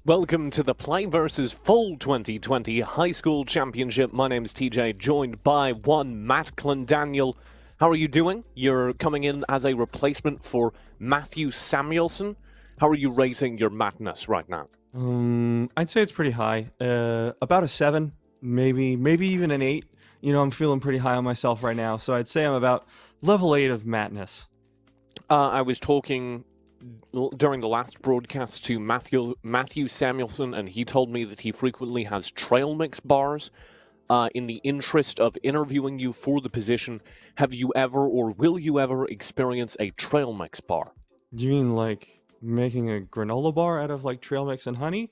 Welcome to the Play vs. Fall 2020 High School Championship. My name is TJ, joined by one Matt Clendaniel. How are you doing? You're coming in as a replacement for Matthew Samuelson. How are you rating your Mattness right now? I'd say it's pretty high. About a 7, maybe even an 8. You know, I'm feeling pretty high on myself right now, so I'd say I'm about level 8 of Mattness. I was talking during the last broadcast to Matthew Samuelson, and he told me that he frequently has trail mix bars. In the interest of interviewing you for the position, have you ever or will you ever experience a trail mix bar? Do you mean like making a granola bar out of like trail mix and honey?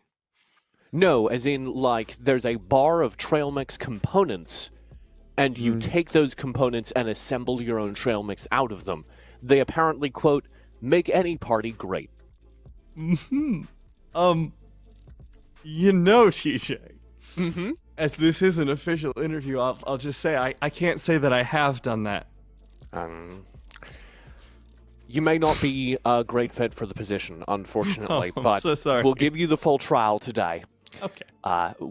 No, as in like there's a bar of trail mix components, and you take those components and assemble your own trail mix out of them. They apparently, quote, make any party great. You know, TJ. As this is an official interview, I'll just say I can't say that I have done that. You may not be a great fit for the position, unfortunately, but so sorry. We'll give you the full trial today. Okay.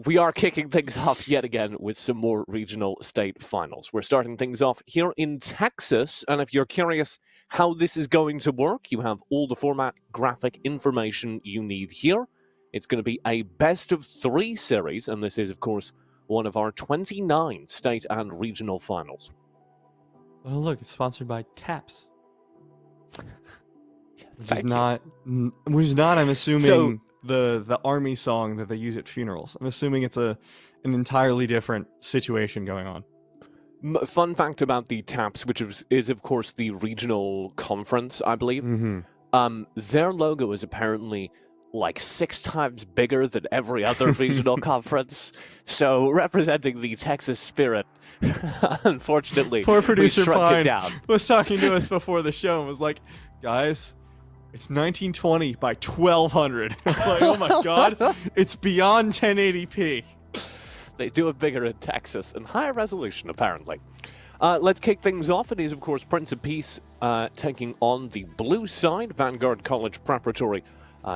We are kicking things off yet again with some more regional state finals. We're starting things off here in Texas, and if you're curious how this is going to work, you have all the format graphic information you need here. It's going to be a best-of-3 series, and this is, of course, one of our 29 state and regional finals. Oh, look, it's sponsored by TAPPS. Which Thank is not, I'm assuming, the army song that they use at funerals. I'm assuming it's an entirely different situation going on. Fun fact about the TAPPS, which is of course the regional conference, I believe. Their logo is apparently like 6 times bigger than every other regional conference. So representing the Texas spirit, unfortunately, poor producer we shrunk Pine it down. Was talking to us before the show and was like, guys, it's 1920 by 1200. Like, oh my god, it's beyond 1080p. They do it bigger in Texas and higher resolution, apparently. Let's kick things off. It is, of course, Prince of Peace taking on the blue side, Vanguard College Preparatory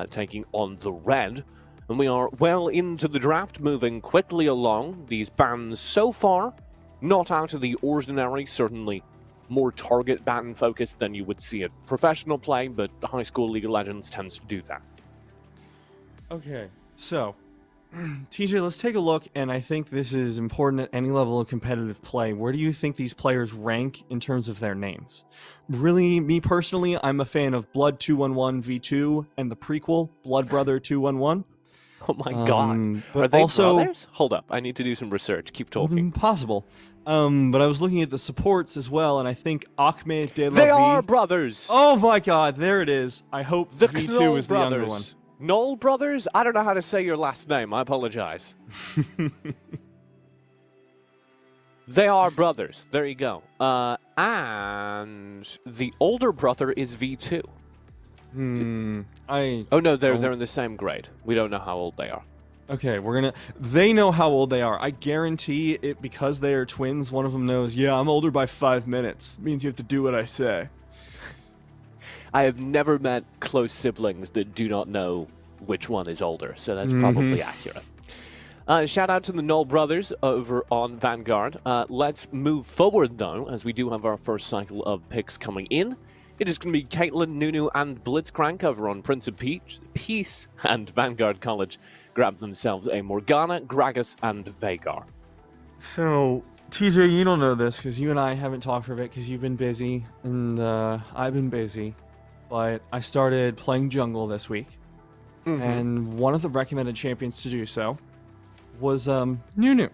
taking on the red. And we are well into the draft, moving quickly along. These bands so far, not out of the ordinary, certainly more target band focused than you would see at professional play, but high school League of Legends tends to do that. Okay, so TJ, let's take a look, and I think this is important at any level of competitive play. Where do you think these players rank in terms of their names? Really, me personally, I'm a fan of Blood 211 V2 and the prequel, Blood Brother 211. Oh my god. But Are they also, brothers? Hold up, I need to do some research. Keep talking. Possible. But I was looking at the supports as well, and I think Ahmed De La They Vie... are brothers! Oh my god, there it is. I hope The V2 Knoll is the brothers. younger one. Knoll brothers? I don't know how to say your last name. I apologize. They are brothers. There you go. And the older brother is V2. Oh no, they're in the same grade. We don't know how old they are. Okay, they know how old they are. I guarantee it, because they are twins, one of them knows, yeah, I'm older by 5 minutes. It means you have to do what I say. I have never met close siblings that do not know which one is older, so that's probably accurate. Shout out to the Knoll brothers over on Vanguard. Let's move forward, though, as we do have our first cycle of picks coming in. It is going to be Caitlin, Nunu, and Blitzcrank over on Prince of Peace, and Vanguard College grab themselves a Morgana, Gragas, and Vagar. So, TJ, you don't know this because you and I haven't talked for a bit because you've been busy, and I've been busy. But I started playing jungle this week, and one of the recommended champions to do so was Nunu.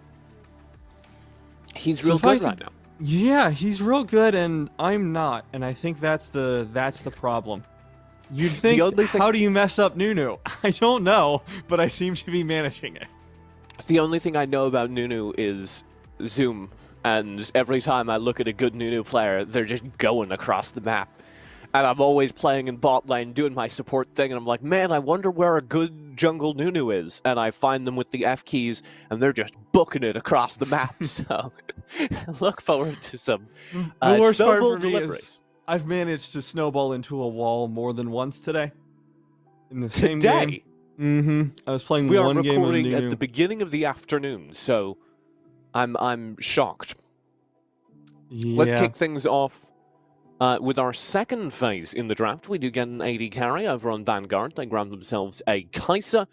He's real good right now. Yeah, he's real good, and I'm not, and I think that's the problem. You'd think, how do you mess up Nunu? I don't know, but I seem to be managing it. The only thing I know about Nunu is Zoom, and every time I look at a good Nunu player, they're just going across the map. And I'm always playing in bot lane, doing my support thing, and I'm like, man, I wonder where a good jungle Nunu is. And I find them with the F keys, and they're just booking it across the map. So look forward to some The worst part snowball for me deliveries. is I've managed to snowball into a wall more than once today. In the same Today, game. I was playing we are one game of recording Nunu. at the beginning of the afternoon, so I'm shocked. Yeah. Let's kick things off with our second phase in the draft. We do get an AD carry over on Vanguard. They grab themselves a Kai'Sa.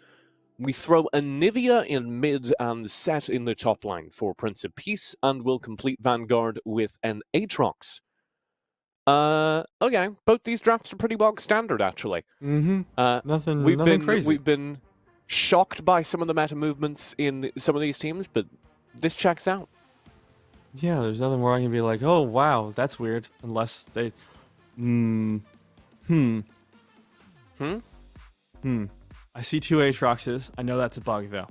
We throw a Nivea in mid and set in the top line for Prince of Peace, and we'll complete Vanguard with an Aatrox. Okay, both these drafts are pretty bog standard, actually. Nothing crazy. We've been shocked by some of the meta movements in some of these teams, but this checks out. Yeah, there's nothing where I can be like, oh wow, that's weird. Unless they, I see two Aatroxes. I know that's a bug though.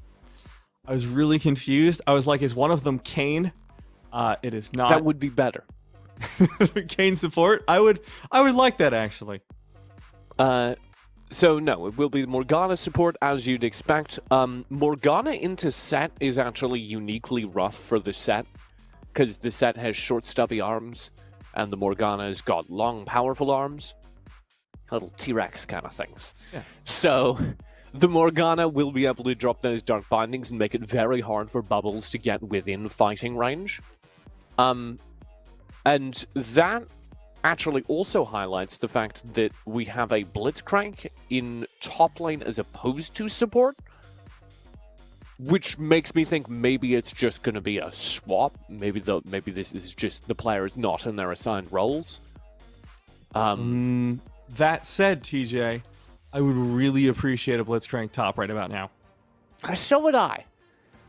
I was really confused. I was like, is one of them Kane? It is not. That would be better. Kane support. I would like that actually. So no, it will be Morgana support as you'd expect. Morgana into set is actually uniquely rough for the set, because the set has short stubby arms, and the Morgana's got long powerful arms. Little T-Rex kind of things. Yeah. So the Morgana will be able to drop those dark bindings and make it very hard for Bubbles to get within fighting range. And that actually also highlights the fact that we have a Blitzcrank in top lane as opposed to support, which makes me think maybe it's just going to be a swap. Maybe this is just the players not in their assigned roles. That said, TJ, I would really appreciate a Blitzcrank top right about now. So would I.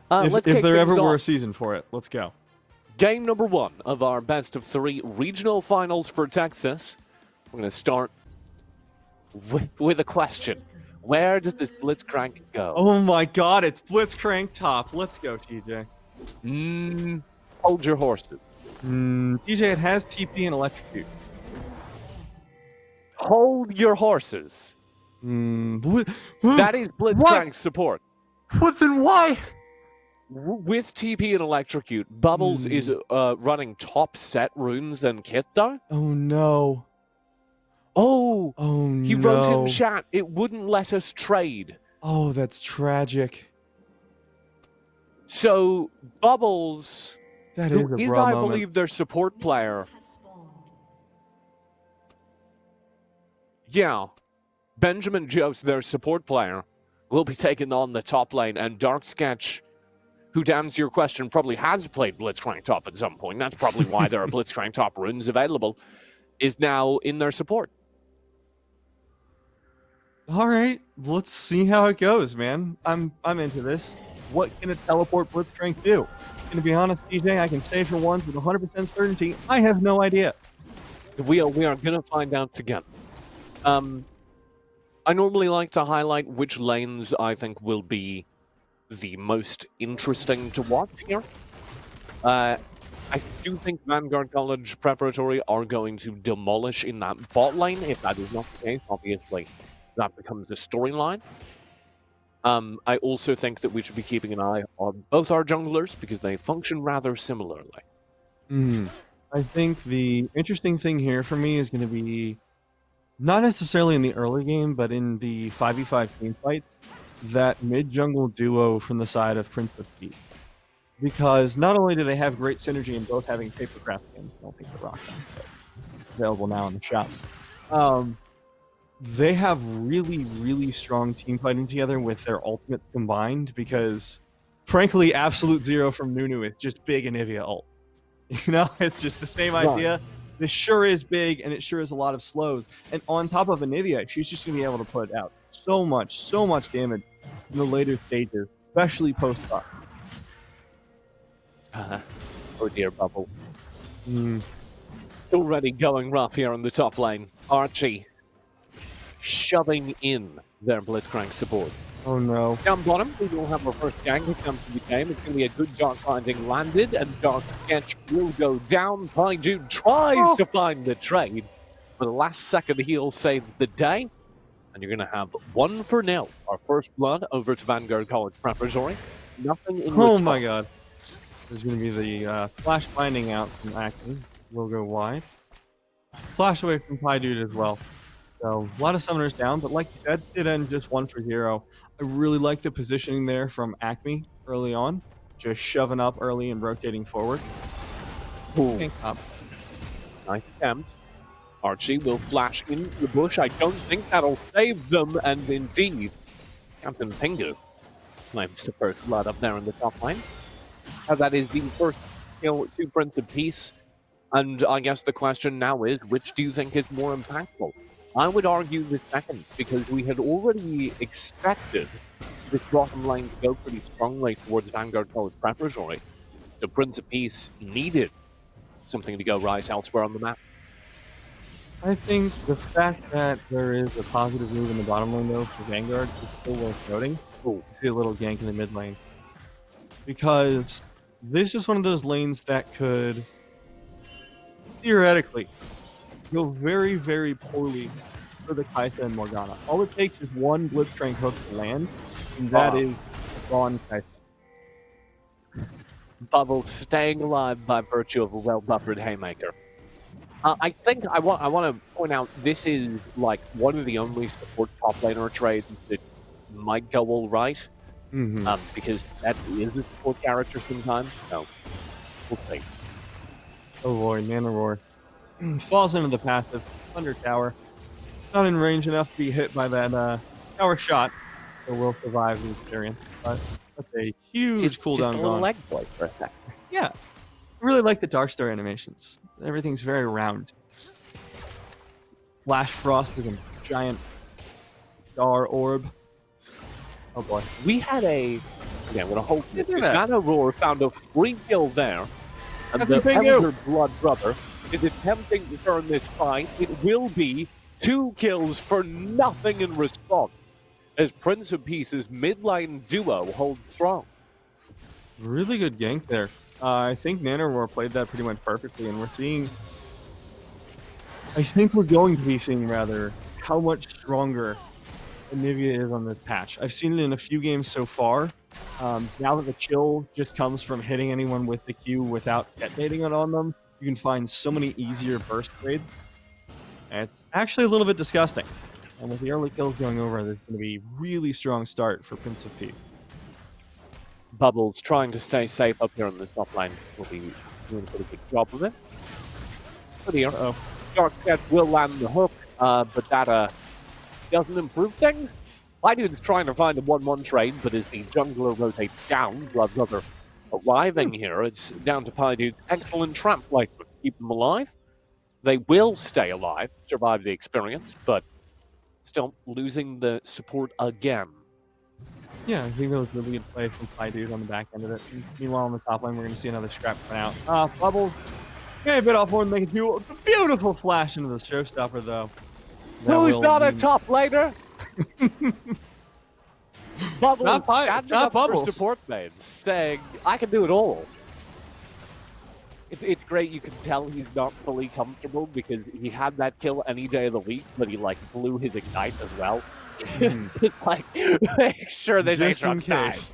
If there ever were a season for it, let's go. Game number 1 of our best of 3 regional finals for Texas. We're going to start with a question. Where does this Blitzcrank go? Oh my god, it's Blitzcrank top. Let's go, TJ. Hold your horses. TJ, it has TP and Electrocute. Hold your horses. That is Blitzcrank support. What then why? With TP and Electrocute, Bubbles is running top set runes and kit though. Oh no. Oh, he wrote in no. chat, it wouldn't let us trade. Oh, that's tragic. So, Bubbles, That is who a is, bra I moment. believe, their support player. Yeah, Benjamin Jost, their support player, will be taking on the top lane, and Dark Sketch, who, to answer your question, probably has played Blitzcrank top at some point, that's probably why there are Blitzcrank top runes available, is now in their support. All right, let's see how it goes, man. I'm into this. What can a teleport Blitzcrank do? And to be honest, TJ, I can say for once with 100% certainty, I have no idea. We are going to find out together. I normally like to highlight which lanes I think will be the most interesting to watch here. I do think Vanguard College Preparatory are going to demolish in that bot lane. If that is not the case, obviously that becomes the storyline. I also think that we should be keeping an eye on both our junglers because they function rather similarly. I think the interesting thing here for me is going to be not necessarily in the early game, but in the 5v5 team fights, that mid-jungle duo from the side of Prince of Peace. Because not only do they have great synergy in both having papercraft games, I don't think they're rock them, but available now in the shop. They have really, really strong team fighting together with their ultimates combined because, frankly, Absolute Zero from Nunu is just big Anivia ult. You know, it's just the same idea. This sure is big, and it sure is a lot of slows. And on top of Anivia, she's just going to be able to put out so much damage in the later stages, especially post-buff. Oh dear, Bubble. Already going rough here on the top lane. Archie shoving in their Blitzcrank support. Oh no. Down bottom, we will have our first gang to come to the game. It's going to be a good dark finding landed, and Dark Sketch will go down. Jude tries to find the trade, the last second heal saved the day. And you're going to have 1-0. Our first blood over to Vanguard College Preparatory. Nothing in Oh return. my god. There's going to be the flash binding out from Acme. We'll go wide. Flash away from Pie Dude as well. So a lot of summoners down, but like you said, it ended just 1-0. I really like the positioning there from Acme early on. Just shoving up early and rotating forward. Ooh, Up. nice attempt. Archie will flash into the bush. I don't think that'll save them, and indeed, Captain Pingu claims the first blood up there in the top line. That is the first kill to Prince of Peace, and I guess the question now is, which do you think is more impactful? I would argue the second, because we had already expected this bottom line to go pretty strongly towards Vanguard College Preparatory. The Prince of Peace needed something to go right elsewhere on the map. I think the fact that there is a positive move in the bottom lane, though, for Vanguard is still worth noting. Oh, you see a little gank in the mid lane. Because this is one of those lanes that could, theoretically, go very, very poorly for the Kaisa and Morgana. All it takes is one Blitzcrank hook to land, and that is gone Kaisa. Bubble staying alive by virtue of a well-buffered Haymaker. I think I want to point out this is like one of the only support top laner trades that might go all right, because that is a support character sometimes. So we'll see. Oh boy, Mana Roar falls into the passive Thunder Tower. Not in range enough to be hit by that tower shot, so will survive the experience. But that's a huge cooldown. Just a little leg play for a second. Yeah, I really like the Darkstar animations. Everything's very round. Flash Frost with a giant star orb. Oh boy. We had a... Okay, I'm going to hope this. Mana Roar found a free kill there. And the Elder Blood Brother is attempting to turn this fight. It will be 2 kills for nothing in response, as Prince of Peace's mid-lane duo holds strong. Really good gank there. I think Mana Roar played that pretty much perfectly, and we're seeing... I think we're going to be seeing, rather, how much stronger Anivia is on this patch. I've seen it in a few games so far. Now that the chill just comes from hitting anyone with the Q without detonating it on them, you can find so many easier burst trades. And it's actually a little bit disgusting. And with the early kills going over, there's going to be a really strong start for Prince of Peace. Bubbles trying to stay safe up here on the top line will be doing a pretty good job of it. But here, Dark Cat will land the hook, but that doesn't improve things. Dude's trying to find a 1-1 trade, but as the jungler rotates down, Blood Brother arriving here, it's down to Dude's excellent trap placement to keep them alive. They will stay alive, survive the experience, but still losing the support again. Yeah, I think that was really good play from Dude on the back end of it. Meanwhile, on the top line, we're going to see another scrap come out. Bubbles. Okay, a bit off more than they can do. A beautiful flash into the showstopper, though. Who's not a top laner? Bubbles not Bubbles. For support mains, saying, I can do it all. It's great, you can tell he's not fully comfortable because he had that kill any day of the week, but he like blew his ignite as well. Just like, make sure this Aatrox dies.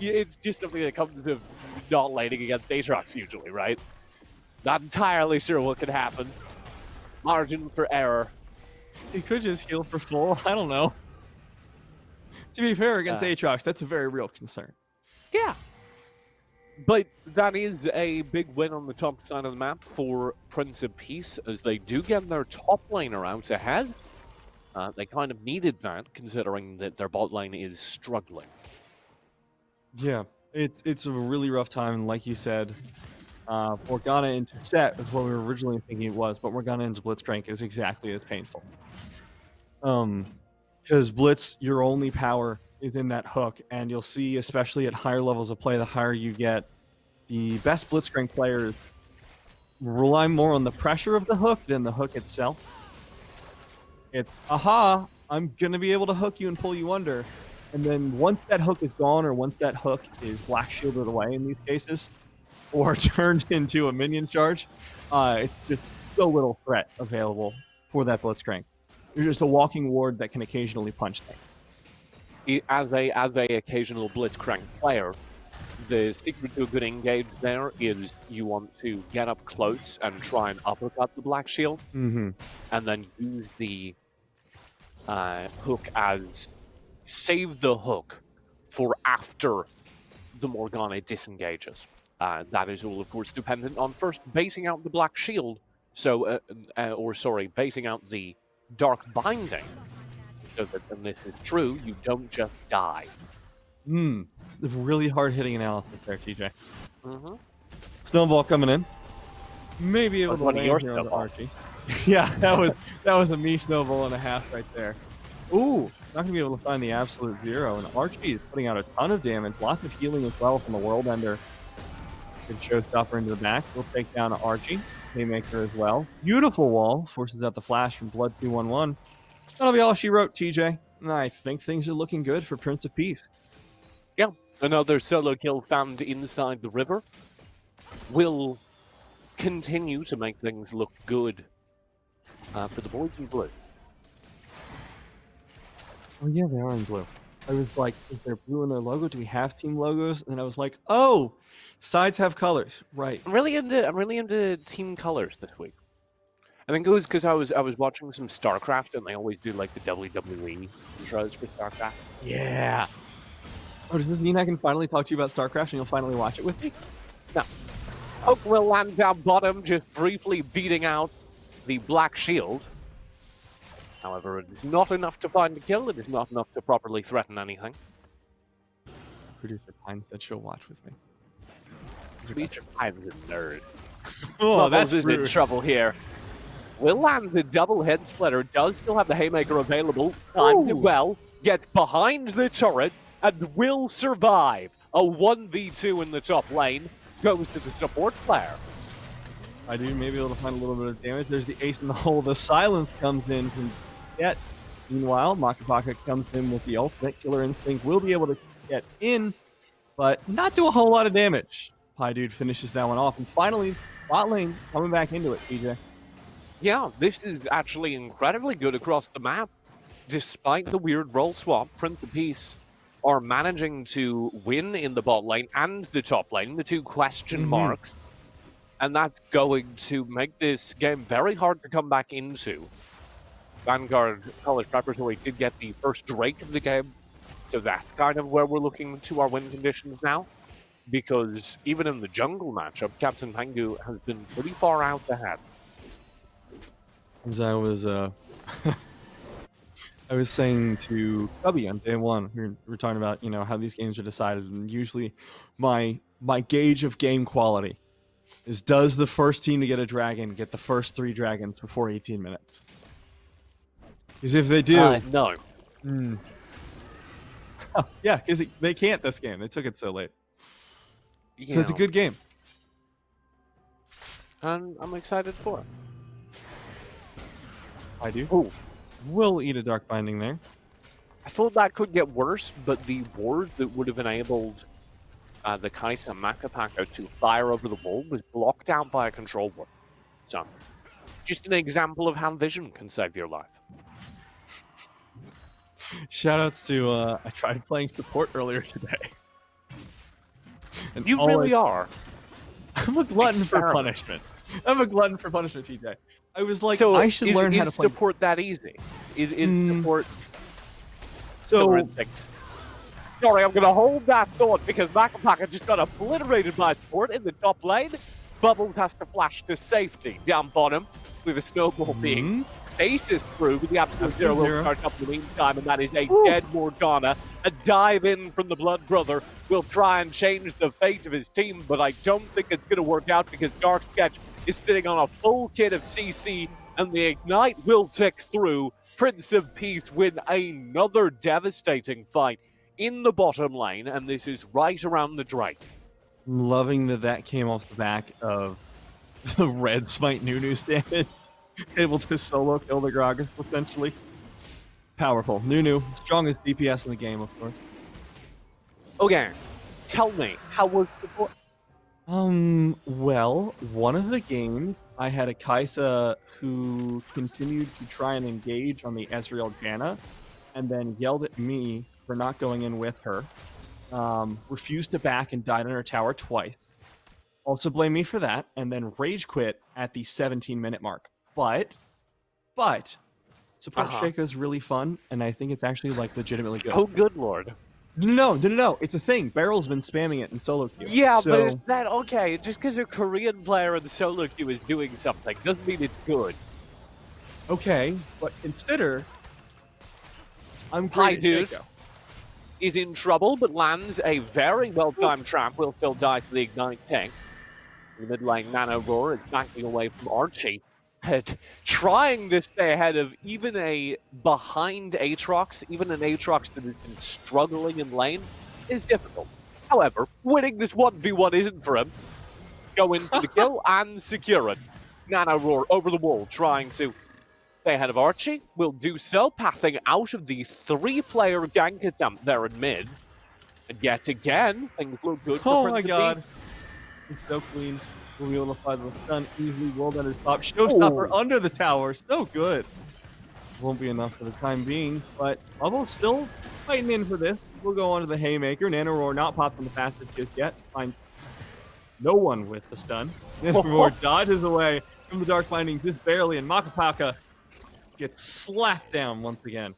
It's just something that comes to not laning against Aatrox usually, right? Not entirely sure what could happen. Margin for error. He could just heal for full. I don't know. To be fair, against Aatrox, that's a very real concern. Yeah. But that is a big win on the top side of the map for Prince of Peace, as they do get their top laner out ahead. They kind of needed that, considering that their bot lane is struggling. Yeah. It's a really rough time, and like you said, Morgana into set is what we were originally thinking it was, but Morgana into Blitzcrank is exactly as painful. Because Blitz, your only power is in that hook, and you'll see, especially at higher levels of play, the higher you get, the best Blitzcrank players rely more on the pressure of the hook than the hook itself. It's, aha, I'm going to be able to hook you and pull you under. And then once that hook is gone, or once that hook is black shielded away in these cases, or turned into a minion charge, it's just so little threat available for that Blitzcrank. You're just a walking ward that can occasionally punch things. As a occasional Blitzcrank player, the secret to a good engage there is you want to get up close and try and uppercut the Black Shield, and then use the hook as save the hook for after the Morgana disengages. That is all, of course, dependent on first basing out the Black Shield, basing out the Dark Binding, so that when this is true, you don't just die. Really hard-hitting analysis there, TJ. Snowball coming in. Maybe able to land here on the Archie. Yeah, that was a me snowball and a half right there. Ooh, not gonna be able to find the absolute zero, and Archie is putting out a ton of damage, lots of healing as well from the World Ender. Good showstopper into the back. We'll take down Archie. Haymaker as well. Beautiful wall. Forces out the flash from Blood 211. That'll be all she wrote, TJ. And I think things are looking good for Prince of Peace. Yeah, another solo kill found inside the river will continue to make things look good for the boys in blue. Oh yeah, they are in blue. I was like, is there blue in their logo? Do we have team logos? And I was like, oh, sides have colors, right? I'm really into team colors this week. I think it was because I was watching some StarCraft, and they always do like the WWE intros for StarCraft. Yeah. Oh, does this mean I can finally talk to you about StarCraft and you'll finally watch it with me? No. Hope will land down bottom, just briefly beating out the Black Shield. However, it is not enough to find a kill. It is not enough to properly threaten anything. Producer Pine said she'll watch with me. Producer Pine's a nerd. Oh, that's is in trouble here. Will land the double head splitter. Does still have the Haymaker available. Timed it well. Gets behind the turret and will survive. A 1v2 in the top lane. Goes to the support player. I do maybe able to find a little bit of damage. There's the ace in the hole. The silence comes in from Jet. Meanwhile, Makapaka comes in with the ultimate. Killer Instinct will be able to get in, but not do a whole lot of damage. Pie Dude finishes that one off. And finally, bot lane coming back into it, TJ. Yeah, this is actually incredibly good across the map. Despite the weird role swap, Prince of Peace are managing to win in the bot lane and the top lane, the two question marks. And that's going to make this game very hard to come back into. Vanguard College Preparatory did get the first Drake of the game, so that's kind of where we're looking to our win conditions now. Because even in the jungle matchup, Captain Pangu has been pretty far out ahead. As I was, I was saying to Cubby on day one, we were talking about, you know, how these games are decided, and usually my gauge of game quality is, does the first team to get a dragon get the first 3 dragons before 18 minutes? Because if they do... no. Oh, yeah, because they can't this game. They took it so late. Yeah. So it's a good game. And I'm excited for it. I do. Oh, We'll eat a Dark Binding there. I thought that could get worse, but the ward that would have enabled the Kai'Sa Makapaka to fire over the wall was blocked out by a control ward. So, just an example of how vision can save your life. Shoutouts to, I tried playing support earlier today. And You really are. I'm a glutton for punishment. I'm a glutton for punishment, TJ. I was like, so I should learn how to play. Support that easy? Is support... So... Sorry, I'm going to hold that thought because Makapaka just got obliterated by support in the top lane. Bubbles has to flash to safety down bottom with a snowball being faces through with the absolute zero will start up in the meantime, and that is a dead Morgana. A dive in from the Blood Brother will try and change the fate of his team, but I don't think it's going to work out because Dark Sketch is sitting on a full kit of CC, and the Ignite will tick through. Prince of Peace win another devastating fight in the bottom lane, and this is right around the Drake. I'm loving that came off the back of the red Smite Nunu stand. Able to solo kill the Gragas, essentially. Powerful. Nunu, strongest DPS in the game, of course. Okay, tell me, how was support? Well, one of the games, I had a Kaisa who continued to try and engage on the Ezreal Janna, and then yelled at me for not going in with her. Refused to back and died on her tower twice. Also blame me for that, and then rage quit at the 17-minute mark. But support Uh-huh. Shaco is really fun, and I think it's actually like legitimately good. Oh, good lord. No, it's a thing. Barrel's been spamming it in solo queue. Yeah, but is So that okay? Just because a Korean player in solo queue is doing something doesn't mean it's good. okay, but consider I'm Hi, great at dude. Shaco. Is in trouble, but lands a very well-timed trap. Will still die to the Ignite tank. The mid lane Nano Roar is backing away from Archie. And trying to stay ahead of even a behind Aatrox, even an Aatrox that has been struggling in lane, is difficult. However, winning this 1v1 isn't for him. Go in for the kill and secure it. Nano Roar over the wall, trying to stay ahead of Archie. Will do so, pathing out of the 3-player gank attempt there in mid. And yet again, things look good for Oh my Prince of god. Peace. He's so clean. We'll be able to find the stun easily. Well done his top. Showstopper Oh. under the tower. So good. Won't be enough for the time being, but Bubble still fighting in for this. We'll go on to the Haymaker. Nanoroar not popped on the fastest just yet. Finds no one with the stun. Nanoroar dodges away from the Dark Binding just barely, and Makapaka gets slapped down once again.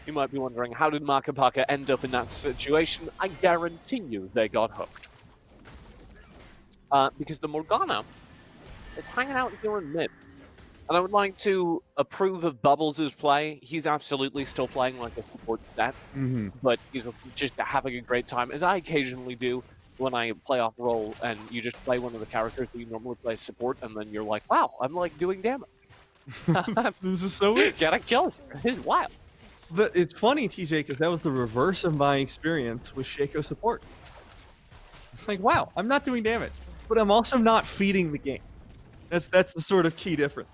You might be wondering, how did Makapaka end up in that situation? I guarantee you they got hooked. Because the Morgana is hanging out here in mid. And I would like to approve of Bubbles' play. He's absolutely still playing like a support stat, but he's just having a great time, as I occasionally do when I play off role and you just play one of the characters that you normally play support, and then you're like, wow, I'm like doing damage. This is so weird. Getting kills. It's wild. But it's funny, TJ, because that was the reverse of my experience with Shaco support. It's like, wow, I'm not doing damage, but I'm also not feeding the game. That's the sort of key difference.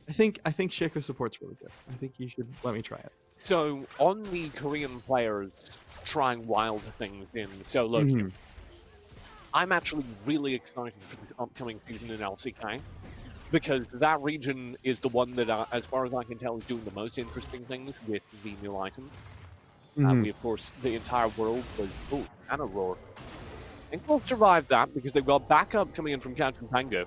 I think Shaco support's really good. I think you should let me try it. So, on the Korean players trying wild things in solo queue, I'm actually really excited for this upcoming season in LCK, because that region is the one that, as far as I can tell, is doing the most interesting things with the new items. We, of course, the entire world was, oh, Nano Roar. I think we'll survive that, because they've got backup coming in from Captain Tango.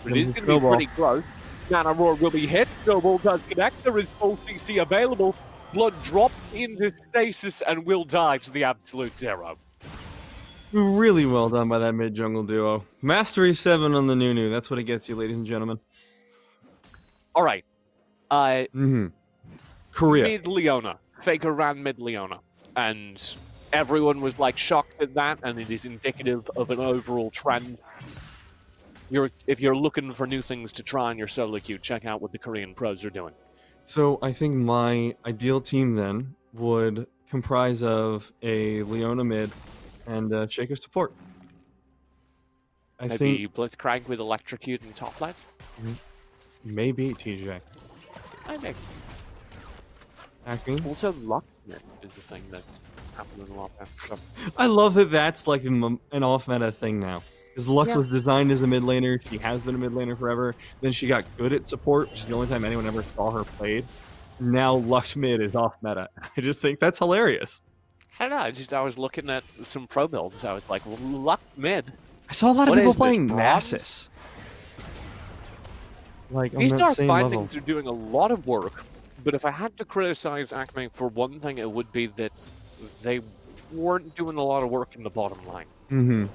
But it is going to be pretty close. Nano Roar will be hit. Snowball does connect. There is full CC available. Blood dropped into stasis and will die to the absolute zero. Really well done by that mid jungle duo. Mastery 7 on the Nunu. That's what it gets you, ladies and gentlemen. All right. Korea. Mid Leona. Faker ran mid Leona. And everyone was like shocked at that, and it is indicative of an overall trend. If you're looking for new things to try in your solo queue, check out what the Korean pros are doing. So I think my ideal team then would comprise of a Leona mid and Shaco support. I Maybe think Blitzcrank with Electrocute and top lane? maybe TJ. I think. Acting. Also, Locksmith is the thing that's happening a lot now. I love that that's like an off-meta thing now. Because Lux was designed as a mid laner. She has been a mid laner forever. Then she got good at support, which is the only time anyone ever saw her played. Now Lux mid is off meta. I just think that's hilarious. I don't know, I was looking at some pro builds. I was like, well, Lux mid. I saw a lot of What people is this, playing bronze? Nasus. Like on These that dark same level. bindings are doing a lot of work, but if I had to criticize Acme for one thing, it would be that they weren't doing a lot of work in the bottom line.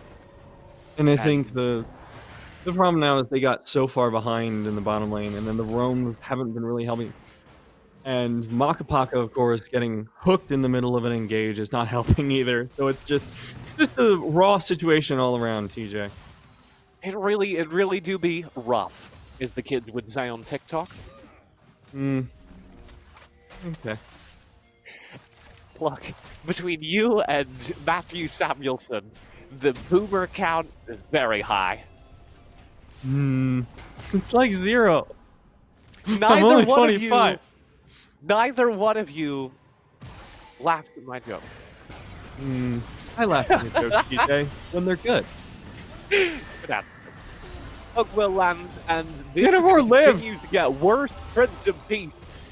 And I think the problem now is they got so far behind in the bottom lane, and then the roams haven't been really helping. And Makapaka, of course, getting hooked in the middle of an engage is not helping either. So it's just a raw situation all around, TJ. It really do be rough, as the kids would say on TikTok. Okay. Look, between you and Matthew Samuelson, the boomer count is very high. It's like 0. I'm Neither only one 25. Neither one of you laughed at my joke. I laugh at your jokes, TJ, when they're good. That Hook will land, and this Get him or live. continues to get worse. Prince of Peace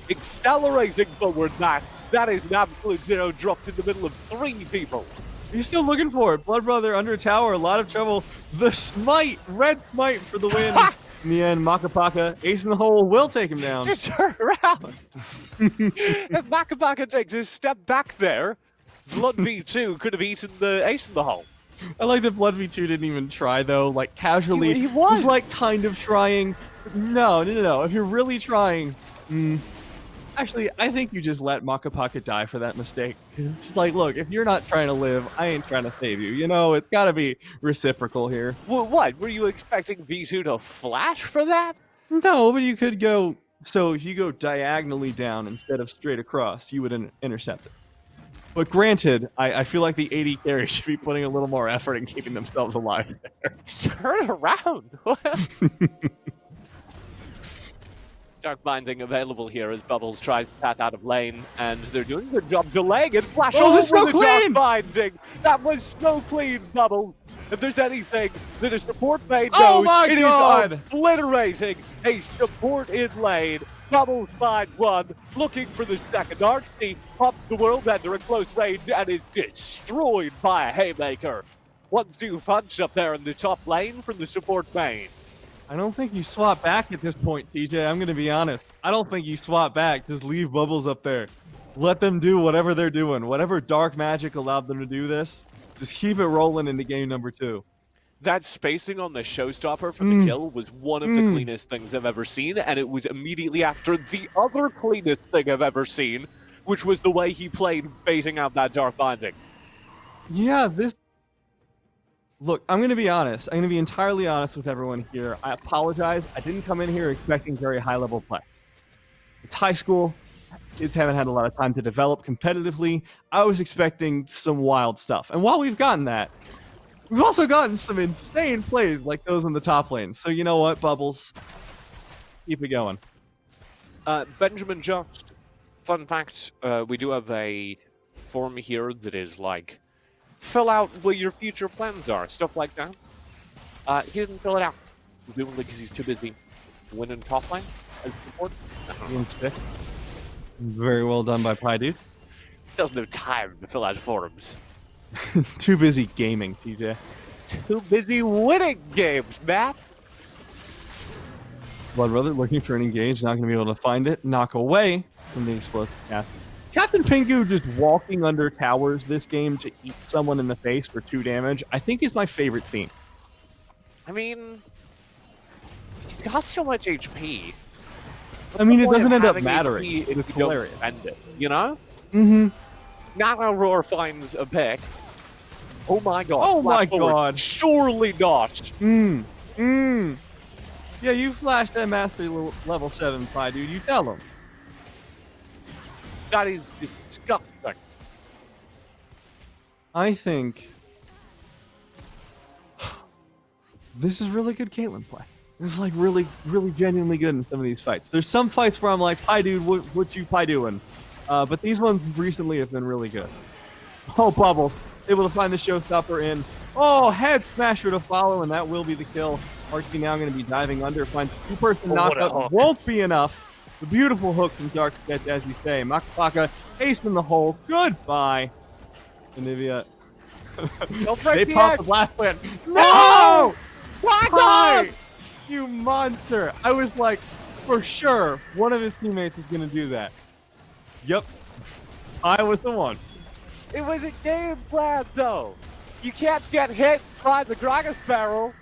accelerating forward back. That is an absolute zero, dropped in the middle of 3 people. He's still looking for it. Blood Brother under tower, a lot of trouble. The smite, red smite for the win. In the end, Makapaka, ace in the hole, will take him down. Just turn around. If Makapaka takes a step back there, Blood V2 could have eaten the ace in the hole. I like that Blood V2 didn't even try, though. Like, casually, He was. like, kind of trying. No. If you're really trying, actually, I think you just let Makapaka die for that mistake. It's just like, look, if you're not trying to live, I ain't trying to save you. You know, it's got to be reciprocal here. Well, what? Were you expecting V2 to flash for that? No, but you could go. So if you go diagonally down instead of straight across, you would intercept it. But granted, I feel like the AD carry should be putting a little more effort in keeping themselves alive there. Turn around. Dark Binding available here as Bubbles tries to path out of lane, and they're doing a good job delaying it. Flash Oh, over this is so the clean! Dark Binding. That was so clean, Bubbles. If there's anything that a support main knows, Oh my it God! is obliterating a support in lane. Bubbles find one, looking for the second. Archie pops the World Ender at close range and is destroyed by a haymaker. 1-2 punch up there in the top lane from the support main. I don't think you swap back at this point, TJ. I'm going to be honest. I don't think you swap back. Just leave Bubbles up there. Let them do whatever they're doing. Whatever dark magic allowed them to do this, just keep it rolling into game number 2. That spacing on the showstopper for the kill was one of the cleanest things I've ever seen, and it was immediately after the other cleanest thing I've ever seen, which was the way he played baiting out that Dark Binding. Yeah, this... Look, I'm going to be honest. I'm going to be entirely honest with everyone here. I apologize. I didn't come in here expecting very high-level play. It's high school. Kids haven't had a lot of time to develop competitively. I was expecting some wild stuff. And while we've gotten that, we've also gotten some insane plays like those in the top lane. So you know what, Bubbles? Keep it going. Benjamin Just, fun fact, we do have a form here that is like, fill out what your future plans are, stuff like that. He didn't fill it out, presumably because he's too busy winning top lane as support. Ian Stick. Very well done by Pie Dude. Doesn't have time to fill out forms. Too busy gaming, TJ. Too busy winning games, Matt. Blood Brother looking for an engage, not going to be able to find it. Knock away from the explosive cast. Captain Pingu just walking under towers this game to eat someone in the face for 2 damage, I think is my favorite theme. I mean, he's got so much HP. I mean, it What's the doesn't point end of up having mattering. HP if It's you don't hilarious. spend it, you know? Mm-hmm. Now Roar finds a pick. Oh my god. Oh my flash forward. God. Surely not. Yeah, you flashed that mastery level 7 Pie Dude. You tell him. That is disgusting. I think this is really good Caitlyn play. This is like really genuinely good in some of these fights. There's some fights where I'm like, Pie Dude, what you Pie doing? But these ones recently have been really good. Oh, Bubble, able to find the showstopper in. Oh, head smasher to follow, and that will be the kill. Archie now going to be diving under, finds a 2-person knockup. Won't be enough. The beautiful hook from Dark Sketch, as you say. Makapaka, ace in the hole. Goodbye. Anivia. Don't break They the popped edge. the blast plant. No! No! Why Pie! not? You monster! I was like, for sure, one of his teammates is going to do that. Yep. I was the one. It was a game plan, though. You can't get hit by the Gragas barrel.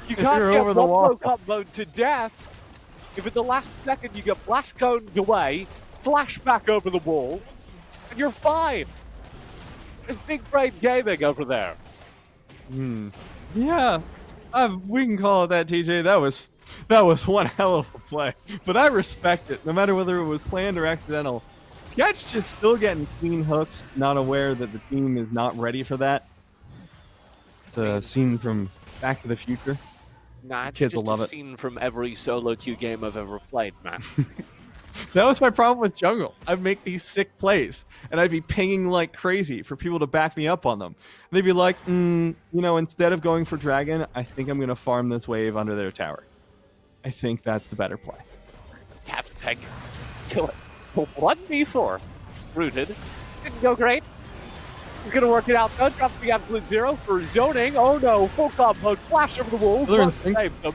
You can't you're get over the wall. Wombo comboed to death. If at the last second you get blast coned away, flash back over the wall, and you're fine. It's big brain gaming over there. Yeah, we can call it that, TJ. That was one hell of a play. But I respect it, no matter whether it was planned or accidental. Sketch just still getting clean hooks, not aware that the team is not ready for that. It's a scene from Back to the Future. Nah, it's Kids just will love a it. scene from every solo queue game I've ever played, man. That was my problem with jungle. I'd make these sick plays, and I'd be pinging like crazy for people to back me up on them. And they'd be like, instead of going for dragon, I think I'm going to farm this wave under their tower. I think that's the better play. TAPPS peg. Kill it. 1v4. Rooted. Didn't go great. He's going to work it out, though. Drops the absolute 0 for zoning. Oh no, full combo. Flash over the wall. Save them.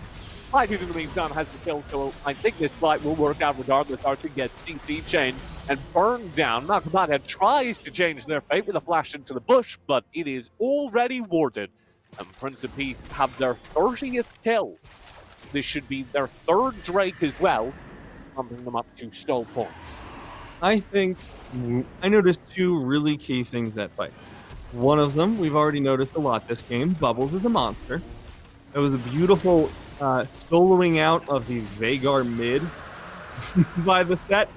Fighting in the meantime has the kill, so I think this fight will work out regardless. Archer gets CC chained and burned down. Nakamada tries to change their fate with a flash into the bush, but it is already warded. And Prince of Peace have their 30th kill. This should be their 3rd Drake as well, bumping them up to stall point. I think I noticed 2 really key things that fight. One of them, we've already noticed a lot this game. Bubbles is a monster. That was a beautiful soloing out of the Vanguard mid by the set,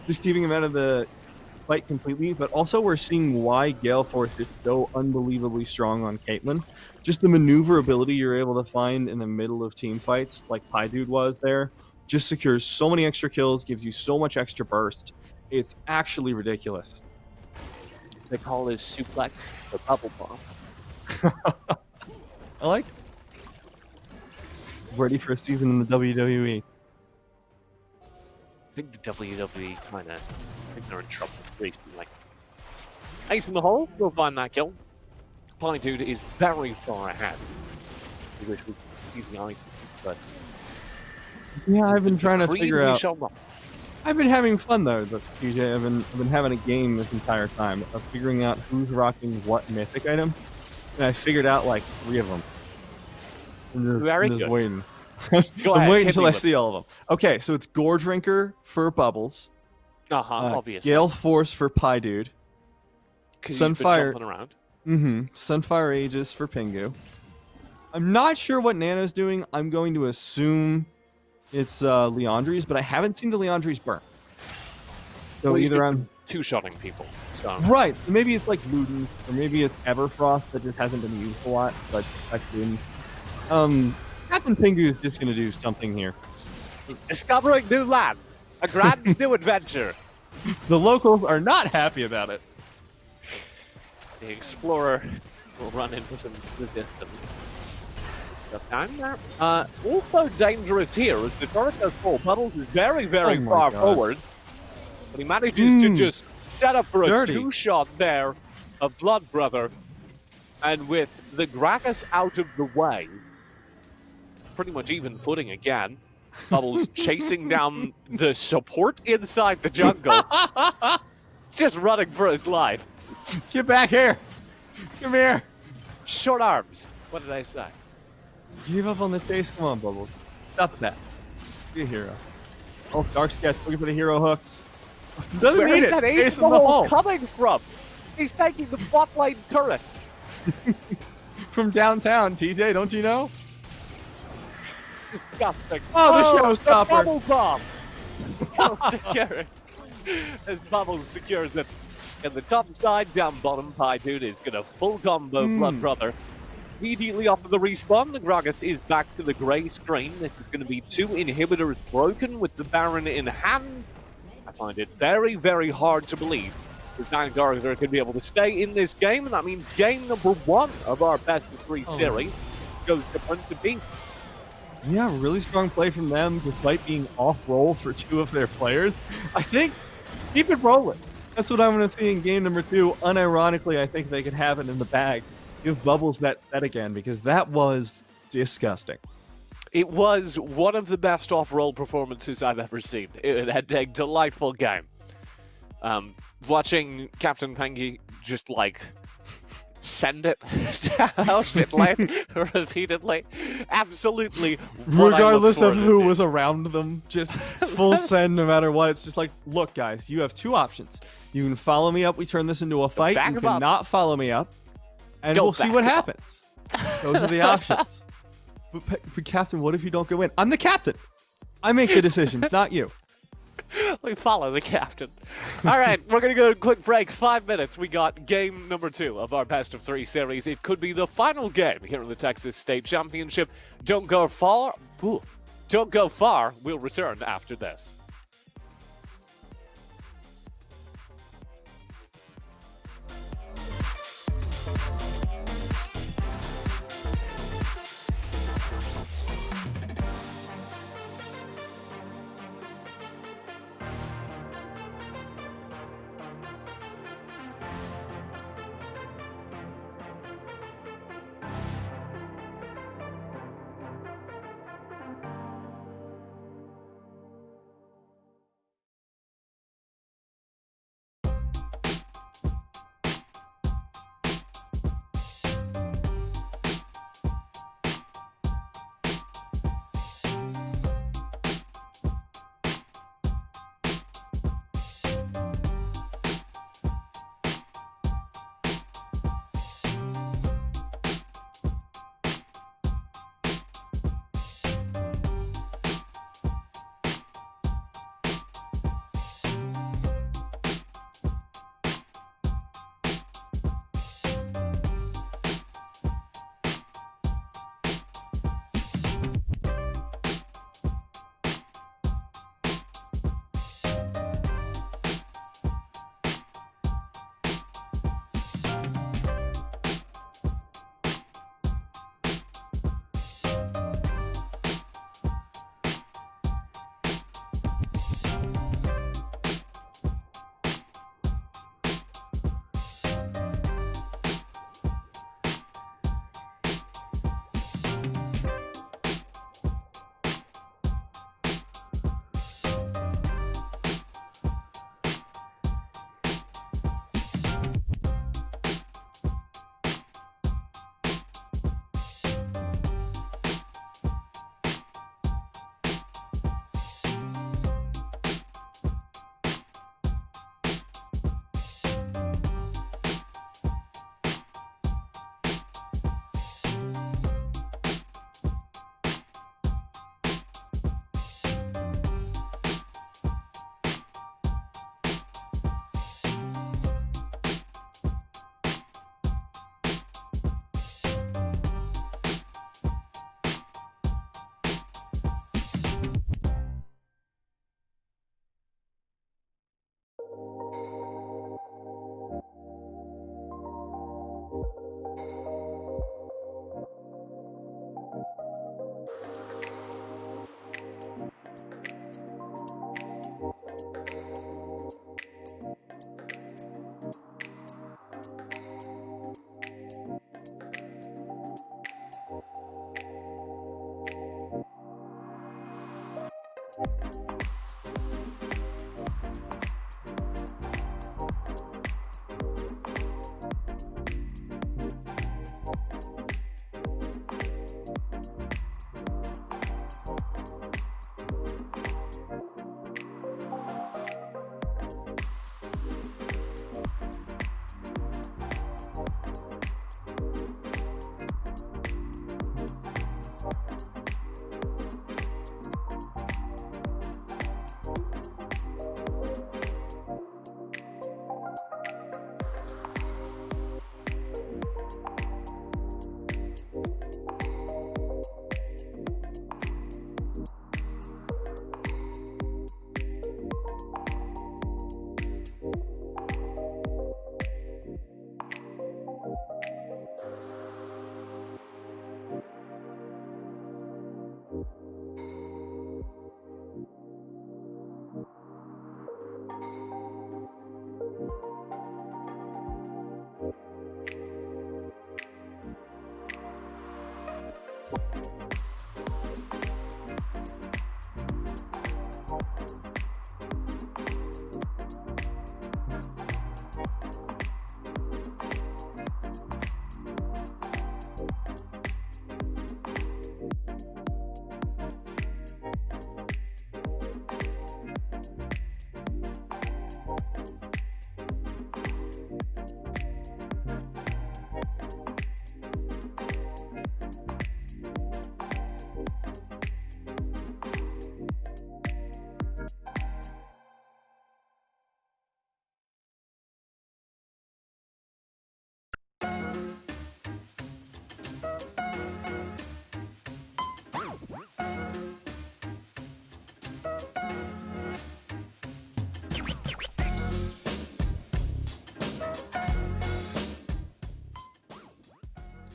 just keeping him out of the fight completely. But also we're seeing why Gale Force is so unbelievably strong on Caitlyn. Just the maneuverability you're able to find in the middle of team fights, like Dude was there, just secures so many extra kills, gives you so much extra burst. It's actually ridiculous. They call this suplex the bubble bomb. I like it. Ready for a season in the WWE. I think the WWE I think they're in trouble recently. Ace in the hole, we'll find that kill. Dude is very far ahead. We wish we could see the item, but yeah, I've been trying to figure out. Up. I've been having fun though, TJ. I've been having a game this entire time of figuring out who's rocking what mythic item, and I figured out like 3 of them. Very good. Waiting. Go I'm ahead, waiting until I see all of them. Okay, so it's Gore Drinker for Bubbles. Obviously. Gale Force for Dude. Sunfire. Around. Sunfire Aegis for Pingu. I'm not sure what Nano's doing. I'm going to assume it's Leandri's, but I haven't seen the Leandri's burn. So well, either I'm two-shotting people. So. Right. Maybe it's like Ludens, or maybe it's Everfrost that just hasn't been used a lot, but I didn't. Captain Pingu is just going to do something here. Discovering new land. A grand new adventure. The locals are not happy about it. The Explorer will run into some resistance. Also dangerous here as the turret goes full. Puddles is very, very far forward. But he manages to just set up for a 2-shot there of Blood Brother. And with the Gragas out of the way, pretty much even footing again. Bubbles chasing down the support inside the jungle. It's just running for his life. Get back here. Come here. Short arms. What did I say? Give up on the chase. Come on, Bubbles. Stop that. Be a hero. Oh, Dark Sketch looking for the hero hook. Doesn't Where need is it. that ace in the hole coming from? He's taking the bot lane turret. From downtown, TJ, don't you know? Disgusting. Oh, the showstopper. Bubble bomb. Counter carry. As Bubble secures it. In the top side, down bottom, Dude is going to full combo Blood Brother. Immediately after the respawn, the Gragas is back to the grey screen. This is going to be 2 inhibitors broken with the Baron in hand. I find it very, very hard to believe that Vanguard are going to be able to stay in this game, and that means game number 1 of our best of 3 series goes to Prince of Peace. Yeah, really strong play from them, despite being off-roll for 2 of their players. I think, keep it rolling. That's what I'm going to see in game number 2. Unironically, I think they could have it in the bag. Give Bubbles that set again, because that was disgusting. It was one of the best off-roll performances I've ever seen. It had a delightful game. Watching Captain Pengy just like send it down mid lane repeatedly. Absolutely. Regardless of who was around them, just full send no matter what. It's just like, look, guys, you have 2 options. You can follow me up, we turn this into a fight. You cannot follow me up, and we'll see what happens. Those are the options. But Captain, what if you don't go in? I'm the captain. I make the decisions, not you. We follow the captain. All right, we're going to go to a quick break. 5 minutes. We got game number 2 of our best of 3 series. It could be the final game here in the Texas State Championship. Don't go far. Don't go far. We'll return after this.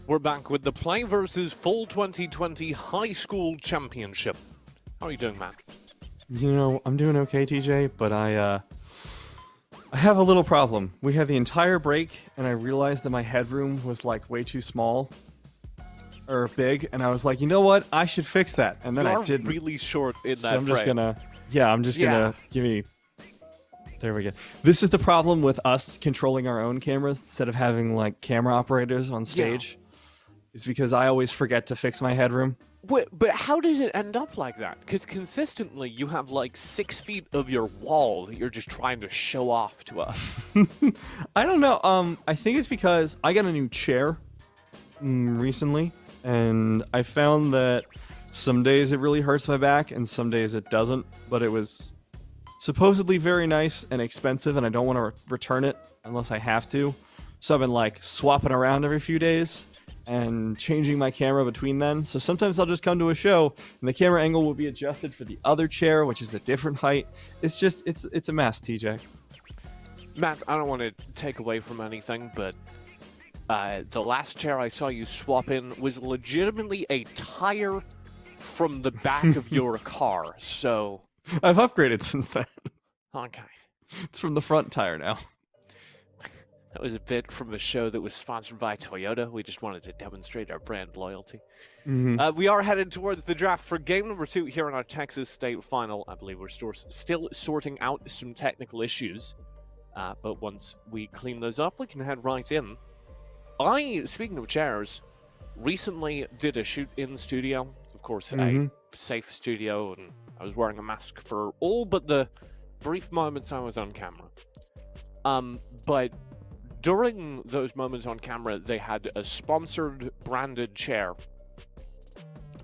We're back with the Play versus Fall 2020 High School Championship. How are you doing, Matt? You know, I'm doing okay, TJ, but I have a little problem. We had the entire break, and I realized that my headroom was like way too small or big, and I was like, you know what? I should fix that. And then You I are didn't. really short in So that I'm just frame. gonna, I'm just gonna give me. There we go. This is the problem with us controlling our own cameras instead of having like camera operators on stage. It's because I always forget to fix my headroom. But how does it end up like that? Because consistently you have like 6 feet of your wall that you're just trying to show off to us. I don't know. I think it's because I got a new chair recently, and I found that some days it really hurts my back, and some days it doesn't. But it was supposedly very nice and expensive, and I don't want to return it unless I have to. So I've been like swapping around every few days and changing my camera between then. So sometimes I'll just come to a show and the camera angle will be adjusted for the other chair, which is a different height. It's just, it's a mess, TJ. Matt, I don't want to take away from anything, but the last chair I saw you swap in was legitimately a tire from the back of your car. So I've upgraded since then. okay. It's from the front tire now. That was a bit from a show that was sponsored by Toyota. We just wanted to demonstrate our brand loyalty. We are headed towards the draft for game number 2 here in our Texas State Final. I believe we're still sorting out some technical issues. But once we clean those up, we can head right in. Speaking of chairs, recently did a shoot in the studio. Of course, a safe studio, and I was wearing a mask for all but the brief moments I was on camera. But during those moments on camera, they had a sponsored branded chair.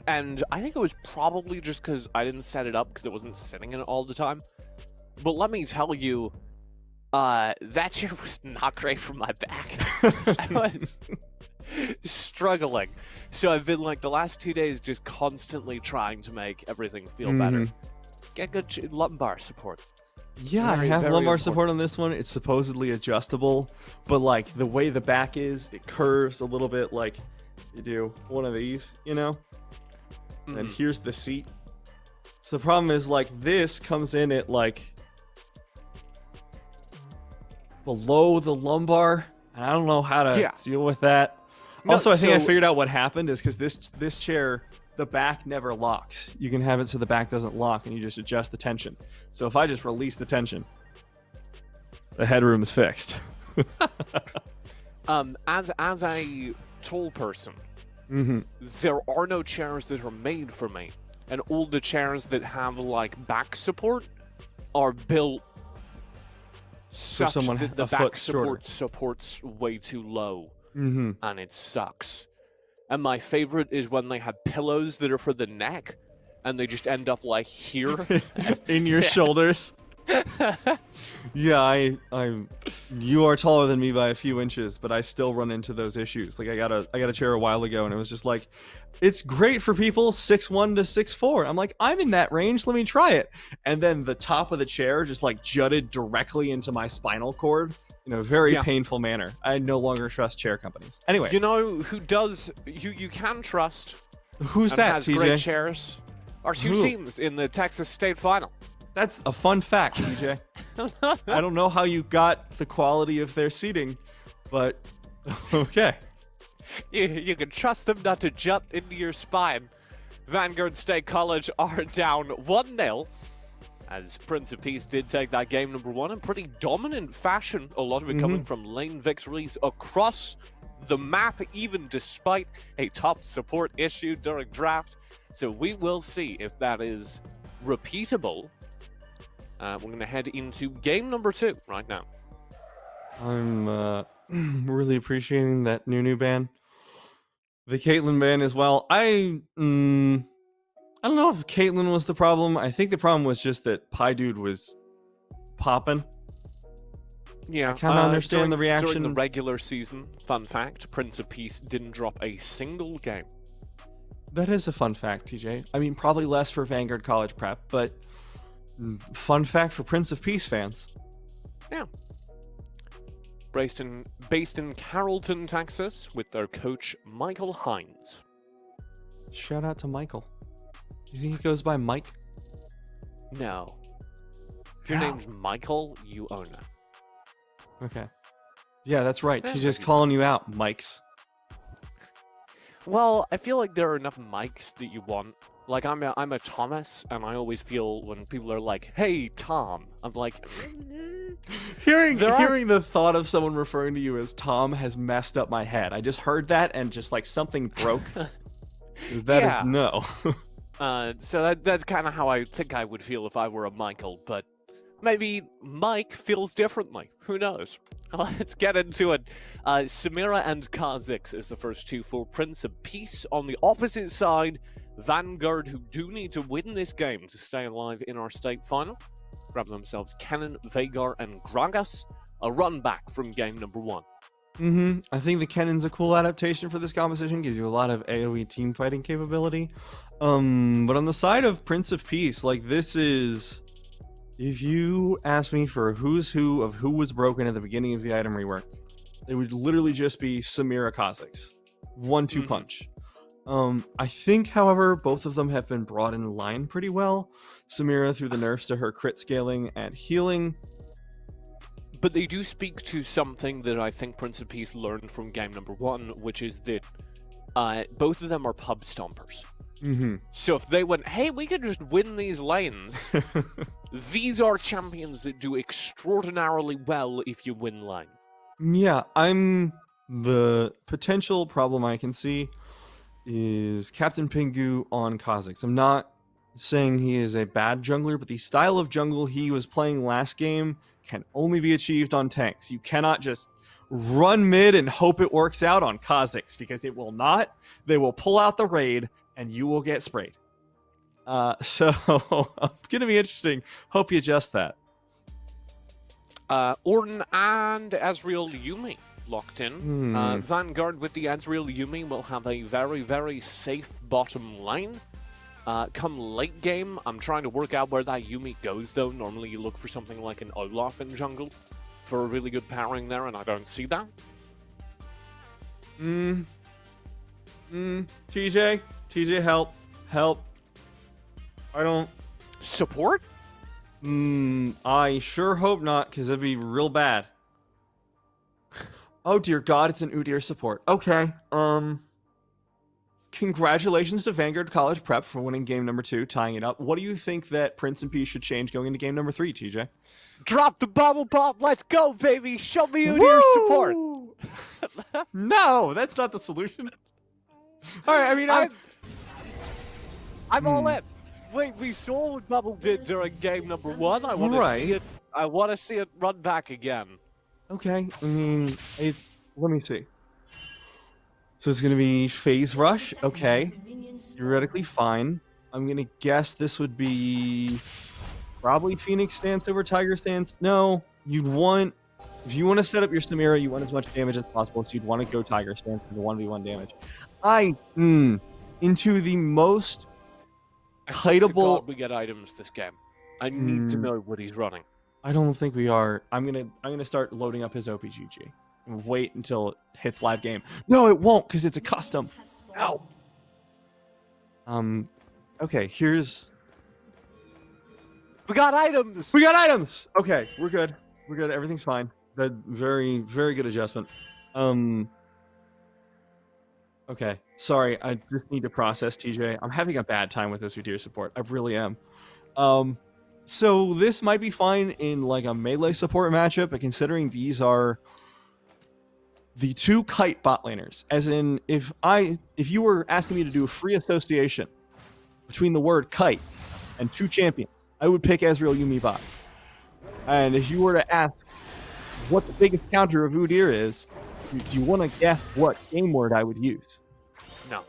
And I think it was probably just because I didn't set it up because it wasn't sitting in it all the time. But let me tell you, that chair was not great for my back. I was struggling. So I've been like the last 2 days just constantly trying to make everything feel better. Get good lumbar support. Yeah, I have lumbar support on this one. It's supposedly adjustable, but like the way the back is, it curves a little bit like you do one of these, you know? And here's the seat. So the problem is like this comes in at like below the lumbar, and I don't know how to deal with that. No, Also, I think I figured out what happened is because this chair the back never locks. You can have it so the back doesn't lock, and you just adjust the tension. So if I just release the tension, the headroom is fixed. As a tall person, Mm-hmm. there are no chairs that are made for me, and all the chairs that have like back support are built such someone that the a foot back shorter. supports way too low, Mm-hmm. and it sucks. And my favorite is when they have pillows that are for the neck, and they just end up like here. In your shoulders. Yeah, you are taller than me by a few inches, but I still run into those issues. Like I got a chair a while ago, and it was just like, it's great for people 6'1" to 6'4". I'm like, I'm in that range. Let me try it. And then the top of the chair just like jutted directly into my spinal cord in a very painful manner. I no longer trust chair companies. Anyways, You know who does you can trust? who's and that? has TJ? great chairs. Our two Who? teams in the Texas State Final. That's a fun fact, TJ. I don't know how you got the quality of their seating, but okay. You can trust them not to jump into your spine. Vanguard State College are down 1-0, as Prince of Peace did take that game number 1 in pretty dominant fashion, a lot of it coming from lane victories across the map, even despite a top support issue during draft. So we will see if that is repeatable. We're going to head into game number 2 right now. I'm really appreciating that new ban. The Caitlyn ban as well. I don't know if Caitlyn was the problem. I think the problem was just that Pie Dude was popping. Yeah, I kind of understand the reaction. During the regular season, fun fact, Prince of Peace didn't drop a single game. That is a fun fact, TJ. I mean, probably less for Vanguard College Prep, but fun fact for Prince of Peace fans. Yeah. Based in Carrollton, Texas, with their coach, Michael Hines. Shout out to Michael. Do you think he goes by Mike? No. If your name's Michael, you own it. Okay. Yeah, that's right. Yeah, He's just maybe. calling you out, Mikes. Well, I feel like there are enough Mikes that you want. Like, I'm a Thomas, and I always feel when people are like, hey, Tom, I'm like... Hearing the thought of someone referring to you as Tom has messed up my head. I just heard that and just like something broke. That is no. So that's kind of how I think I would feel if I were a Michael, but maybe Mike feels differently. Who knows? Let's get into it. Samira and Kha'Zix is the first two for Prince of Peace. On the opposite side, Vanguard, who do need to win this game to stay alive in our state final. Grab themselves Kennen, Vagar, and Gragas. A run back from game number 1. I think the Kennen's a cool adaptation for this composition. Gives you a lot of AoE team fighting capability. But on the side of Prince of Peace, like this is... If you ask me for who's who of who was broken at the beginning of the item rework, it would literally just be Samira Kha'Zix. 1-2 punch. I think, however, both of them have been brought in line pretty well. Samira through the nerfs to her crit scaling and healing. But they do speak to something that I think Prince of Peace learned from game number 1, which is that both of them are pub stompers. So if they went, hey, we could just win these lanes, these are champions that do extraordinarily well if you win lane. Yeah, the potential problem I can see is Captain Pingu on Kha'Zix. I'm not saying he is a bad jungler, but the style of jungle he was playing last game can only be achieved on tanks. You cannot just run mid and hope it works out on Kha'Zix, because it will not. They will pull out the raid, and you will get sprayed. So, it's going to be interesting. Hope you adjust that. Ornn and Ezreal Yumi locked in. Vanguard with the Ezreal Yumi will have a very, very safe bottom lane. Come late game, I'm trying to work out where that Yumi goes, though. Normally you look for something like an Olaf in jungle for a really good pairing there, and I don't see that. TJ, help. I don't... Support? I sure hope not, because it'd be real bad. Oh dear God, it's an Udyr support. Okay, congratulations to Vanguard College Prep for winning game number 2, tying it up. What do you think that Prince and P should change going into game number 3, TJ? Drop the bubble pop. Let's go, baby. Show me your support. No, that's not the solution. All right, I mean, I'm all in. We saw what Bubble did during game number 1. I want to see it. I want to see it run back again. Okay, I mean, let me see. So it's going to be phase rush. Okay, theoretically fine. I'm going to guess this would be probably Phoenix stance over Tiger stance. No, you'd want, if you want to set up your Samira, you want as much damage as possible, so you'd want to go Tiger stance for the 1v1 damage. Into the most kiteable. God, we get items this game. I need to know what he's running. I don't think we are. I'm gonna start loading up his OPGG and wait until it hits live game. No, it won't, because it's a custom. Ow. Okay, here's. We got items. We got items. Okay, we're good. We're good. Everything's fine. Good. Very, very good adjustment. Okay, sorry. I just need to process, TJ. I'm having a bad time with this Udyr support. I really am. So this might be fine in like a melee support matchup, but considering these are the 2 kite bot laners, as in if you were asking me to do a free association between the word kite and 2 champions, I would pick Ezreal Yuumi bot. And if you were to ask what the biggest counter of Udyr is, do you want to guess what game word I would use? No.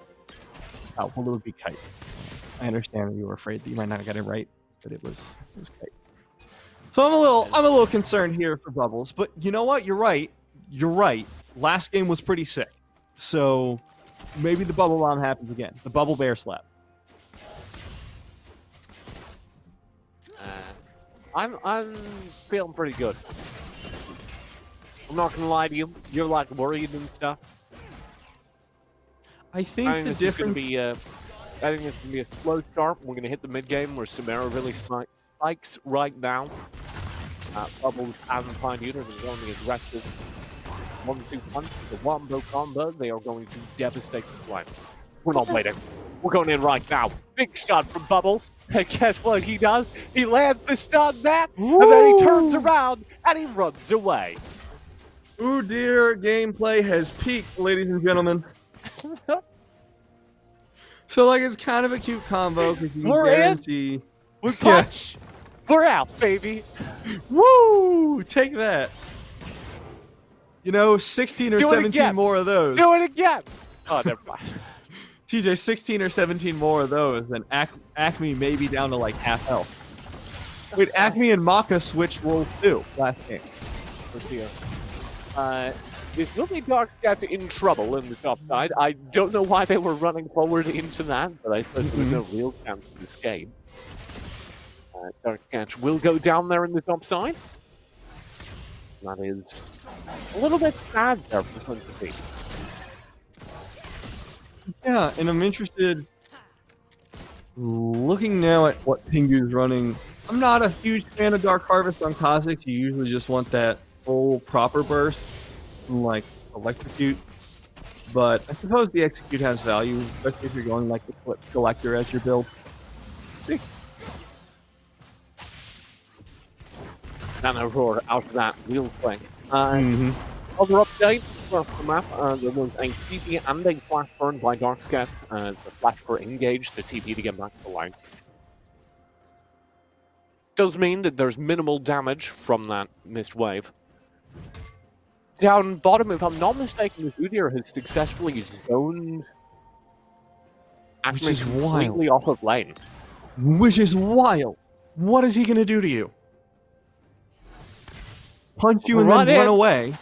Oh, well, it would be kite. I understand that you were afraid that you might not get it right, but it was kite. So I'm a little concerned here for Bubbles, but you know what? You're right. You're right. Last game was pretty sick. So maybe the bubble bomb happens again. The bubble bear slap. I'm feeling pretty good. I'm not gonna lie to you. You're like worried and stuff. I think the this is gonna be I think it's gonna be a slow start. We're gonna hit the mid game where Samara really spikes right now. Bubbles and Pioneer are going to be aggressive. 1-2 punch, the wombo combo. They are going to devastate the flank. We're not waiting. We're going in right now. Big stun from Bubbles. And guess what he does? He lands the stun back, and then he turns around and he runs away. Udyr gameplay has peaked, ladies and gentlemen. So, like, it's kind of a cute combo because you guarantee. We punch. We're out, baby. Woo! Take that. You know, 16 or 17 more of those. Do it again. Oh, never mind. TJ, 16 or 17 more of those, and Acme may be down to like half health. Wait, Acme and Maka switched roles too last game. Let's see. This will be Darkscat in trouble in the top side. I don't know why they were running forward into that, but I suppose there was no real chance of escape. Darkscat will go down there in the top side. That is a little bit sad there for Quincy. Yeah, and I'm interested, looking now at what Pingu's running. I'm not a huge fan of Dark Harvest on Kha'Zix. You usually just want that full proper burst, like Electrocute. But I suppose the Execute has value, especially if you're going like the Flip Collector as your build. See. And a roar out of that wheel flank. Other updates for the map, there was a TP and a flash burn by Darkscat. The flash for engage, the TP to get back to the line. Does mean that there's minimal damage from that mist wave. Down bottom, if I'm not mistaken, Udyr has successfully zoned Acme completely off of lane. Which is wild. What is he going to do to you? Punch you and then run away?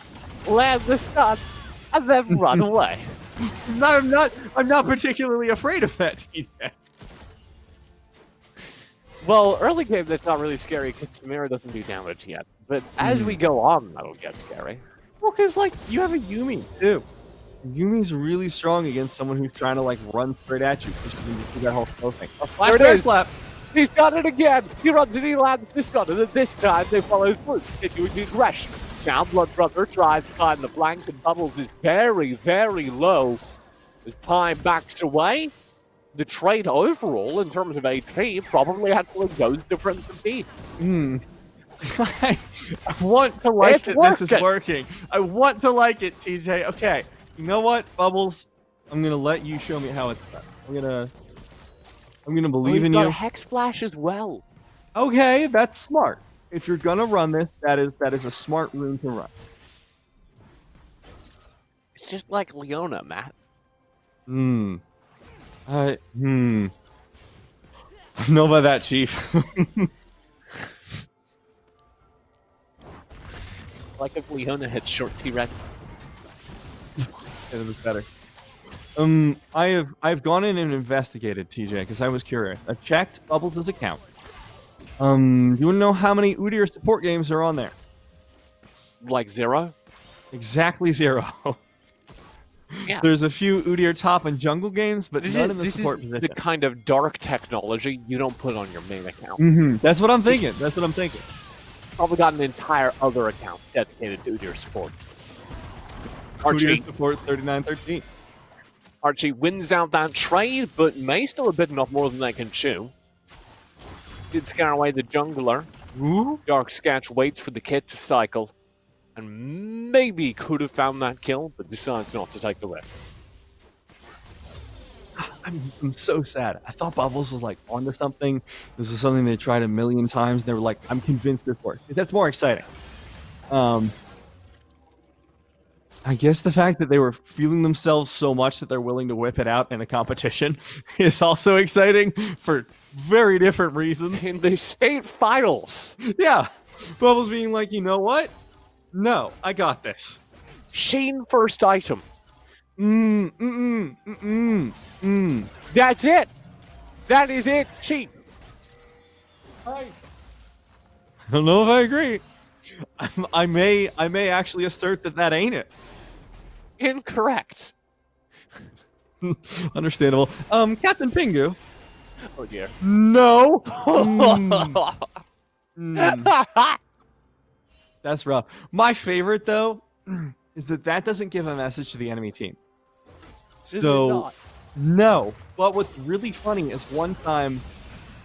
Land the stun, and then run away. I'm not particularly afraid of that, TJ. Well, early game that's not really scary because Samira doesn't do damage yet. But as we go on, that'll get scary. Well, because, like, you have a Yuumi, too. Yuumi's really strong against someone who's trying to, like, run straight at you. Because you can just do that whole slow thing. A flash bear slap. He's got it again. He runs and he lands this gun, and then this time they follow through, continuing the aggression. Now Blood Brother tries to climb the flank, and Bubbles is very, very low. As Pi backs away, the trade overall in terms of AP probably actually goes to Prince of Peace. I want to like It's that this is working. working. I want to like it, TJ. Okay, you know what, Bubbles? I'm gonna let you show me how it's done. I'm gonna believe in got you. a Hex Flash as well. Okay, that's smart. If you're gonna run this, that is a smart rune to run. It's just like Leona, Matt. I don't know about that, Chief. Like if Leona had short T-Rex. It was better. I've gone in and investigated, TJ, because I was curious. I checked Bubbles' account. You wanna know how many Udyr support games are on there? Like 0? Exactly 0. Yeah. There's a few Udyr top and jungle games, but none in the support is position. the kind of dark technology you don't put on your main account. That's what I'm thinking. That's what I'm thinking. Probably got an entire other account dedicated to Udyr support. Archie, Udyr support 3913. Archie wins out that trade, but may still have bitten off more than they can chew. Did scare away the jungler. Ooh. Dark Sketch waits for the kit to cycle, and maybe could have found that kill, but decides not to take the risk. I'm so sad. I thought Bubbles was like onto something. This was something they tried a million times. And they were like, I'm convinced this works. That's more exciting. I guess the fact that they were feeling themselves so much that they're willing to whip it out in a competition is also exciting for very different reasons. In the state finals, Yeah. Bubbles being like, you know what? No, I got this. Sheen first item. Mm. That's it. That is it, Sheen. I don't know if I agree. I may actually assert that ain't it. Incorrect. Understandable. Captain Pingu. Oh dear. No. That's rough. My favorite though is that doesn't give a message to the enemy team. Does it So not? no. But what's really funny is one time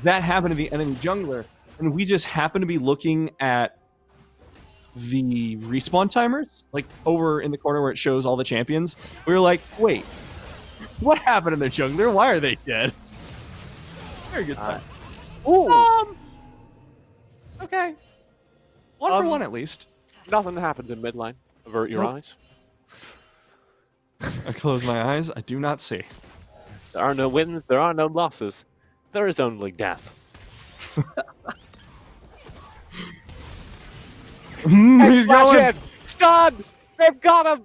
that happened to the enemy jungler, and we just happened to be looking at the respawn timers, like over in the corner where it shows all the champions. We were like, wait, what happened to the jungler? Why are they dead? Very good time. Ooh. Okay. One for one at least. Nothing happens in mid lane. Avert your Nope. eyes. I close my eyes. I do not see. There are no wins. There are no losses. There is only death. He's going. Stun! They've got him!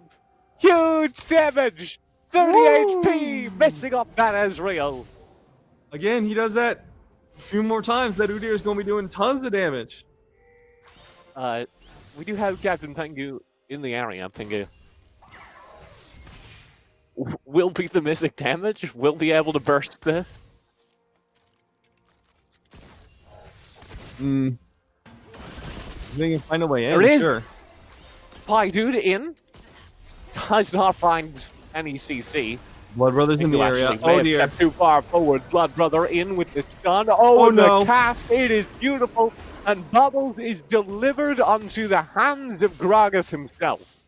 Huge damage! 30 Woo! HP! Missing up that Ezreal. Again, he does that a few more times. That Udyr is going to be doing tons of damage. We do have Captain Pingu in the area, Pingu. Will be the missing damage? Will be able to burst this? I think you can find a way in. There it is. Sure. Dude in. Does not find any CC. Blood Brothers in the area. Oh dear. Stepped too far forward. Blood Brother in with the stun. Oh, and no. the cast. It is beautiful. And Bubbles is delivered onto the hands of Gragas himself.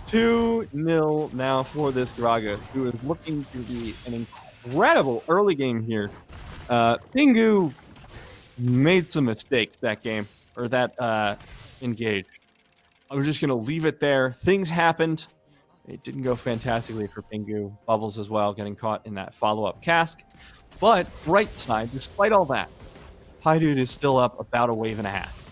2-0 now for this Gragas, who is looking to be an incredible early game here. Pingu made some mistakes that game, or that engage. I'm just going to leave it there. Things happened. It didn't go fantastically for Pingu. Bubbles as well, getting caught in that follow-up cask. But bright side, despite all that, Dude is still up about a wave and a half.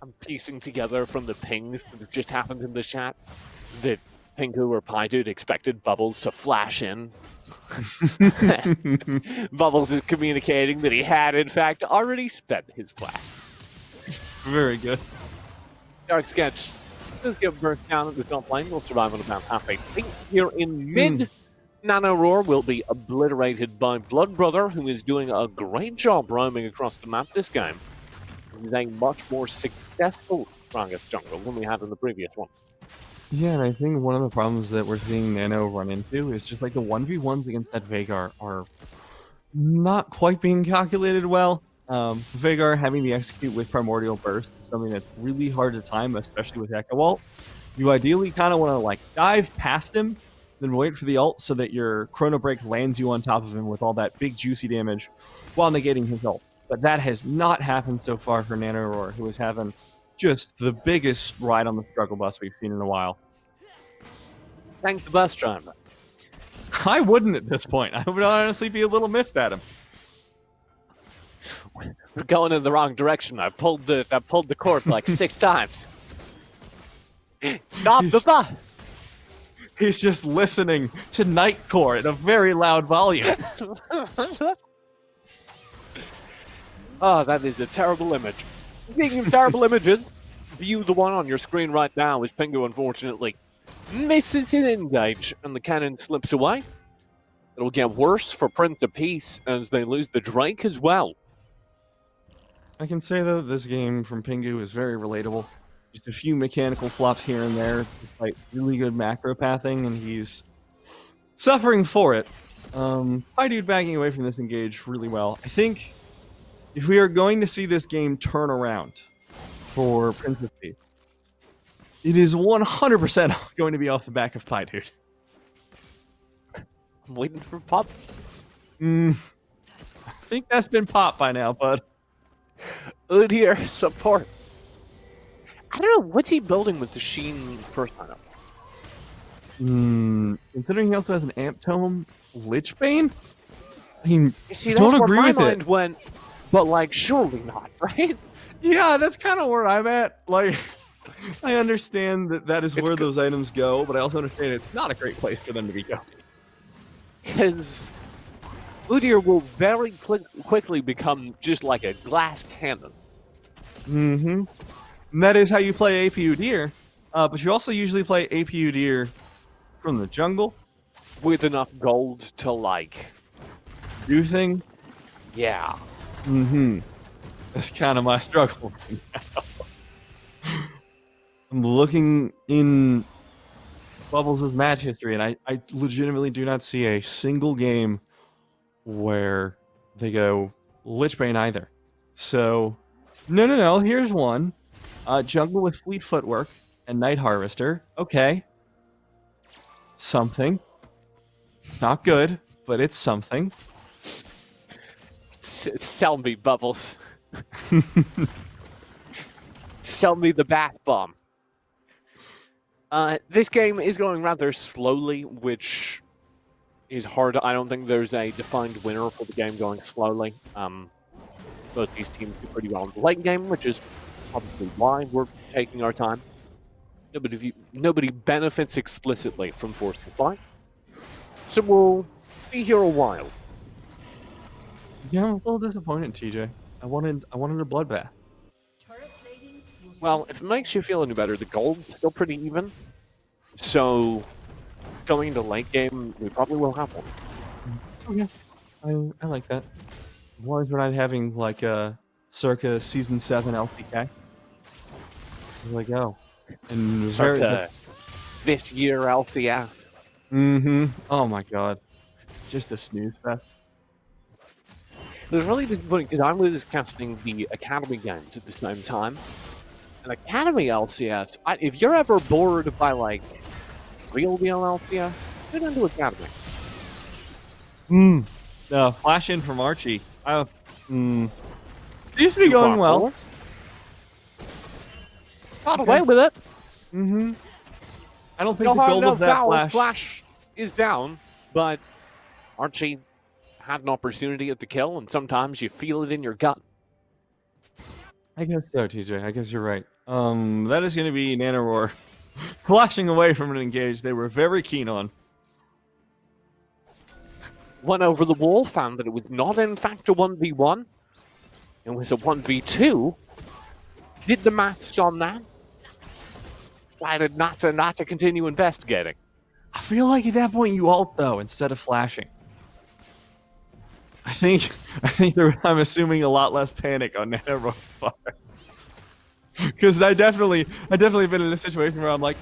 I'm piecing together from the pings that have just happened in the chat that Pingu or Dude expected Bubbles to flash in. Bubbles is communicating that he had, in fact, already spent his flash. Very good. Dark Sketch does get burst down at the top lane. Will survive on about half HP. Here in mid, Nano Roar will be obliterated by Blood Brother, who is doing a great job roaming across the map this game. This is a much more successful strongest jungle than we had in the previous one. Yeah, and I think one of the problems that we're seeing Nano run into is just like the 1v1s against that Vagar are not quite being calculated well. Vagar having the execute with Primordial Burst is something that's really hard to time, especially with Echo Ult. You ideally kind of want to like dive past him, then wait for the ult so that your Chrono Break lands you on top of him with all that big juicy damage while negating his ult. But that has not happened so far for Nanoroar, who is having just the biggest ride on the struggle bus we've seen in a while. Thank the bus driver. I wouldn't at this point. I would honestly be a little miffed at him. We're going in the wrong direction. I pulled the cord like 6 times. Stop the bus! He's just listening to Nightcore at a very loud volume. Oh, that is a terrible image. Speaking of terrible images, view the one on your screen right now as Pingu unfortunately misses his engage and the cannon slips away. It'll get worse for Prince of Peace as they lose the Drake as well. I can say though, this game from Pingu is very relatable. Just a few mechanical flops here and there, despite really good macro pathing, and he's suffering for it. Dude backing away from this engage really well. I think if we are going to see this game turn around for Prince of Peace, it is 100% going to be off the back of Dude. I'm waiting for Pop. I think that's been popped by now, bud. Udyr support. I don't know, what's he building with the Sheen first lineup? Considering he also has an Amp Tome, Lichbane? I mean, See, don't that's agree where my with mind it. went, but like, surely not, right? Yeah, that's kind of where I'm at. Like, I understand that that is where those items go, but I also understand it's not a great place for them to be going. Because Udyr will very quickly become just like a glass cannon. And that is how you play AP Udyr, but you also usually play AP Udyr from the jungle. With enough gold to, like... Do thing. Yeah. That's kind of my struggle right now. I'm looking in Bubbles' match history, and I legitimately do not see a single game where they go Lichbane either. So, no, here's one. Jungle with Fleet Footwork and Night Harvester. Okay. Something. It's not good, but it's something. Sell me, Bubbles. Sell me the bath bomb. This game is going rather slowly, which is hard. I don't think there's a defined winner for the game going slowly. Both these teams do pretty well in the late game, which is probably why we're taking our time. Nobody benefits explicitly from forcing fight. So we'll be here a while. Yeah, I'm a little disappointed, TJ. I wanted a bloodbath. Well, if it makes you feel any better, the gold's still pretty even. So going into late game, we probably will have one. Okay. I like that. As long as we're not having like a circa season 7 LCK. There we go. And Circa this year LCS. Oh my god. Just a snooze fest. It was really disappointing because I was casting the Academy games at the same time. And Academy LCS, if you're ever bored by like real LCS, get into Academy. No, flash in from Archie. It used to be going well. Got away with it. I don't think the gold of that flash is down, but Archie had an opportunity at the kill, and sometimes you feel it in your gut. I guess so, TJ. I guess you're right. That is going to be Nanoroar flashing away from an engage they were very keen on. Went over the wall, found that it was not in fact a 1v1. It was a 1v2. Did the maths on that. Decided not to continue investigating. I feel like at that point you ult though instead of flashing. I think I'm assuming a lot less panic on Nanoroar's part. Because I definitely been in a situation where I'm like,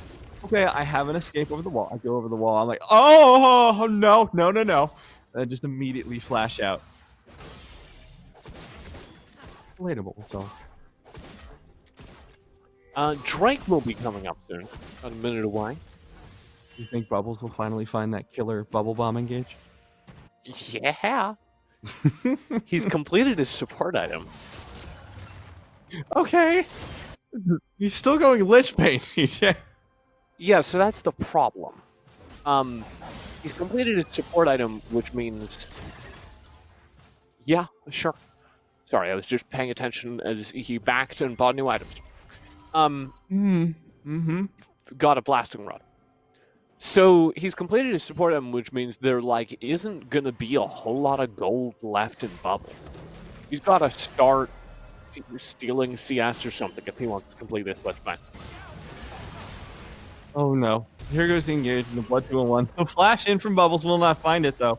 okay, I have an escape over the wall. I go over the wall. I'm like, oh no, no, no, no, and I just immediately flash out. Relatable, so. Drake will be coming up soon, about a minute away. You think Bubbles will finally find that killer bubble bomb engage? Yeah. He's completed his support item. Okay. He's still going Lich Bane, TJ. Yeah, so that's the problem. He's completed his support item, which means... Yeah, sure. Sorry, I was just paying attention as he backed and bought new items. Got a blasting rod. So he's completed his support item, which means there isn't gonna be a whole lot of gold left in Bubble. He's gotta start stealing CS or something if he wants to complete this Lich Bane. Oh no. Here goes the engage and the blood 2-1. The flash in from Bubbles will not find it though.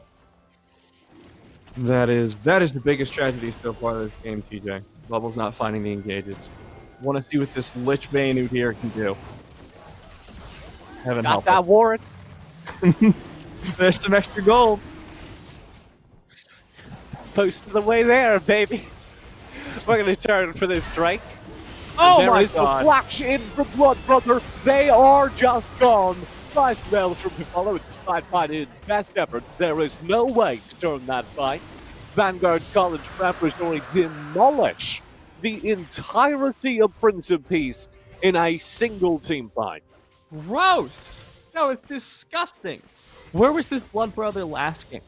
That is the biggest tragedy so far this game, TJ. Bubbles not finding the engages. Want to see what this Lich Bane Udyr can do. Heaven Got help that, Warren? There's some extra gold. Post of the way there, baby. We're gonna turn for this Drake. Oh and my there god. is the flash in from Blood Brother. They are just gone. Nice bell from the follow. It's fight in best efforts. There is no way to turn that fight. Vanguard College Preparatory demolish the entirety of Prince of Peace in a single team fight. Gross. That was disgusting. Where was this Blood Brother last game?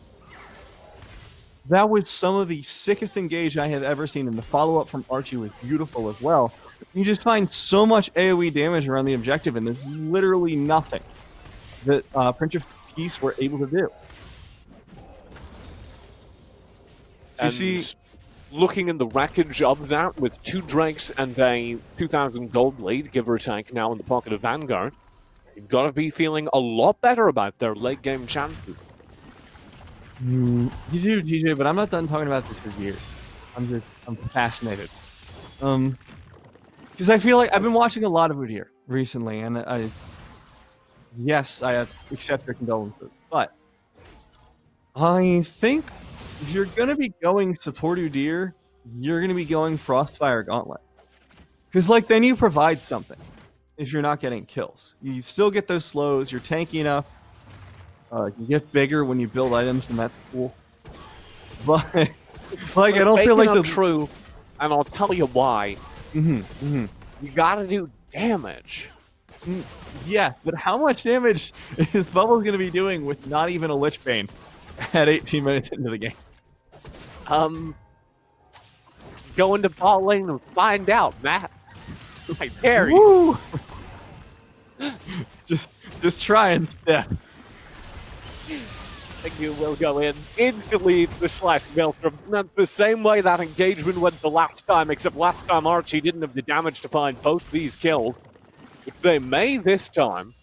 That was some of the sickest engage I have ever seen, and the follow-up from Archie was beautiful as well. You just find so much AoE damage around the objective, and there's literally nothing that Prince of Peace were able to do. And you see, looking in the wreckage of that, with 2 Drakes and a 2,000 gold lead, give or take, now in the pocket of Vanguard, you've got to be feeling a lot better about their late game chances. You do, TJ, but I'm not done talking about this for years. I'm fascinated. Because I feel like I've been watching a lot of Udyr recently, and yes, I accept your condolences, but I think if you're gonna be going support Udyr, you're gonna be going Frostfire Gauntlet, because then you provide something. If you're not getting kills, you still get those slows. You're tanky enough. You get bigger when you build items, and that's cool. But I don't feel like true, and I'll tell you why. You gotta do damage. Yeah, but how much damage is Bubbles gonna be doing with not even a Lich Bane at 18 minutes into the game? Go into bot lane and find out, Matt. I dare you. Just try instead. I think you will go in instantly the slash Maelstrom. Not the same way that engagement went the last time, except last time Archie didn't have the damage to find both these kills. If they may this time,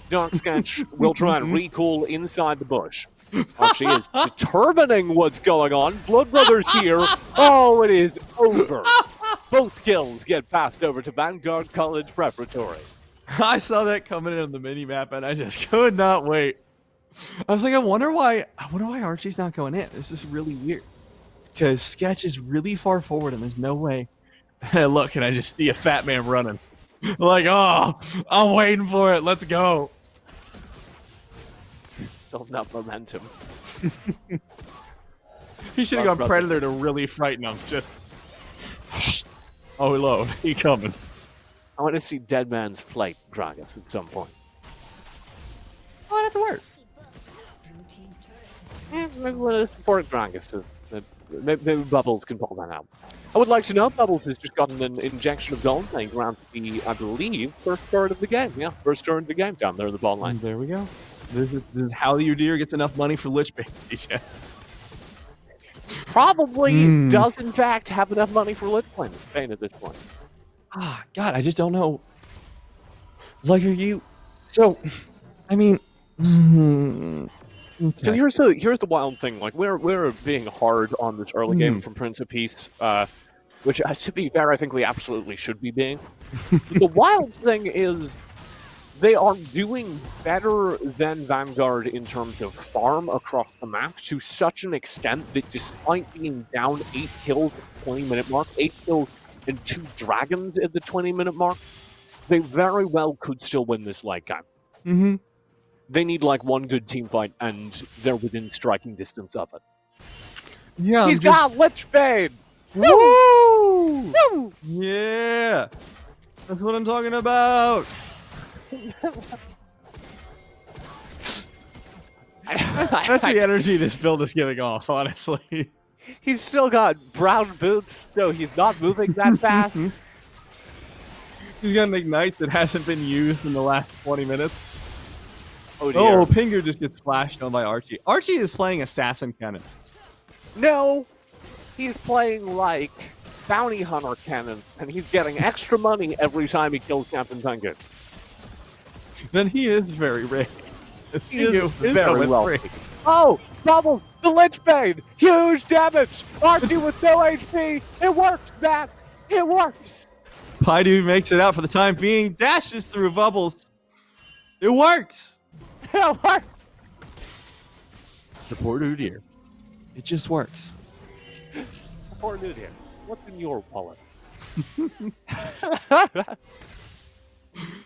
Darkscanch will try and recall inside the bush. Archie is determining what's going on. Blood Brothers here. Oh, it is over. Both kills get passed over to Vanguard College Preparatory. I saw that coming in on the mini-map, and I just could not wait. I was like, I wonder why Archie's not going in. This is really weird. Because Sketch is really far forward, and there's no way. And I look, and I just see a fat man running. Like, oh, I'm waiting for it. Let's go. Building up momentum. He should have gone Predator to really frighten him. Just, oh, hello, he coming. I want to see Dead Man's Flight Gragas at some point. Oh, that's work. Maybe one of the support Gragas. Maybe Bubbles can pull that out. I would like to know if Bubbles has just gotten an injection of gold playing around the, I believe, first third of the game. Yeah, first third of the game down there in the ball line. And there we go. This is how the Udyr gets enough money for Lich Bane. Probably does, in fact, have enough money for Lich Bane at this point. Ah, God, I just don't know. Like, are you... So, I mean... Okay. So here's the wild thing. Like we're being hard on this early game from Prince of Peace. which, to be fair, I think we absolutely should be being. The wild thing is they are doing better than Vanguard in terms of farm across the map to such an extent that despite being down 8 kills at the 20-minute mark, 8 kills and 2 dragons at the 20-minute mark, they very well could still win this late game. Mm-hmm. They need like one good team fight, and they're within striking distance of it. Yeah, He's got Lich Bane! Woo! Woo! Yeah! That's what I'm talking about! That's the energy this build is giving off, honestly. He's still got brown boots, so he's not moving that fast. He's got an Ignite that hasn't been used in the last 20 minutes. Oh, dear. Oh, Pingu just gets flashed on by Archie. Archie is playing Assassin Cannon. No! He's playing like Bounty Hunter Cannon, and he's getting extra money every time he kills Captain Tengu. Then he is very rich. He is very wealthy. Oh! Bubbles! The Lich Bane! Huge damage! Archie with no HP! It works, man! It works! Paidu makes it out for the time being, dashes through Bubbles. It works! It works! The poor Udyr. It just works. Poor Udyr. What's in your wallet?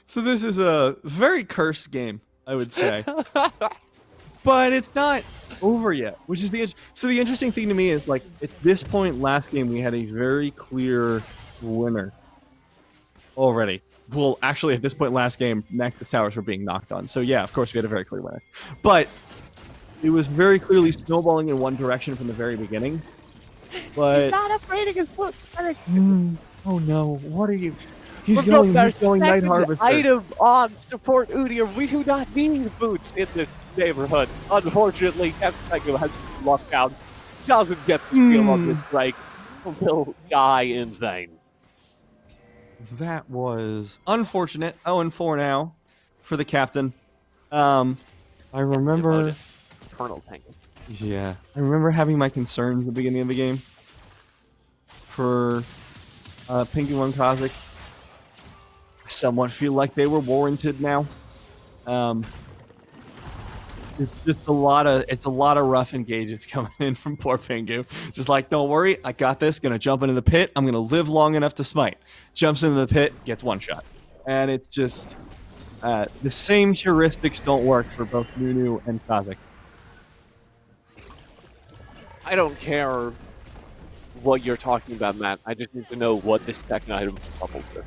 So this is a very cursed game, I would say. But it's not over yet, which is the interesting thing to me is, like, at this point last game we had a very clear winner already. Well, actually, at this point last game, Nexus Towers were being knocked on. So yeah, of course we had a very clear winner. But it was very clearly snowballing in one direction from the very beginning. But he's not upgrading his foot. oh no, what are you? He's going Night Harvester. Item on support Udyr. We do not need boots in this neighborhood. Unfortunately, Captain Tengu has locked down. Doesn't get the steal on this strike. Will die in vain. That was unfortunate. 0-4 now for the captain. I remember Colonel Tengu. Yeah, I remember having my concerns at the beginning of the game for Pinky One Kazik. I somewhat feel like they were warranted now. It's just a lot of rough engagements coming in from poor Pingu. Just like, don't worry, I got this. Gonna jump into the pit. I'm gonna live long enough to smite. Jumps into the pit, gets one shot, and it's just the same heuristics don't work for both Nunu and Kazik. I don't care what you're talking about, Matt. I just need to know what this second item bubbles is.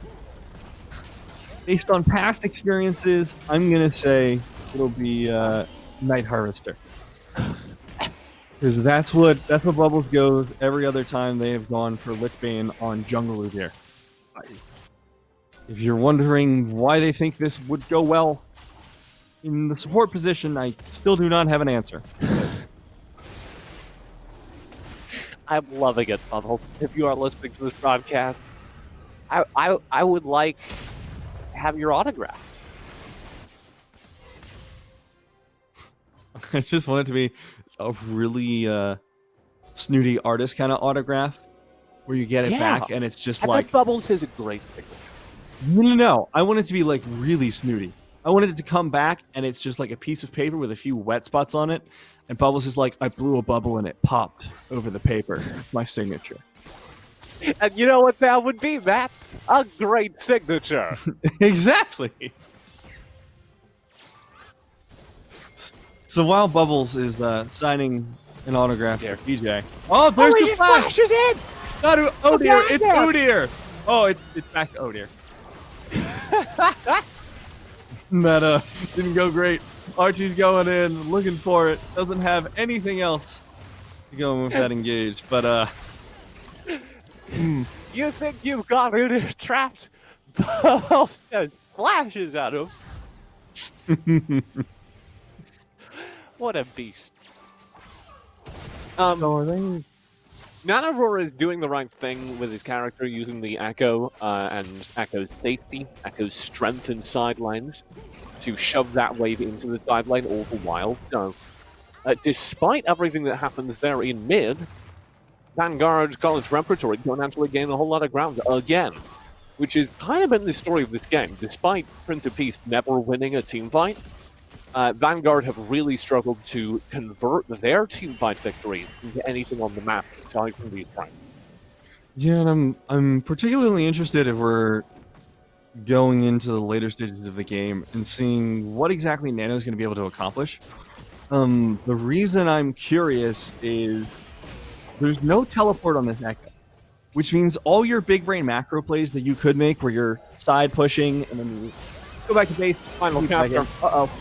Based on past experiences, I'm gonna say it'll be Night Harvester, because that's what Bubbles goes every other time they have gone for Lich Bane on Jungle Udyr. If you're wondering why they think this would go well in the support position, I still do not have an answer. I'm loving it, Bubbles. If you are listening to this broadcast, I would like to have your autograph. I just want it to be a really snooty artist kind of autograph, where you get it back and it's just like Bubbles is a great signature. No. I want it to be like really snooty. I wanted it to come back and it's just like a piece of paper with a few wet spots on it, and Bubbles is like, I blew a bubble and it popped over the paper. It's my signature. And you know what that would be, Matt? A great signature. Exactly. So while Bubbles is signing an autograph for PJ. Oh, there's the flash! Flashes in! Not Udyr, it's Udyr! Oh, it's back to Udyr. That didn't go great. Archie's going in, looking for it. Doesn't have anything else to go with that engage, but You think you've got Udyr trapped? Bubbles just flashes at him. What a beast. so are they... Nanarora is doing the right thing with his character, using the Echo and Echo's safety, Echo's strength in sidelines to shove that wave into the sideline all the while. So, despite everything that happens there in mid, Vanguard College Preparatory don't actually gain a whole lot of ground again, which is kind of been the story of this game. Despite Prince of Peace never winning a team fight, Vanguard have really struggled to convert their team fight victory into anything on the map aside from the front. Yeah, and I'm particularly interested if we're going into the later stages of the game and seeing what exactly Nano's going to be able to accomplish. The reason I'm curious is there's no teleport on this Echo, which means all your big brain macro plays that you could make where you're side pushing and then you go back to base, Final counter.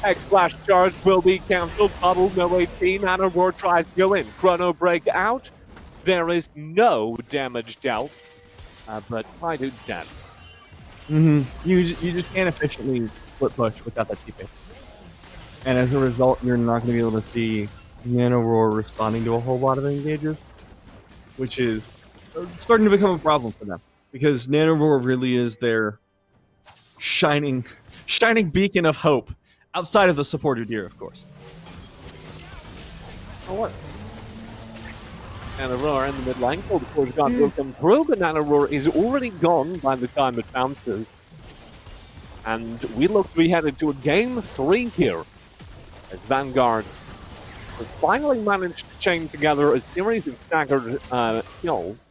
X flash charge will be cancelled. Bubble, no 18. Nano Roar tries to go in. Chrono break out. There is no damage dealt, but I do dead. You just can't efficiently split push without that TP. And as a result, you're not going to be able to see Nano Roar responding to a whole lot of engages, which is starting to become a problem for them. Because Nano Roar really is their shining beacon of hope, outside of the supported gear, of course. Oh, what? Nano Roar in the mid lane. Cold Force God will come through, but Nano Roar is already gone by the time it bounces. And we look to be headed to a game 3 here, as Vanguard has finally managed to chain together a series of staggered kills,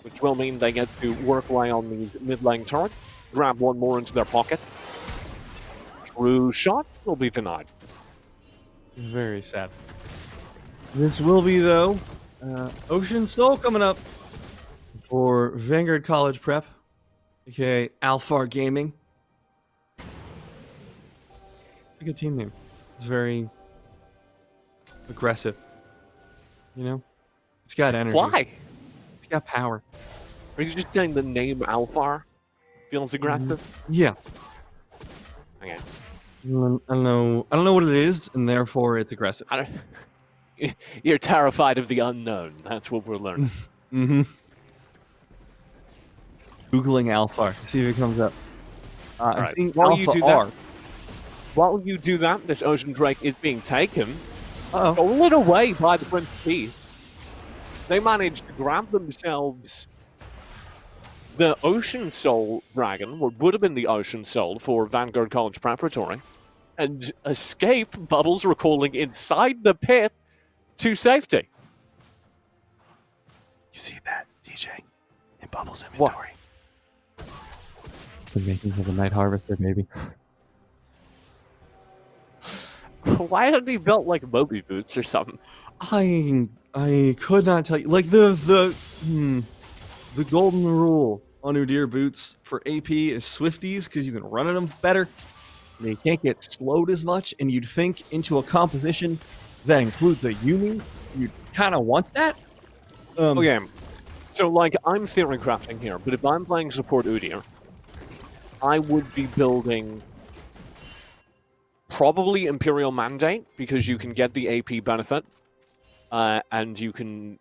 which will mean they get to work away on these mid lane turrets, grab one more into their pocket. True shot will be denied. Very sad. This will be, though, Ocean Soul coming up for Vanguard College Prep, aka Alphar Gaming. A good team name. It's very aggressive. You know? It's got energy. Why? It's got power. Are you just saying the name Alphar feels aggressive? Yeah. Okay. I don't know what it is, and therefore it's aggressive. You're terrified of the unknown. That's what we're learning. Googling Alphar. See if it comes up. I'm right. seeing While Alpha you do R. that, while you do that, this Ocean Drake is being taken, Uh-oh. stolen away by the Prince of Peace. They managed to grab themselves the Ocean Soul Dragon, what would have been the Ocean Soul for Vanguard College Preparatory, and escape Bubbles recalling inside the pit to safety. You see that, DJ? In Bubbles' inventory. The makings of a Night Harvester, maybe. Why had he built like Moby boots or something? I could not tell you. Like the golden rule on Udyr boots for AP is Swifties because you can run at them better. They can't get slowed as much, and you'd think into a composition that includes a Yumi, you'd kind of want that. Okay, so like I'm theory crafting here, but if I'm playing support Udyr, I would be building probably Imperial Mandate because you can get the AP benefit, and you can,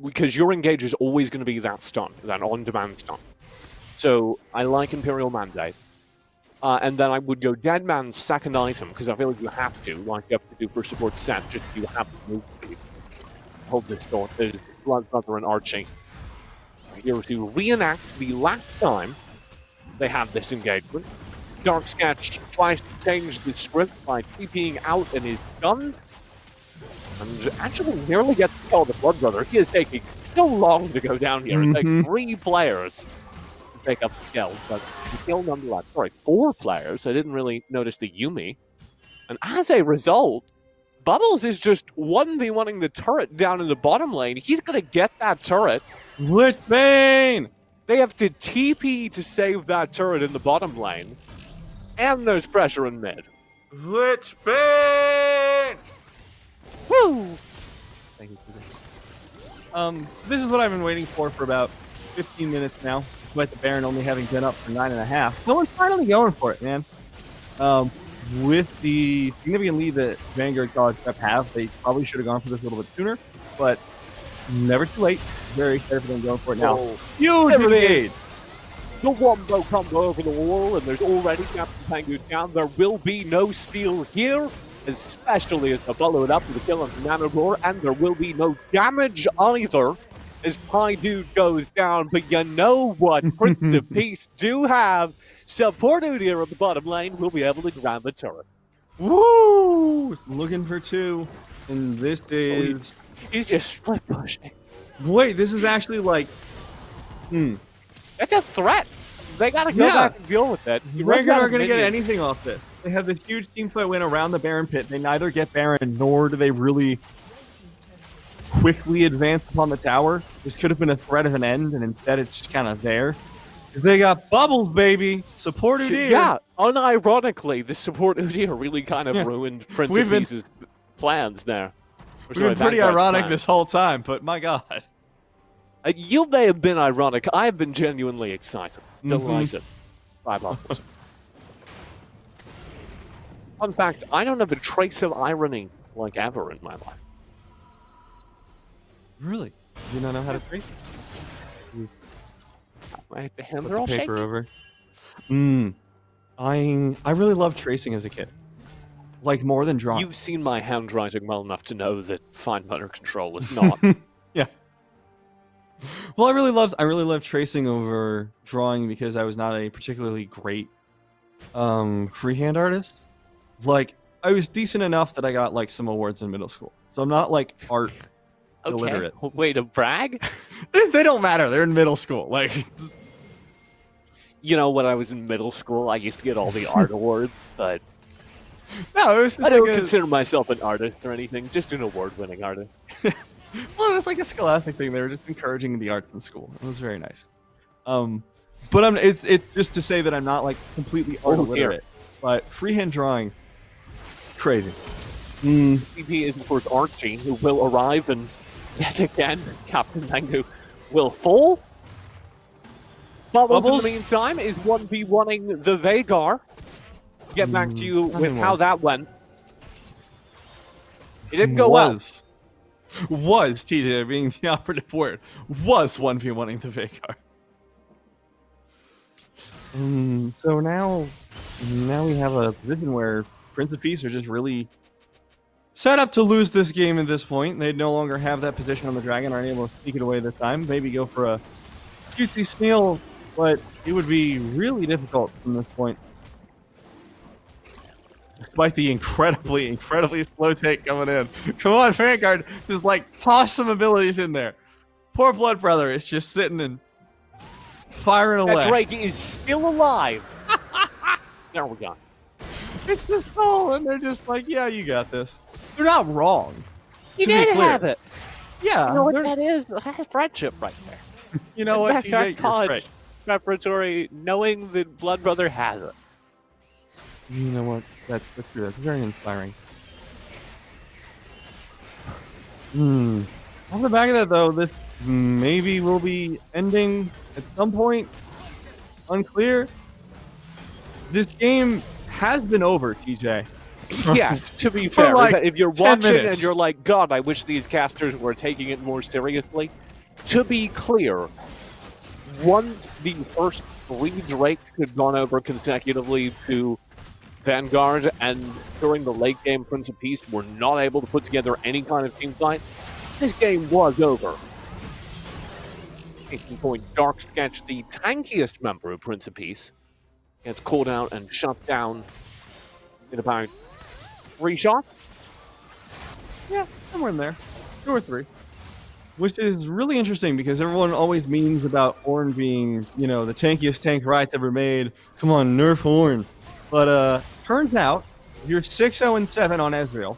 because your engage is always going to be that stun, that on-demand stun. So I like Imperial Mandate. And then I would go Dead Man's second item, because I feel like you have to, like you have to do for support set, just you have to move speed. Hold this thought, is Bloodbrother and Archie. Here to reenact the last time they had this engagement. Dark Sketch tries to change the script by TPing out and is stunned. And actually nearly gets to kill the Bloodbrother. He is taking so long to go down here. It takes 3 players to take up the kill, but the kill nonetheless. Sorry, 4 players. I didn't really notice the Yumi. And as a result, Bubbles is just 1v1ing the turret down in the bottom lane. He's going to get that turret. Witchbane! They have to TP to save that turret in the bottom lane. And there's pressure in mid. Witchbane! Woo! Thank you. This is what I've been waiting for about 15 minutes now, despite the Baron only having been up for 9.5. No one's finally going for it, man. With the significant lead that Vanguard College Prep have, they probably should have gone for this a little bit sooner, but never too late. Very excited for them going for it now. Huge engage! The wombo combo over the wall, and there's already Captain Pengu down. There will be no steal here. especially as they follow it up with a kill on Nano Roar, and there will be no damage either as Pie Dude goes down. But you know what? Prince of Peace do have support here on the bottom lane. Will be able to grab the turret. Woo! Looking for 2. And this is... He's just split pushing. Wait, this is actually like... That's a threat. They gotta go back and deal with it. Vanguard aren't gonna get anything off this. They have this huge team fight win around the Baron pit. They neither get Baron, nor do they really quickly advance upon the tower. This could have been a threat of an end, and instead it's just kind of there. Because they got Bubbles, baby! Support Udyr! Yeah, unironically, the support Udyr really kind of ruined Prince of Peace's plans there. We've been pretty ironic this whole time, but my god. You may have been ironic. I have been genuinely excited. Delighted. 5 levels. Fun fact, I don't have a trace of irony like ever in my life. Really? Do you not know how to trace? The hands are all shaky. Over. I really loved tracing as a kid. Like more than drawing. You've seen my handwriting well enough to know that fine motor control is not. Yeah. Well, I really loved tracing over drawing because I was not a particularly great freehand artist. Like, I was decent enough that I got like some awards in middle school. So I'm not like art illiterate. Way to brag? They don't matter. They're in middle school. Like, you know, when I was in middle school, I used to get all the art awards, but no, it was just I don't consider myself an artist or anything, just an award-winning artist. Well, it was like a scholastic thing. They were just encouraging the arts in school. It was very nice. But it's just to say that I'm not like completely art illiterate. But freehand drawing, crazy. CP is of course Archie, who will arrive, and yet again, Captain Mangu will fall. Bubbles in the meantime is 1v1ing the Vanguard. Get back to you with how that went. It didn't go well. Was TJ being the operative word? Was 1v1ing the Vanguard. So now we have a position where Prince of Peace are just really set up to lose this game at this point. They no longer have that position on the dragon, aren't able to sneak it away this time. Maybe go for a cutesy steal, but it would be really difficult from this point. Despite the incredibly slow take coming in. Come on, Vanguard. Just like toss some abilities in there. Poor Blood Brother is just sitting and firing away. That Drake is still alive. There we go. It's the soul, and they're just like, yeah, you got this. They're not wrong. You did have it. Yeah. You know what that is? That's friendship right there. You know what? TJ, college preparatory, knowing that Blood Brother has it. You know what? That's true. That's very inspiring. On the back of that, though, this maybe will be ending at some point. Unclear. This game has been over, TJ. Yes, to be fair, like if you're watching minutes. and you're like, God, I wish these casters were taking it more seriously. To be clear, once the first 3 Drakes had gone over consecutively to Vanguard, and during the late game, Prince of Peace were not able to put together any kind of team fight, this game was over. Case in point, Dark Sketch, the tankiest member of Prince of Peace, gets called out and shut down in about 3 shots. Yeah, somewhere in there. 2 or 3. Which is really interesting because everyone always memes about Ornn being, you know, the tankiest tank Riot's ever made. Come on, nerf Ornn. But turns out you're 6-0-7 on Ezreal,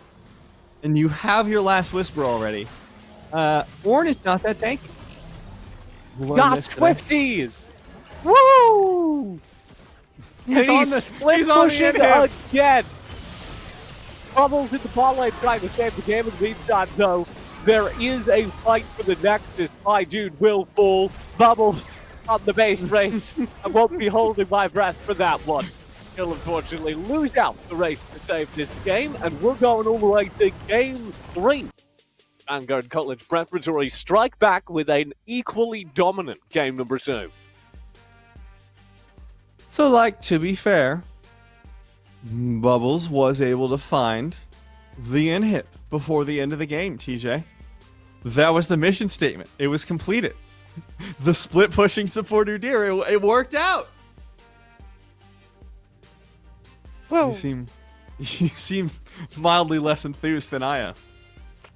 and you have your last Whisper already. Ornn is not that tanky. Got Swifties! Woo! He's split pushing again. Bubbles in the ball lane trying to save the game in the meantime, though. There is a fight for the Nexus. My dude will fall. Bubbles on the base race. I won't be holding my breath for that one. He'll unfortunately lose out the race to save this game, and we're going all the way to Game 3. Vanguard College Preparatory strike back with an equally dominant game number 2. So, like, to be fair, Bubbles was able to find the inhib before the end of the game, TJ. That was the mission statement. It was completed. The split pushing support Udyr, it worked out. Well, you seem mildly less enthused than I am.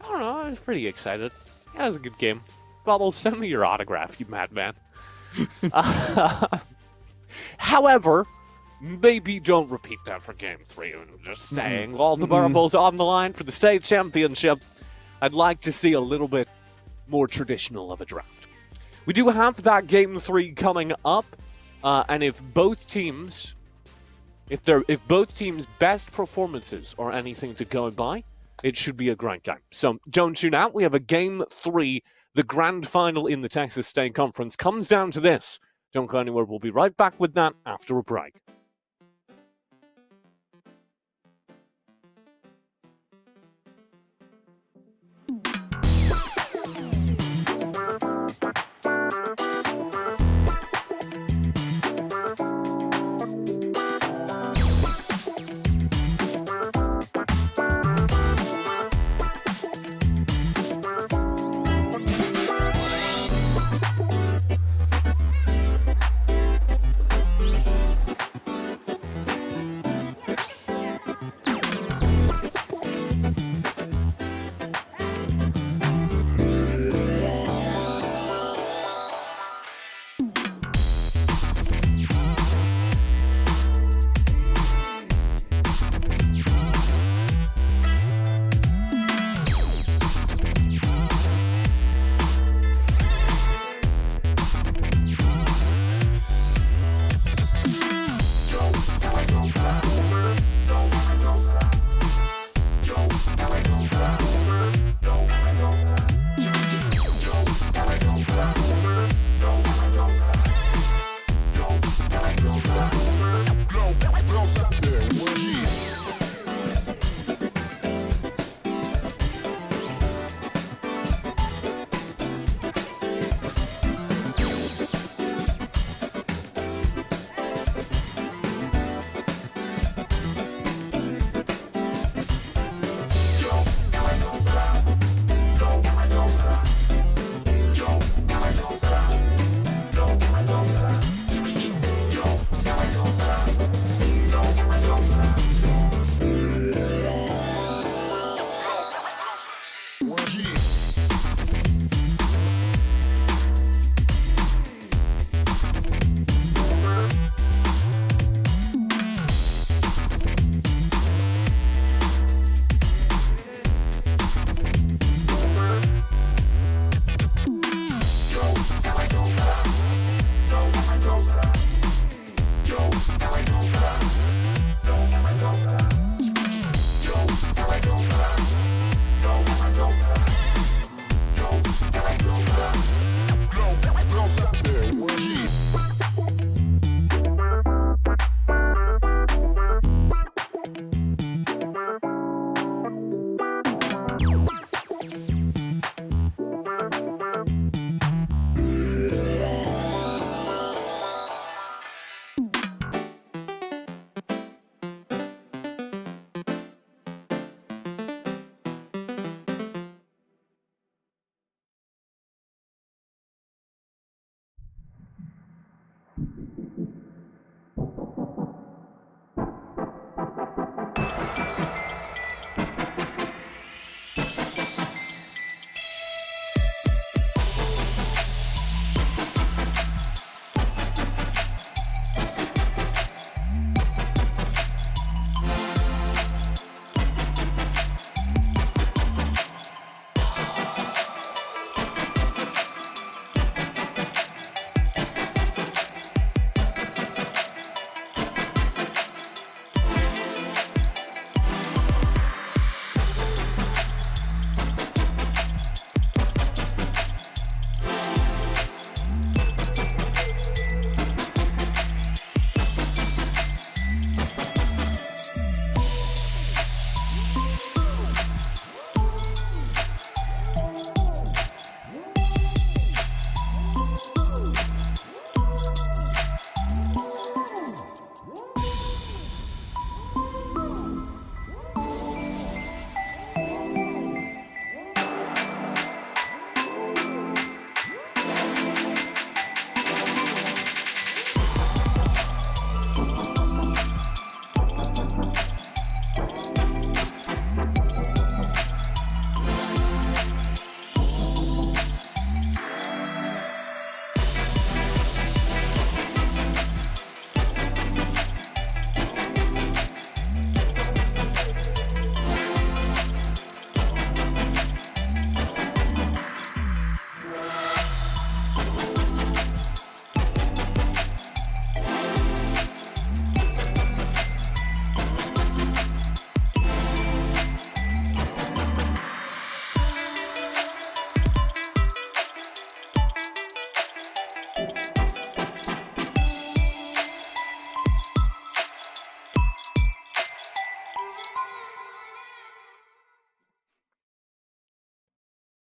I don't know. I was pretty excited. Yeah, it was a good game. Bubbles, send me your autograph, you madman. However, maybe don't repeat that for Game 3. I'm just saying, all the marbles on the line for the state championship. I'd like to see a little bit more traditional of a draft. We do have that Game 3 coming up, and if both teams' best performances are anything to go by, it should be a great game. So don't tune out. We have a Game 3, the grand final in the Texas State Conference. Comes down to this. Don't go anywhere. We'll be right back with that after a break.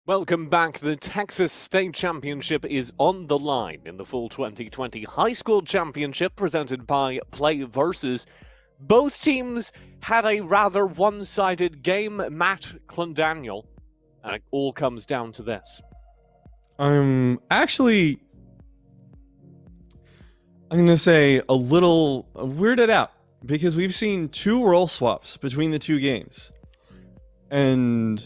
Welcome back. The Texas State Championship is on the line in the Fall 2020 High School Championship presented by Play Versus. Both teams had a rather one-sided game, Matt Clondaniel, and it all comes down to this. I'm going to say a little weirded out because we've seen 2 role swaps between the 2 games. And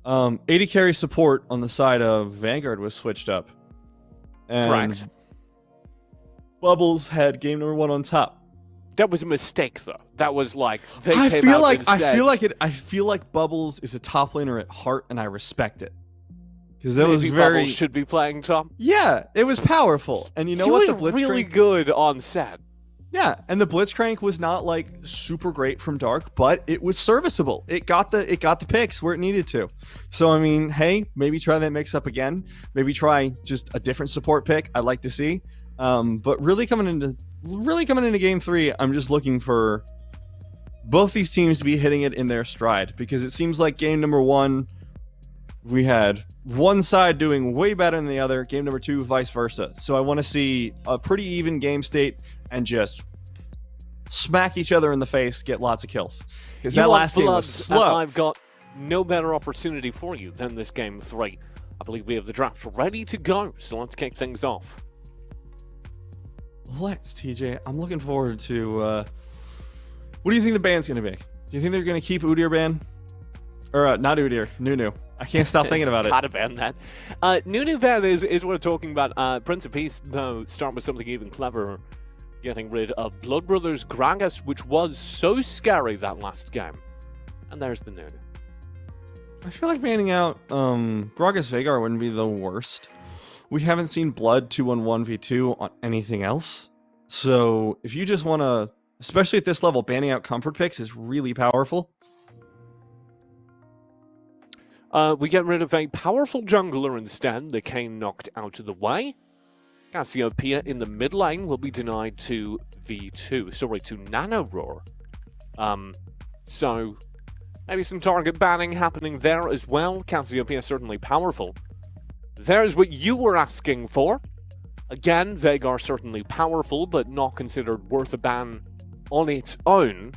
AD carry support on the side of Vanguard was switched up. And Correct. Bubbles had game number 1 on top. That was a mistake, though. That was like I feel said, like Bubbles is a top laner at heart, and I respect it. Because that was maybe very Bubbles should be playing Tom. Yeah, it was powerful. And you know what? He The was Blitzcrank really good on set. Yeah, and the Blitzcrank was not like super great from Dark, but it was serviceable. It got the picks where it needed to. So I mean, hey, maybe try that mix up again. Maybe try just a different support pick. I'd like to see. But really coming into game 3, I'm just looking for both these teams to be hitting it in their stride, because it seems like game number 1 we had one side doing way better than the other. Game number 2, vice versa. So I want to see a pretty even game state and just smack each other in the face, get lots of kills. Because that last game was slow. I've got no better opportunity for you than this game 3. I believe we have the draft ready to go, so let's kick things off. Let's, TJ. I'm looking forward to... what do you think the ban's going to be? Do you think they're going to keep Udyr ban? Or not Udyr, Nunu. I can't stop thinking about it. Gotta ban that. Nunu ban is what we're talking about. Prince of Peace, though, start with something even cleverer. Getting rid of Blood Brothers Gragas, which was so scary that last game. And there's the Nunu. I feel like banning out Gragas Vagar wouldn't be the worst. We haven't seen Blood 2-on-1v2 on anything else. So if you just want to, especially at this level, banning out comfort picks is really powerful. We get rid of a powerful jungler instead. The Kayn knocked out of the way. Cassiopeia in the mid lane will be denied to Nano Roar. So maybe some target banning happening there as well. Cassiopeia certainly powerful. There's what you were asking for. Again, Vagar certainly powerful, but not considered worth a ban on its own.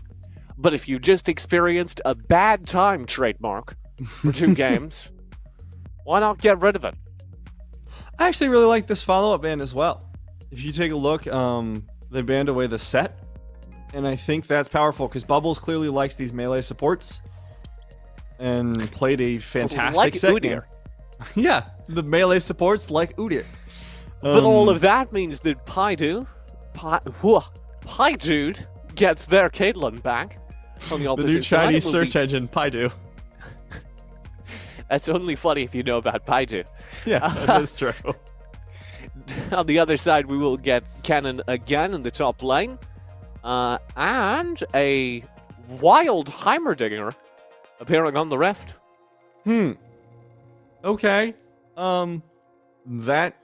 But if you just experienced a bad time trademark for 2 games, why not get rid of it? I actually really like this follow-up ban as well. If you take a look, they banned away the set, and I think that's powerful because Bubbles clearly likes these melee supports and played a fantastic like set Udyr. game. Yeah, the melee supports like Udyr. But all of that means that Paidude gets their Caitlyn back on the The opposite new side. Chinese search engine, Paidu. That's only funny if you know about Paidu. Yeah, that is true. On the other side, we will get Cannon again in the top lane. And a wild Heimerdinger appearing on the Rift. Okay. That...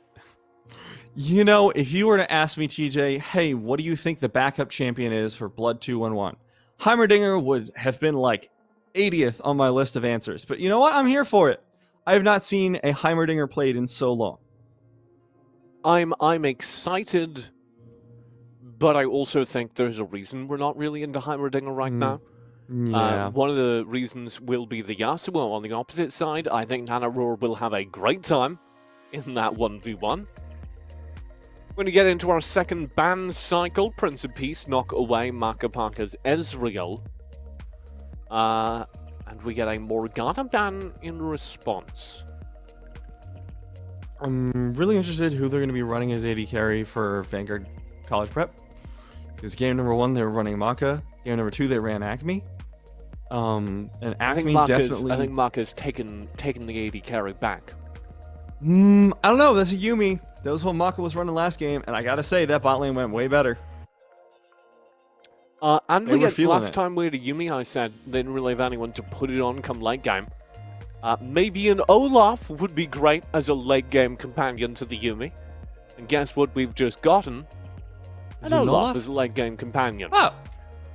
You know, if you were to ask me, TJ, hey, what do you think the backup champion is for Blood 2-1-1? Heimerdinger would have been like 80th on my list of answers. But you know what? I'm here for it. I have not seen a Heimerdinger played in so long. I'm excited, but I also think there's a reason we're not really into Heimerdinger right now. Yeah. One of the reasons will be the Yasuo on the opposite side. I think Nano Roar will have a great time in that 1v1. We're going to get into our second ban cycle. Prince of Peace knock away Makapaka's Ezreal. And we get a Morgana ban in response. I'm really interested who they're going to be running as AD carry for Vanguard College Prep. Because game number 1, they were running Maka. Game number 2, they ran Acme. And Acme definitely... I think Maka's taken the AD carry back. I don't know. That's a Yumi. That was what Maka was running last game, and I gotta say, that bot lane went way better. And last time we had a Yumi, I said they didn't really have anyone to put it on come late game. Maybe an Olaf would be great as a late game companion to the Yumi. And guess what we've just gotten? An Olaf as a late game companion. Oh!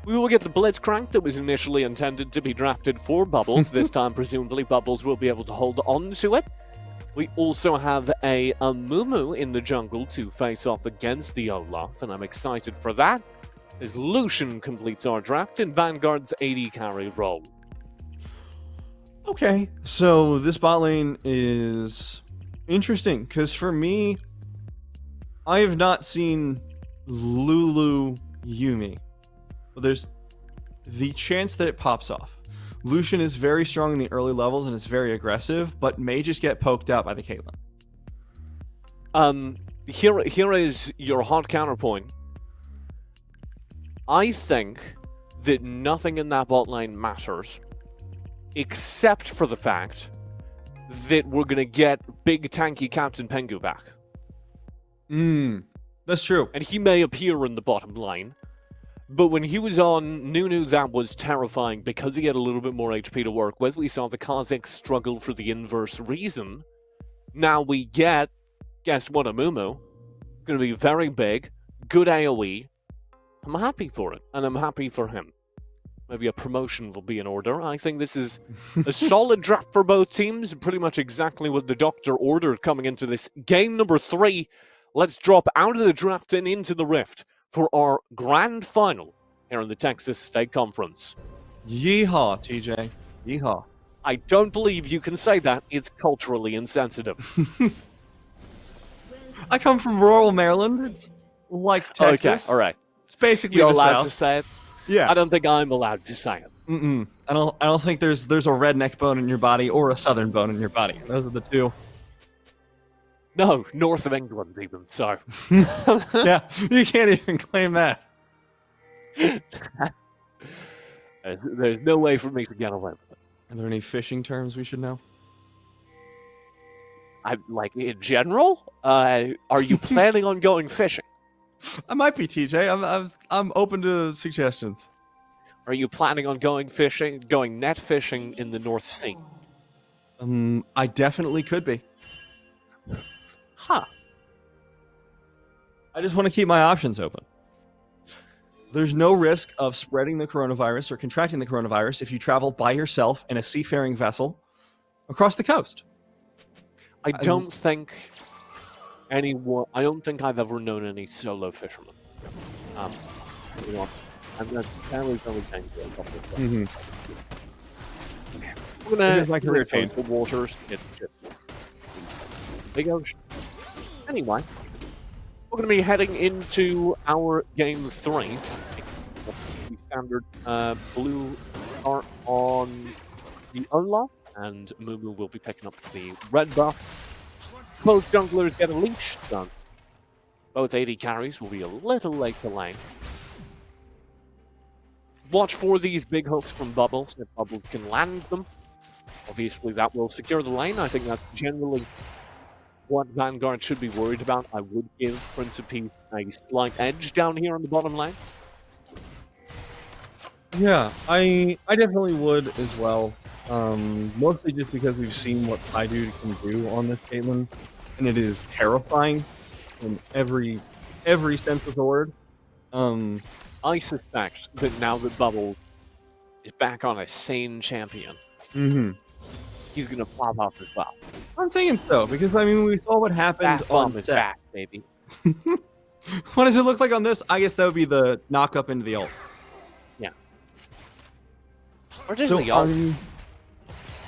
We will get the Blitzcrank that was initially intended to be drafted for Bubbles. This time, presumably, Bubbles will be able to hold on to it. We also have a Mumu in the jungle to face off against the Olaf, and I'm excited for that, as Lucian completes our draft in Vanguard's AD carry role. Okay, so this bot lane is interesting, because for me, I have not seen Lulu Yumi. But there's the chance that it pops off. Lucian is very strong in the early levels and is very aggressive, but may just get poked out by the Caitlyn. Here is your hot counterpoint. I think that nothing in that bot lane matters, except for the fact that we're going to get big tanky Captain Pengu back. That's true. And he may appear in the bottom line, but when he was on Nunu, that was terrifying because he had a little bit more HP to work with. We saw the Kazakhs struggle for the inverse reason. Now we get, guess what, a Mumu. Going to be very big, good AoE. I'm happy for it, and I'm happy for him. Maybe a promotion will be in order. I think this is a solid draft for both teams. Pretty much exactly what the doctor ordered coming into this game number 3. Let's drop out of the draft and into the Rift for our grand final here in the Texas State Conference. Yeehaw, TJ. Yeehaw. I don't believe you can say that. It's culturally insensitive. I come from rural Maryland. It's like Texas. Okay, all right. It's basically You're the allowed South. to say it? Yeah. I don't think I'm allowed to say it. I don't think there's a redneck bone in your body or a southern bone in your body. Those are the two. No, north of England even, so. Yeah, you can't even claim that. There's no way for me to get away with it. Are there any fishing terms we should know? Like, in general? Are you planning on going fishing? I might be, TJ. I'm open to suggestions. Are you planning on going fishing, going net fishing in the North Sea? I definitely could be. Huh. I just want to keep my options open. There's no risk of spreading the coronavirus or contracting the coronavirus if you travel by yourself in a seafaring vessel across the coast. I don't think I've ever known any solo fishermen. You know, I'm not families only things that a couple of times. We're gonna my career change the waters. It's just big ocean. Anyway, we're going to be heading into our game 3. The standard blue are on the Olaf, and Mumu will be picking up the red buff. Both junglers get a leash done. Both AD carries will be a little late to lane. Watch for these big hooks from Bubbles, if Bubbles can land them. Obviously, that will secure the lane. I think that's generally what Vanguard should be worried about. I would give Prince of Peace a slight edge down here on the bottom lane. Yeah, I definitely would as well. Mostly just because we've seen what Psydude can do on this Caitlyn, and it is terrifying in every sense of the word. I suspect that now that Bubbles is back on a sane champion, he's going to pop up as well. I'm thinking so, because I mean, we saw what happened That on bomb is set. back, baby. What does it look like on this? I guess that would be the knock up into the ult. Yeah. Or just So the ult.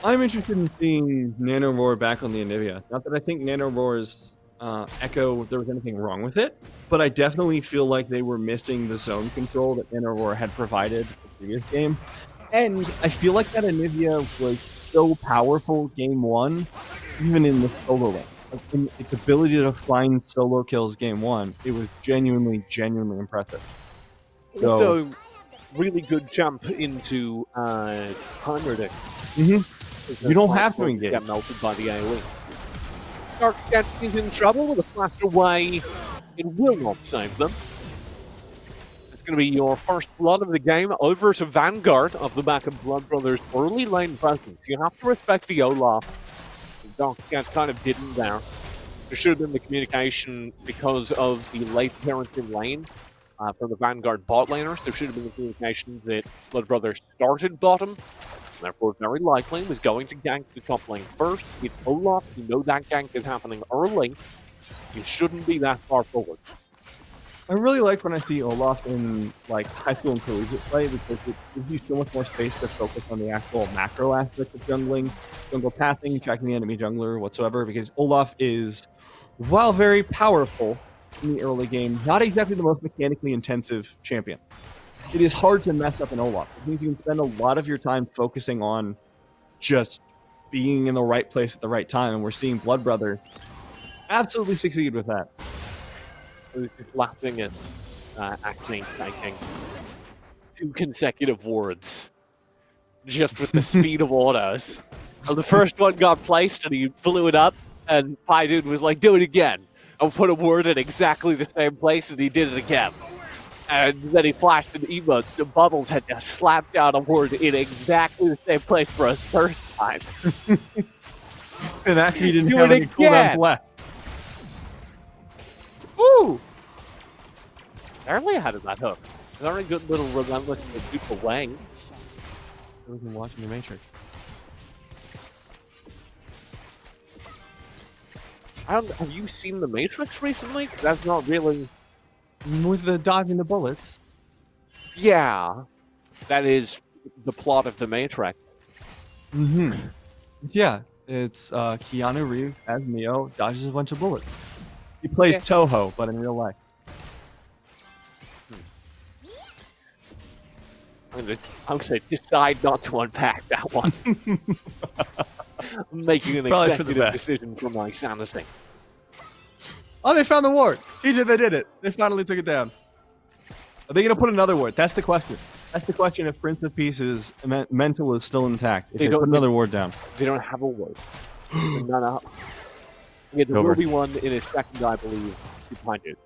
I'm interested in seeing Nano Roar back on the Anivia. Not that I think Nano Roar's Echo, there was anything wrong with it, but I definitely feel like they were missing the zone control that Nano Roar had provided the previous game. And I feel like that Anivia was so powerful game 1, even in the solo lane. Like in its ability to find solo kills game 1, it was genuinely impressive. Also, really good jump into Timer Dick. You don't have to engage. Get melted by the AoE. Dark Scat is in trouble with a flash away. It will not save them. It's going to be your first blood of the game over to Vanguard of the back of Blood Brothers' early lane presence. You have to respect the Olaf. Dark Scat kind of didn't there. There should have been the communication because of the late appearance in lane from the Vanguard bot laners. There should have been the communication that Blood Brothers started bottom Therefore, very likely was going to gank the top lane first. It's Olaf, you know that gank is happening early. You shouldn't be that far forward. I really like when I see Olaf in like high school and collegiate play because it gives you so much more space to focus on the actual macro aspects of jungling, jungle pathing, tracking the enemy jungler, whatsoever. Because Olaf is, while very powerful in the early game, not exactly the most mechanically intensive champion. It is hard to mess up an Olaf. It means you can spend a lot of your time focusing on just being in the right place at the right time, and we're seeing Blood Brother absolutely succeed with that. Who's just laughing at actually taking 2 consecutive words just with the speed of autos. And the first one got placed and he blew it up, and Dude was like, do it again. I'll put a word in exactly the same place, and he did it again. And then he flashed an emote, the bubbles had just slapped down a word in exactly the same place for a third time. And after he didn't have any cooldowns left. Ooh! Barely ahead of that hook. Very good little relentless super wang. We've been watching the Matrix. Have you seen the Matrix recently? That's not really. With the dodging the bullets. Yeah, that is the plot of the Matrix. Mm-hmm. Yeah, it's Keanu Reeves as Neo dodges a bunch of bullets. He plays Toho, but in real life. I'm gonna decide not to unpack that one. I'm making an executive decision for my sanity. Oh, they found the ward. TJ, they did it. They finally took it down. Are they going to put another ward? That's the question. That's the question if Prince of Peace's mental is still intact. If they put another ward down. They don't have a ward. None up. Yeah, there will be one in a second, I believe, behind it.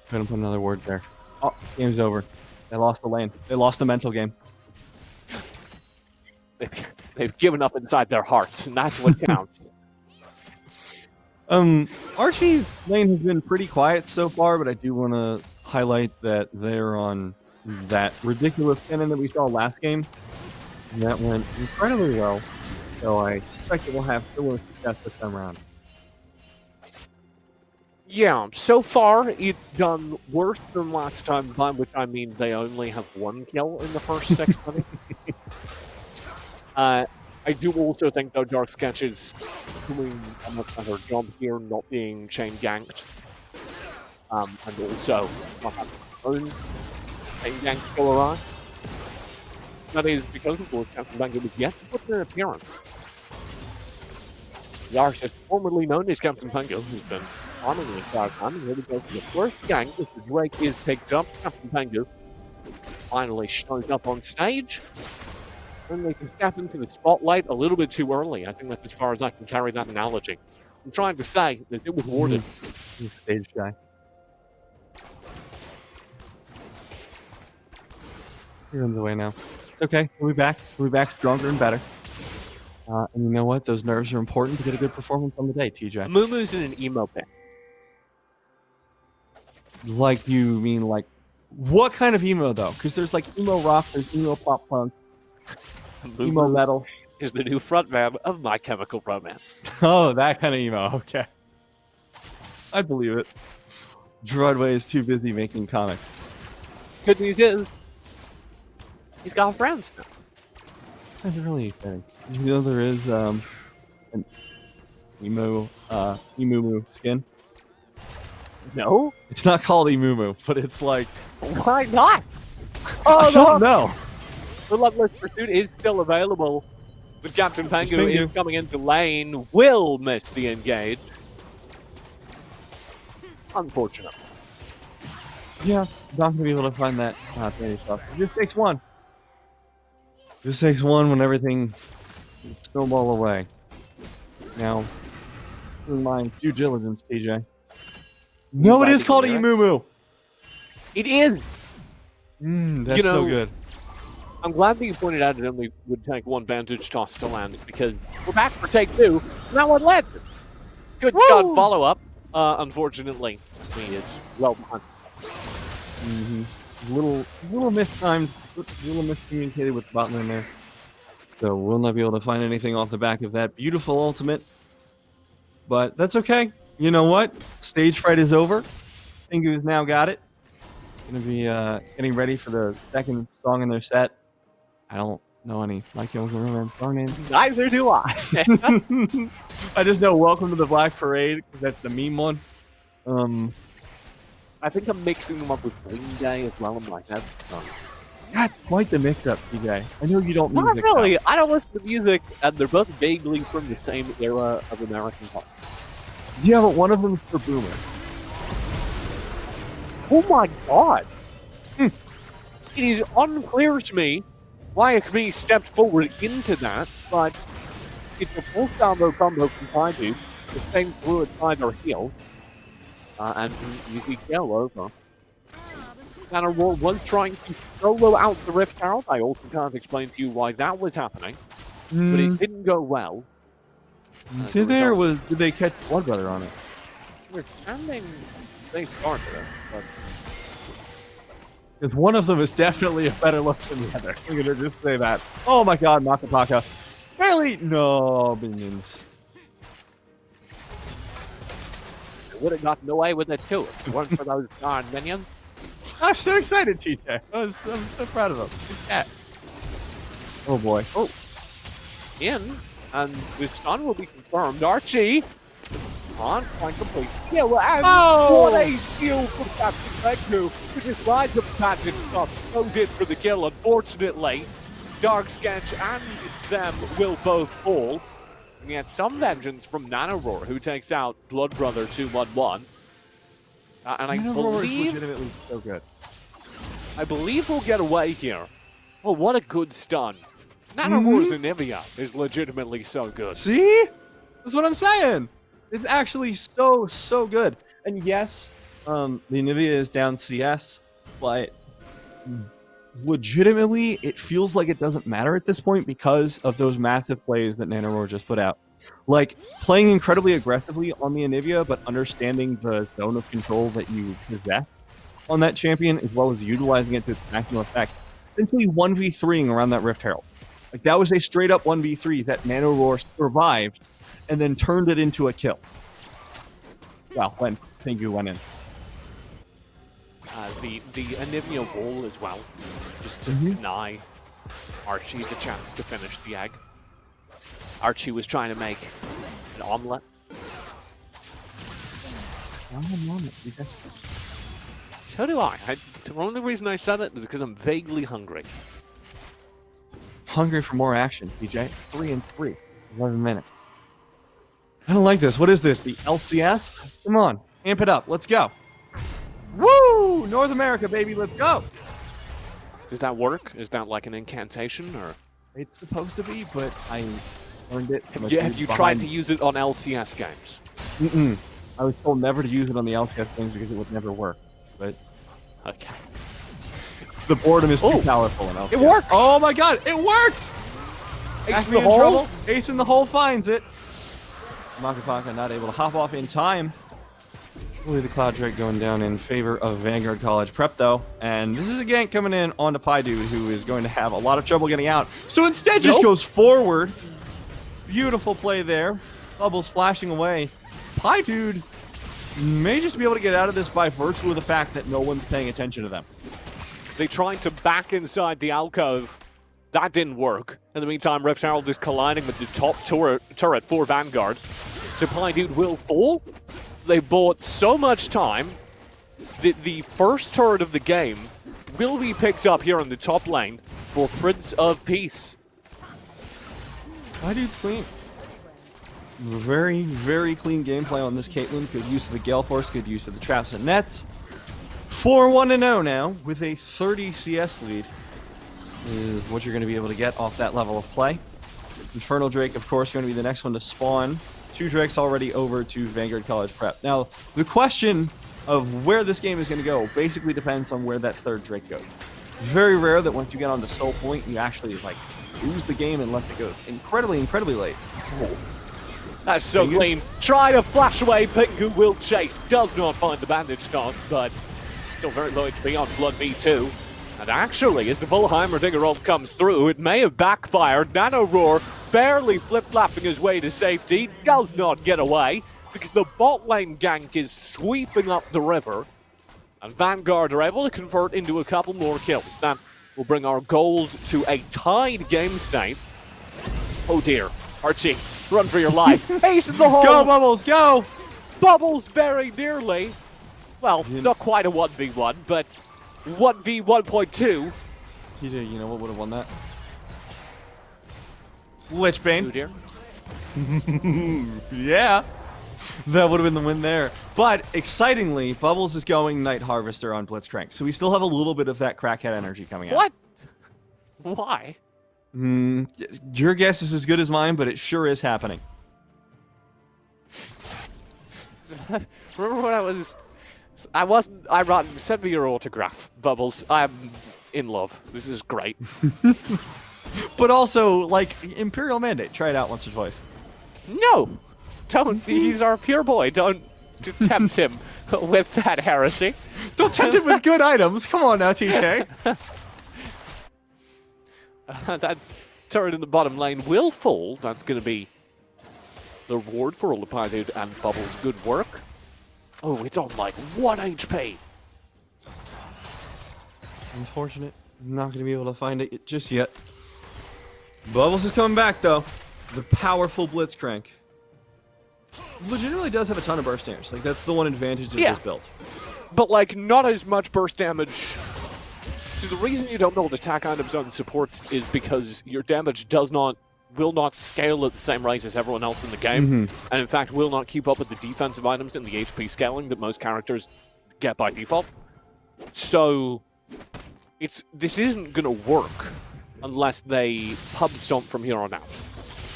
Going to put another ward there. Oh, game's over. They lost the lane. They lost the mental game. They've given up inside their hearts, and that's what counts. Archie's lane has been pretty quiet so far, but I do want to highlight that they're on that ridiculous cannon that we saw last game. And that went incredibly well. So I expect it will have similar success this time around. Yeah, so far it's done worse than last time, by which I mean they only have 1 kill in the first 6 minutes. I do also think, though, Dark Sketch is doing a much better job here, not being chain ganked. And also not having his own chain gank go around. That is because, of course, Captain Vanguard was yet to put in an appearance. The artist formerly known as Captain Pango, who's been farming the entire time, and here we go for the first gank. Mr. Drake is picked up. Captain Pango finally shows up on stage. And they can step into the spotlight a little bit too early. I think that's as far as I can carry that analogy. I'm trying to say that it was warded. He's a stage guy. You're on the way now. It's okay. We'll be back. We'll be back stronger and better. And you know what? Those nerves are important to get a good performance on the day, TJ. Mumu's in an emo pit. Like, you mean like, what kind of emo, though? Because there's like emo rock, there's emo pop punk. Emo metal is the new frontman of My Chemical Romance. Oh, that kind of emo. Okay, I believe it. Broadway is too busy making comics. Good news is, he's got friends now. That's really exciting. You know there is an emu skin. No, it's not called Emumu, but it's like. Why not? Oh, I don't know. The Loveless Pursuit is still available, but Captain Pangu is coming into lane, will miss the engage. Unfortunate. Yeah, not going to be able to find that fanny stuff. It just takes one. Just takes one when everything snowball away. Now, in mind, due diligence, TJ. No, it is called Emumu. It is. That's so good. I'm glad that you pointed out it only would take 1 vantage toss to land, because we're back for take 2. Now one led. Good shot follow-up. Unfortunately, he is well behind. Little mistimed little miscommunicated with the bot lane there. So we'll not be able to find anything off the back of that beautiful ultimate. But that's okay. You know what? Stage fright is over. Pingu's now got it. Gonna be getting ready for the second song in their set. I don't know any Like Hills and Romance song names. Neither do I. I just know Welcome to the Black Parade, because that's the meme one. I think I'm mixing them up with Green Day as well in my head. That's quite the mix-up, TJ. I know you don't Not music. really. I don't listen to music, and they're both vaguely from the same era of American pop. Yeah, but one of them's for boomers. Oh my god! It is unclear to me why a committee stepped forward into that, but it's a full combo from Paidu. The same fluid side or heel. And you see Gale over. Vanguard was trying to solo out the Rift Herald. I also can't explain to you why that was happening, but it didn't go well. Did they catch Blood Brother on it? We're standing. They started it, but Because one of them is definitely a better look than the other. I'm gonna just say that. Oh my god, Makapaka. Barely. No, minions. would have gotten away with it too if it weren't for those darn minions. I'm so excited, TJ. I'm so proud of them. Yeah. Oh boy. Oh. In, and the stun will be confirmed. Archie on point complete. Yeah, well, and what a steal from Captain Megnu, who just rides the pageant up, goes in for the kill. Unfortunately, Dark Sketch and them will both fall. And yet some vengeance from Nanoroar, who takes out Blood Brother 2-1-1. And I believe legitimately so good. I believe we'll get away here. Oh, what a good stun. Nanoroar's Anivia is legitimately so good. See? That's what I'm saying. It's actually so good. And yes, the Anivia is down CS, but legitimately, it feels like it doesn't matter at this point because of those massive plays that Nanoroar just put out. Like, playing incredibly aggressively on the Anivia, but understanding the zone of control that you possess on that champion, as well as utilizing it to its maximum effect. Essentially 1v3ing around that Rift Herald. Like, that was a straight-up 1v3 that Nanoroar survived, and then turned it into a kill. Well, when Pingu went in. The Anivia wall as well, just to deny Archie the chance to finish the egg. Archie was trying to make an omelette. So do I. The only reason I said it is because I'm vaguely hungry. Hungry for more action, PJ. It's 3-3. 11 minutes. I don't like this. What is this? The LCS? Come on. Amp it up. Let's go. Woo! North America, baby. Let's go. Does that work? Is that like an incantation, or? It's supposed to be, but I learned it. Have you tried to use it on LCS games? I was told never to use it on the LCS things because it would never work. But okay. The boredom is too powerful in LCS. It worked! Oh my god, it worked! Ace in the hole? Trouble. Ace in the hole finds it. Makapaka not able to hop off in time. Only the Cloud Drake going down in favor of Vanguard College Prep, though. And this is a gank coming in onto Paidu, who is going to have a lot of trouble getting out. So instead just goes forward. Beautiful play there. Bubbles flashing away. Paidu may just be able to get out of this by virtue of the fact that no one's paying attention to them. They tried to back inside the alcove. That didn't work. In the meantime, Rift Herald is colliding with the top turret for Vanguard. So Paidu will fall. They bought so much time that the first turret of the game will be picked up here in the top lane for Prince of Peace. Paidu's clean. Very, very clean gameplay on this Caitlyn. Good use of the Gale Force, good use of the traps and nets. 4-1-0 now with a 30 CS lead is what you're going to be able to get off that level of play. Infernal Drake, of course, going to be the next one to spawn. 2 Drakes already over to Vanguard College Prep. Now, the question of where this game is going to go basically depends on where that 3rd Drake goes. It's very rare that once you get onto Soul Point, you actually like lose the game unless it goes incredibly late. That's so clean. Try to flash away, Pingu will chase. Does not find the bandage toss, but still very low HP on Blood V2. And actually, as the full Heimerdinger ult comes through, it may have backfired. Nano Roar barely flip-flapping his way to safety, does not get away, because the bot lane gank is sweeping up the river. And Vanguard are able to convert into a couple more kills. That will bring our gold to a tied game state. Oh dear, Archie, run for your life. Ace in the hole! Go, Bubbles, go! Bubbles very nearly. Well, not quite a 1v1, but 1v1.2. TJ, you know what would have won that? Lichbane. Oh dear. Yeah. That would have been the win there. But, excitingly, Bubbles is going Night Harvester on Blitzcrank. So we still have a little bit of that crackhead energy coming out. What? Why? Your guess is as good as mine, but it sure is happening. Remember when I send me your autograph, Bubbles. I'm in love. This is great. But also, like, Imperial Mandate. Try it out once or twice. No! Don't. He's our pure boy. Don't tempt him with that heresy. Don't tempt him with good items. Come on now, TJ. That turret in the bottom lane will fall. That's going to be the reward for all the Pilot and Bubbles' good work. Oh, it's on like 1 HP. Unfortunate. I'm not going to be able to find it just yet. Bubbles is coming back, though. The powerful Blitzcrank. Legitimately does have a ton of burst damage. Like, that's the one advantage of this build. But, like, not as much burst damage. So the reason you don't build attack items on supports is because your damage will not scale at the same rate as everyone else in the game. And in fact, will not keep up with the defensive items and the HP scaling that most characters get by default. So, this isn't going to work unless they pub stomp from here on out.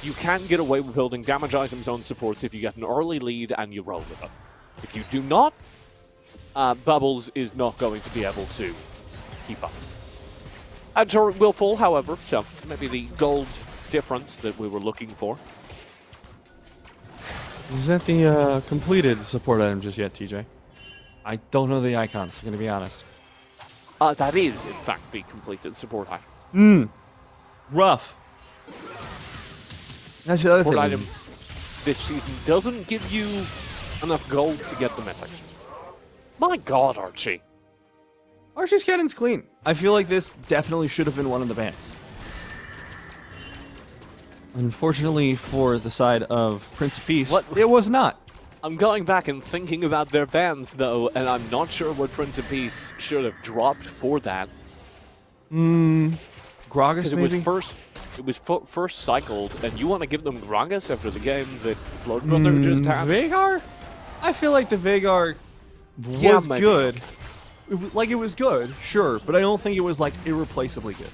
You can get away with building damage items on supports if you get an early lead and you roll with them. If you do not, Bubbles is not going to be able to keep up. And turret will fall, however, so maybe the gold difference that we were looking for. Is that the completed support item just yet, TJ? I don't know the icons, I'm going to be honest. That is, in fact, the completed support item. Rough. That's the other Support thing. item this season doesn't give you enough gold to get the mythics. My god, Archie. Archie's cannon's clean. I feel like this definitely should have been one of the bans. Unfortunately for the side of Prince of Peace, it was not. I'm going back and thinking about their bans, though, and I'm not sure what Prince of Peace should have dropped for that. Gragas, maybe? It was first cycled, and you want to give them Gragas after the game that Bloodbrother just had? Veigar? I feel like the Veigar was good. It was good, sure, but I don't think it was, like, irreplaceably good.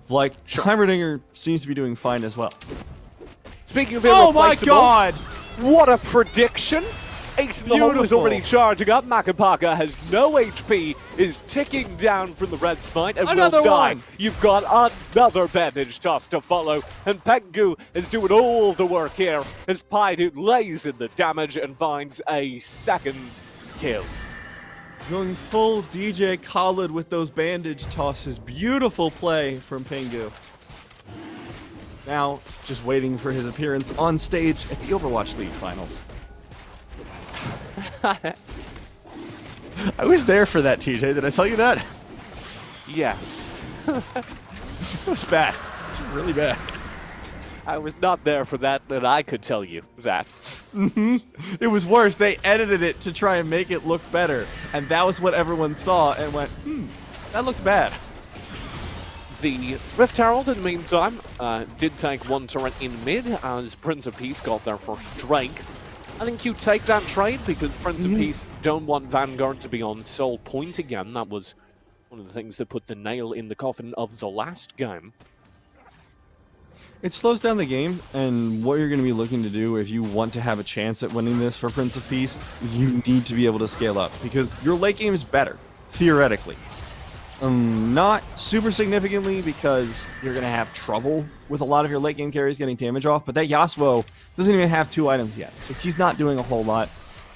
Like, Heimerdinger seems to be doing fine as well. Speaking of irreplaceable, oh my god! What a prediction! Ace in the hole is already charging up. Makapaka has no HP, is ticking down from the red smite, and will die. You've got another bandage toss to follow, and Pengu is doing all the work here as Paidu lays in the damage and finds a second kill. Going full DJ Khaled with those bandage tosses. Beautiful play from Pengu. Now, just waiting for his appearance on stage at the Overwatch League Finals. I was there for that, TJ. Did I tell you that? Yes. It was bad. It was really bad. I was not there for that, and I could tell you that. It was worse. They edited it to try and make it look better. And that was what everyone saw and went, that looked bad. The Rift Herald, in the meantime, did take one turret in mid as Prince of Peace got their first Drake. I think you take that trade because Prince of Peace don't want Vanguard to be on sole point again. That was one of the things that put the nail in the coffin of the last game. It slows down the game, and what you're going to be looking to do if you want to have a chance at winning this for Prince of Peace is you need to be able to scale up, because your late game is better, theoretically. Not super significantly, because you're going to have trouble with a lot of your late game carries getting damage off, but that Yasuo doesn't even have 2 items yet, so he's not doing a whole lot.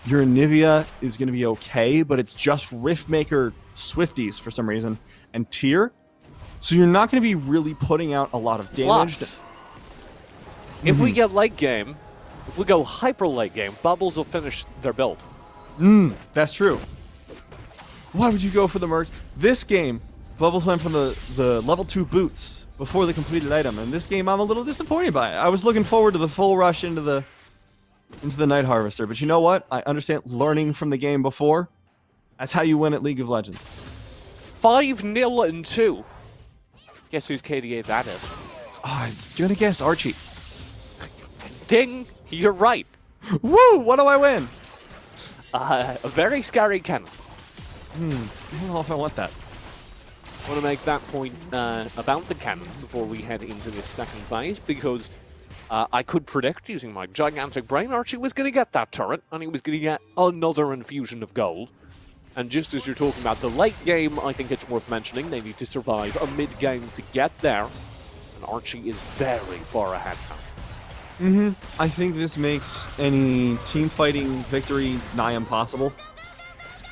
Your Anivia is going to be okay, but it's just Riftmaker Swifties for some reason, and Tyr. So you're not going to be really putting out a lot of damage. Plus, if we get late game, if we go hyper late game, Bubbles will finish their build. That's true. Why would you go for the merc? This game, Bubbles went for the level 2 boots before the completed item, and this game I'm a little disappointed by it. I was looking forward to the full rush into the Night Harvester, but you know what? I understand learning from the game before. That's how you win at League of Legends. 5-0 and 2. Guess whose KDA that is? I'm gonna guess Archie. Ding! You're right. Woo! What do I win? A very scary cannon. I don't know if I want that. I want to make that point about the cannon before we head into this second phase, because I could predict, using my gigantic brain, Archie was going to get that turret, and he was going to get another infusion of gold. And just as you're talking about the late game, I think it's worth mentioning they need to survive a mid-game to get there, and Archie is very far ahead now. I think this makes any team fighting victory nigh impossible.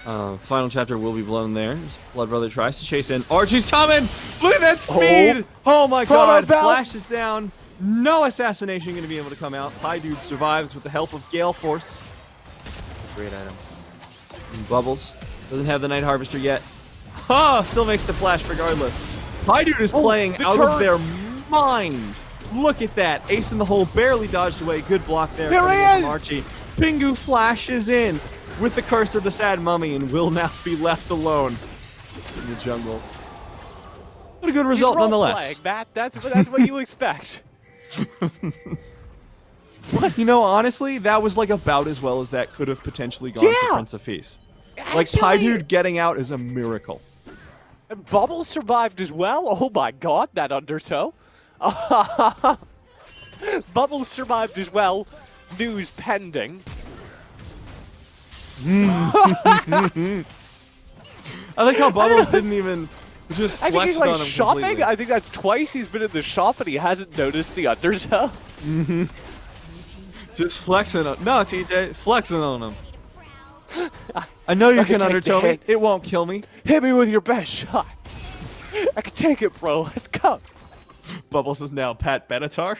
Final chapter will be blown there. As Blood Brother tries to chase in. Archie's coming! Look at that speed! Oh my god! Flashes down. No assassination going to be able to come out. Dude survives with the help of Gale Force. Great item. And Bubbles doesn't have the Night Harvester yet. Still makes the flash regardless. Dude is playing out of their mind. Look at that. Ace in the hole barely dodged away. Good block there. Here he is! Archie. Pingu flashes in with the curse of the sad mummy and will now be left alone in the jungle. What a good result nonetheless. That's what you expect. You know, honestly, that was like about as well as that could have potentially gone for Prince of Peace. Like, Dude getting out is a miracle. And Bubbles survived as well? Oh my god, that undertow. Bubbles survived as well. News pending. I like how Bubbles didn't even just I think he's flexed like on him shopping. completely. I think that's twice he's been in the shop and he hasn't noticed the undertow. Just flexing on. No, TJ, flexing on him. I know you can undertow me. It won't kill me. Hit me with your best shot. I can take it, bro. Let's go. Bubbles is now Pat Benatar.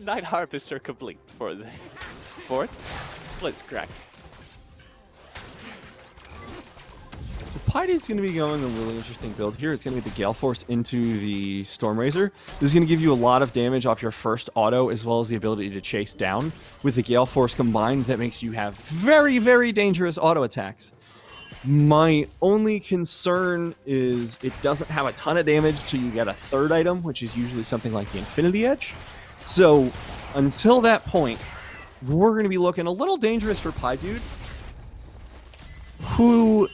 Night Harvester complete for the fourth. Let's crack. So Dude's going to be going a really interesting build here. It's going to be the Gale Force into the Storm Razor. This is going to give you a lot of damage off your first auto, as well as the ability to chase down. With the Gale Force combined, that makes you have very, very dangerous auto attacks. My only concern is it doesn't have a ton of damage till you get a third item, which is usually something like the Infinity Edge. So until that point, we're going to be looking a little dangerous for Dude, who,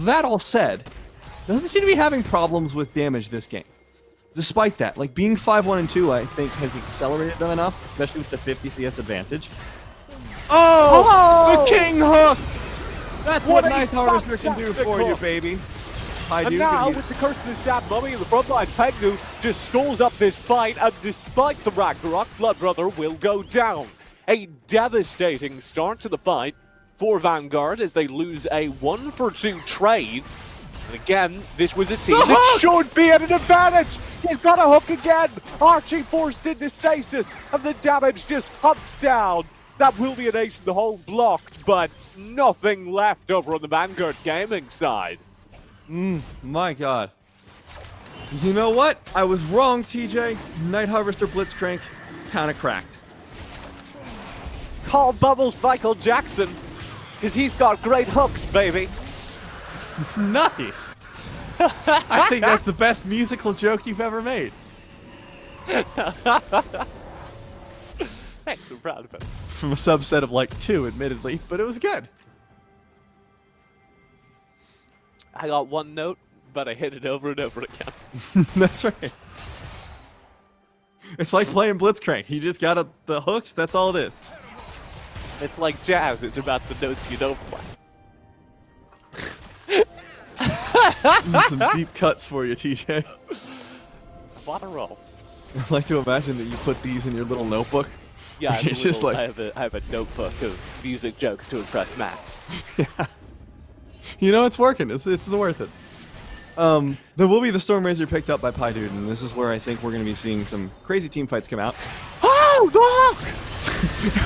that all said, doesn't seem to be having problems with damage this game. Despite that, like being 5-1 and 2, I think has accelerated them enough, especially with the 50 CS advantage. Oh! The King Hook! That's what Night Harvester can do for you, baby. And now, with the curse of the Sad Mummy in the front line, Pengu just stalls up this fight, and despite the Ragnarok, Blood Brother will go down. A devastating start to the fight for Vanguard as they lose a 1-for-2 trade. And again, this was a team that should be at an advantage. He's got a hook again. Archie forced into stasis, and the damage just humps down. That will be an ace in the hole blocked, but nothing left over on the Vanguard gaming side. My god. You know what? I was wrong, TJ. Night Harvester Blitzcrank kind of cracked. Call Bubbles Michael Jackson, because he's got great hooks, baby. Nice. I think that's the best musical joke you've ever made. Thanks, I'm proud of it. From a subset of like 2, admittedly, but it was good. I got one note, but I hit it over and over again. That's right. It's like playing Blitzcrank. You just got the hooks, that's all it is. It's like jazz, it's about the notes you don't play. These are some deep cuts for you, TJ. What a roll. I like to imagine that you put these in your little notebook. Yeah, It's just like- I have a notebook of music jokes to impress Matt. Yeah. You know, it's working. It's worth it. There will be the Storm Razor picked up by Pydude, and this is where I think we're going to be seeing some crazy team fights come out. Oh, look!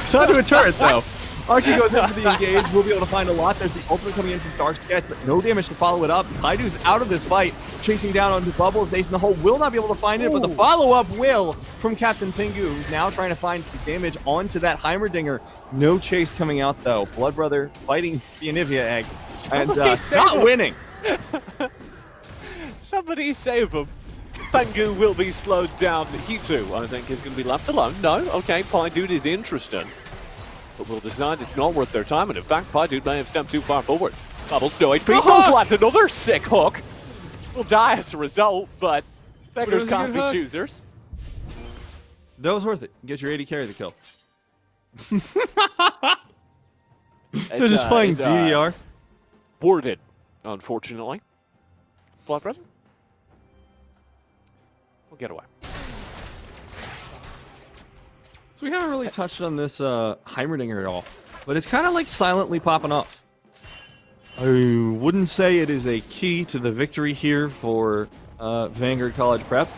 It's onto a turret, though. Archie goes in for the engage. We'll be able to find a lot. There's the ultimate coming in from Dark Sketch, but no damage to follow it up. Pydude's out of this fight, chasing down onto Bubbles. Ace in the hole will not be able to find it, but the follow-up will from Captain Pingu, who's now trying to find the damage onto that Heimerdinger. No chase coming out, though. Blood Brother fighting the Anivia egg, and not winning. Somebody save him. Fangu will be slowed down. Hitu, I think, is going to be left alone. No, okay, Pydude is interested, but will decide it's not worth their time, and in fact, Pydude may have stepped too far forward. Bubbles, no HP, goes left, another sick hook. Will die as a result, but beggars can't be choosers. That was worth it. Get your 80 carry the kill. They're just playing DDR. Boarded, unfortunately. Blood Brother? We'll get away. So we haven't really touched on this Heimerdinger at all, but it's kind of like silently popping off. I wouldn't say it is a key to the victory here for Vanguard College Prep,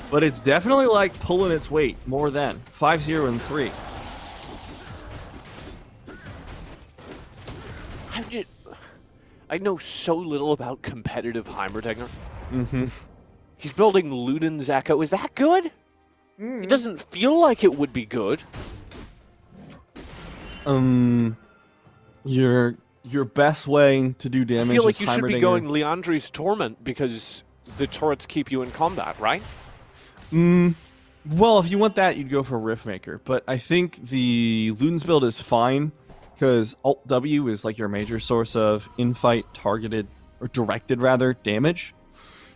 but it's definitely like pulling its weight more than 5-0 and 3. I know so little about competitive Heimerdinger. Mm-hmm. He's building Luden's Echo. Is that good? It doesn't feel like it would be good. Your best way to do damage I feel like is you should be Heimerdinger. going Leandri's Torment because the turrets keep you in combat, right? Well, if you want that, you'd go for Riftmaker. But I think the Luden's build is fine because Alt W is like your major source of in-fight targeted, or directed rather, damage.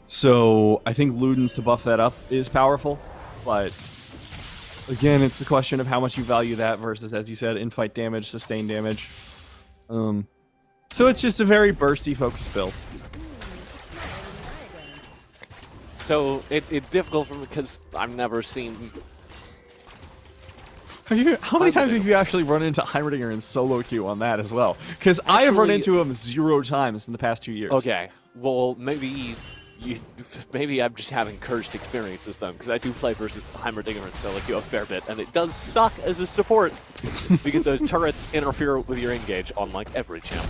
So I think Luden's to buff that up is powerful. But again, it's a question of how much you value that versus, as you said, in-fight damage, sustained damage. So it's just a very bursty focus build. So it's difficult for me because I've never seen. How many times have you actually run into Heimerdinger in solo queue on that as well? Because I have run into him 0 times in the past 2 years. Okay, well maybe I'm just having cursed experiences then, because I do play versus Heimerdinger in solo queue a fair bit, and it does suck as a support because those turrets interfere with your engage on like every champ.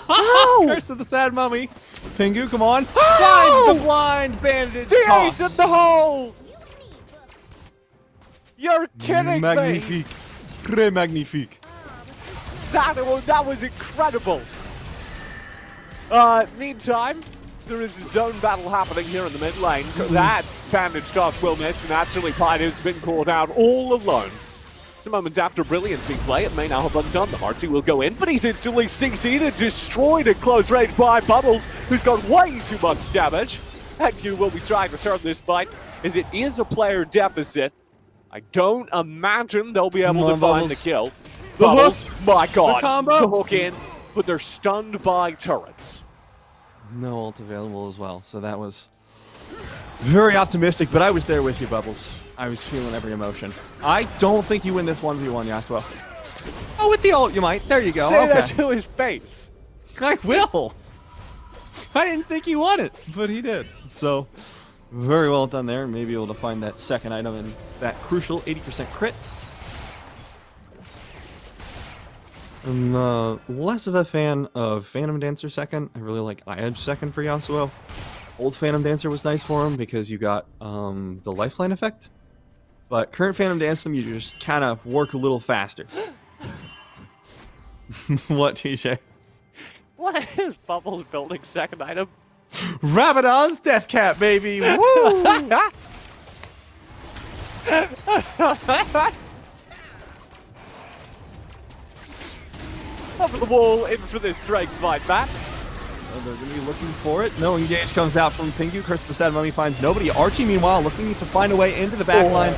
Oh! Curse of the sad mummy. Pingu, come on. Finds the blind bandage The toss. ace in the hole! You're kidding me! Magnifique. Très magnifique. That was incredible! Meantime, there is a zone battle happening here in the mid lane. That bandage toss will miss, and actually Pydude's been called out all alone. Some moments after brilliancy play, it may now have undone them. Archie will go in, but he's instantly CC'd and destroyed at close range by Bubbles, who's got way too much damage. Heku will be trying to turn this fight, as it is a player deficit. I don't imagine they'll be able to find the kill. Bubbles, my god, the hook in, but they're stunned by turrets. No ult available as well, so that was very optimistic, but I was there with you, Bubbles. I was feeling every emotion. I don't think you win this 1v1, Yasuo. Oh, with the ult you might. There you go. Say okay. that to his face. I will. I didn't think he won it, but he did. So, very well done there. Maybe able to find that second item in that crucial 80% crit. I'm less of a fan of Phantom Dancer second. I really like Eye-Edge second for Yasuo. Old Phantom Dancer was nice for him because you got the lifeline effect. But current Phantom Dancer, you just kind of work a little faster. What, TJ? What is Bubbles building second item? Rabadon's Death Cap, baby! Woo! Over the wall, in for this Drake fight, Matt. They're going to be looking for it. No engage comes out from Pingu. Curse of the Sad Mummy finds nobody. Archie, meanwhile, looking to find a way into the back line.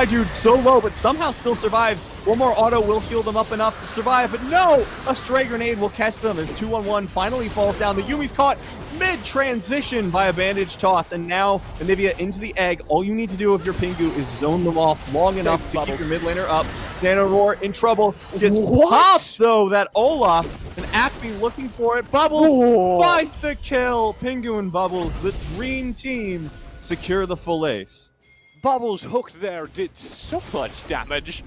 Dude so low, but somehow still survives. One more auto will heal them up enough to survive, but no! A stray grenade will catch them as 2-on-1 finally falls down. The Yumi's caught mid-transition by a bandage toss, and now Anivia into the egg. All you need to do if you're Pingu is zone them off long enough to keep your mid laner up. Nanoroar in trouble. Gets popped, though, that Olaf. And Acme looking for it. Bubbles finds the kill. Pingu and Bubbles, the dream team, secure the full ace. Bubbles hooked there did so much damage.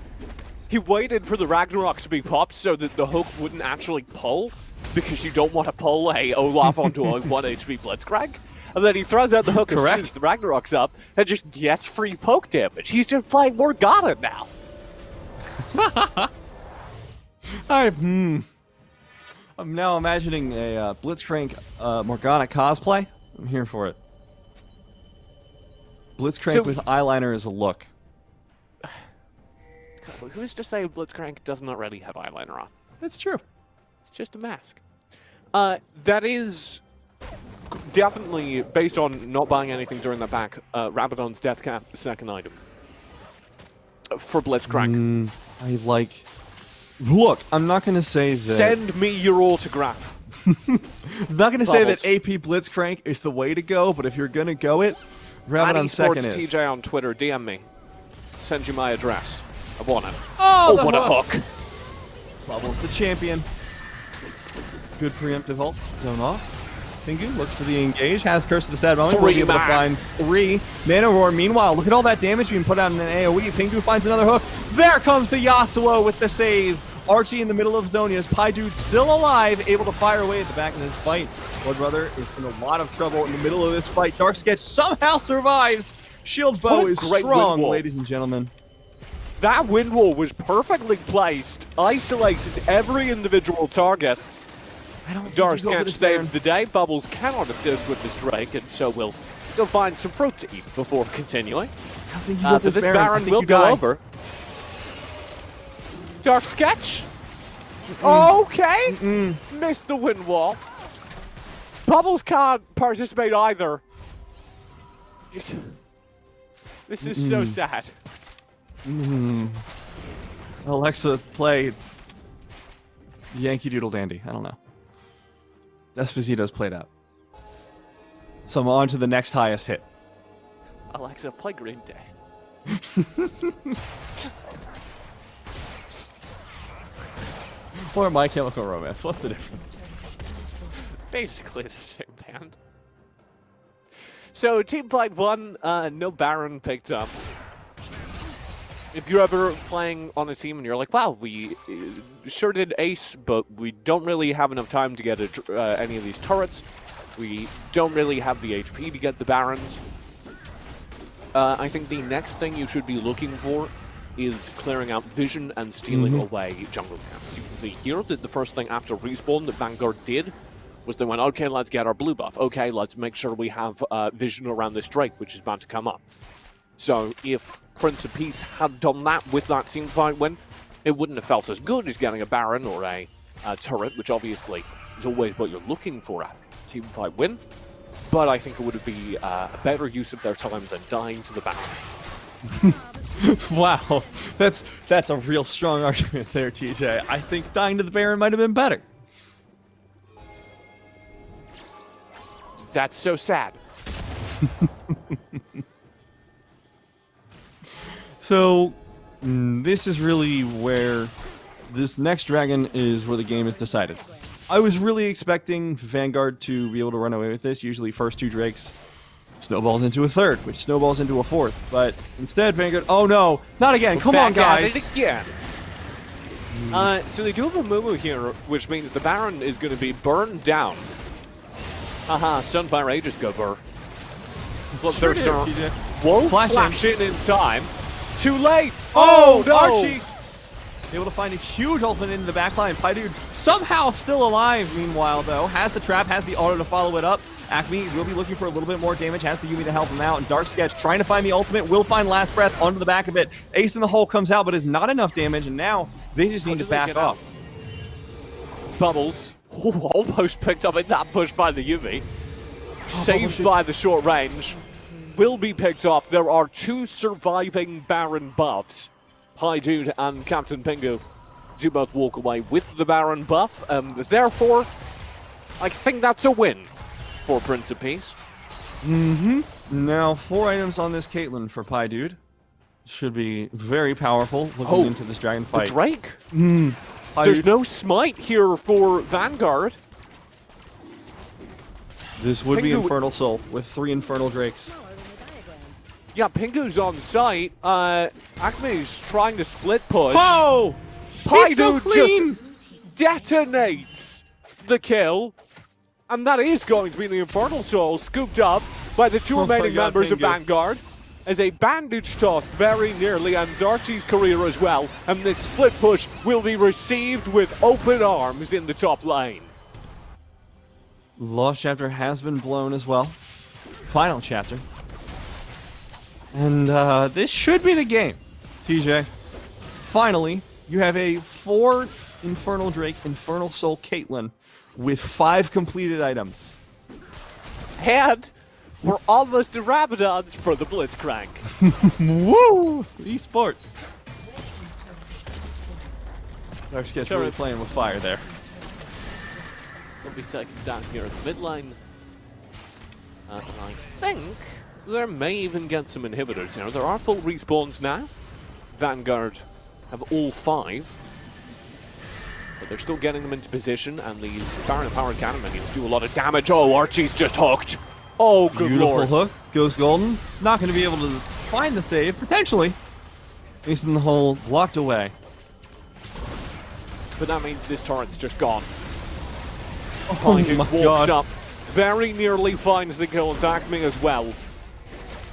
He waited for the Ragnarok to be popped so that the hook wouldn't actually pull, because you don't want to pull a Olaf onto a 1 HP Blitzcrank. And then he throws out the hook as soon as the Ragnarok's up and just gets free poke damage. He's just playing Morgana now. I'm now imagining a Blitzcrank Morgana cosplay. I'm here for it. Blitzcrank with eyeliner as a look. Who's to say Blitzcrank does not really have eyeliner on? That's true. It's just a mask. That is definitely, based on not buying anything during the back, Rabadon's Death Cap second item. For Blitzcrank. I like... Look, I'm not going to say that... Send me your autograph. I'm not going to say that AP Blitzcrank is the way to go, but if you're going to go it, Rabadon second is. TJ on Twitter, DM me. Send you my address. I want it. Oh, what a hook. Bubbles the champion. Good preemptive ult. Zone off. Pingu looks for the engage. Has Curse of the Sad Mummy. Will be able to find 3. Nanoroar, meanwhile, look at all that damage being put out in an AoE. Pingu finds another hook. There comes the Yasuo with the save. Archie in the middle of Zonia's. Dude still alive, able to fire away at the back of this fight. Blood Brother is in a lot of trouble in the middle of this fight. Dark Sketch somehow survives. Shield Bow is strong, ladies and gentlemen. That wind wall was perfectly placed, isolated every individual target. Dark Sketch saved the day. Bubbles cannot assist with this Drake, and so we'll go find some fruit to eat before continuing. But this Baron will go over. Dark Sketch? Okay. Missed the wind wall. Bubbles can't participate either. This is so sad. Alexa, play Yankee Doodle Dandy. I don't know. Despacito's played out. So I'm on to the next highest hit. Alexa, play Green Day. Or My Chemical Romance. What's the difference? Basically the same band. So team played 1, no Baron picked up. If you're ever playing on a team and you're like, wow, we sure did ace, but we don't really have enough time to get any of these turrets. We don't really have the HP to get the Barons. I think the next thing you should be looking for is clearing out vision and stealing away jungle camps. You can see here that the first thing after respawn that Vanguard did was they went, okay, let's get our blue buff. Okay, let's make sure we have vision around this Drake, which is about to come up. So if Prince of Peace had done that with that teamfight win, it wouldn't have felt as good as getting a Baron or a turret, which obviously is always what you're looking for after a teamfight win. But I think it would be a better use of their time than dying to the Baron. Wow, that's a real strong argument there, TJ. I think dying to the Baron might have been better. That's so sad. So, this is really where this next dragon is where the game is decided. I was really expecting Vanguard to be able to run away with this. Usually first 2 Drakes snowballs into a third, which snowballs into a fourth. But instead, Vanguard... Oh no, not again. Come on, guys. It again. So they do have a Mumu here, which means the Baron is going to be burned down. Haha, Sunfire Aegis go burr. Sure did, TJ. Whoa, flash in time. Too late! Oh, no! Archie! Able to find a huge ultimate into the backline. Dude somehow still alive, meanwhile, though. Has the trap, has the auto to follow it up. Acme will be looking for a little bit more damage, has the Yuumi to help him out, and Dark Sketch trying to find the ultimate, will find Last Breath onto the back of it. Ace in the hole comes out, but is not enough damage, and now they just need to back up. Bubbles Ooh, almost picked up in that push by the Yumi. Saved by the short range. Will be picked off. There are 2 surviving Baron buffs. Dude and Captain Pingu do both walk away with the Baron buff. Therefore, I think that's a win for Prince of Peace. Now, 4 items on this Caitlyn for Dude. Should be very powerful looking into this dragon fight. The Drake? There's no smite here for Vanguard. This would be Infernal Soul with 3 Infernal Drakes. Yeah, Pingu's on site. Acme's trying to split push. Oh! He's so clean! Just detonates the kill. And that is going to be the Infernal Soul scooped up by the 2 remaining members of Vanguard. As a bandage toss very nearly ends Archie's career as well. And this split push will be received with open arms in the top lane. Lost chapter has been blown as well. Final chapter. And this should be the game, TJ. Finally, you have a 4 Infernal Drake, Infernal Soul Caitlyn with 5 completed items. And we're almost to Rabadons for the Blitzcrank. Woo! Esports. Dark Sketch really playing with fire there. Will be taken down here in the mid lane. And I think there may even get some inhibitors here. There are full respawns now. Vanguard have all 5. But they're still getting them into position, and these Baron and Power Cannon minions do a lot of damage. Oh, Archie's just hooked. Oh, good Beautiful lord. hook. Goes golden. Not going to be able to find the save, potentially. He's in the hole, locked away. But that means this turret's just gone. Oh my walks God. up, very nearly finds the kill, Acme as well.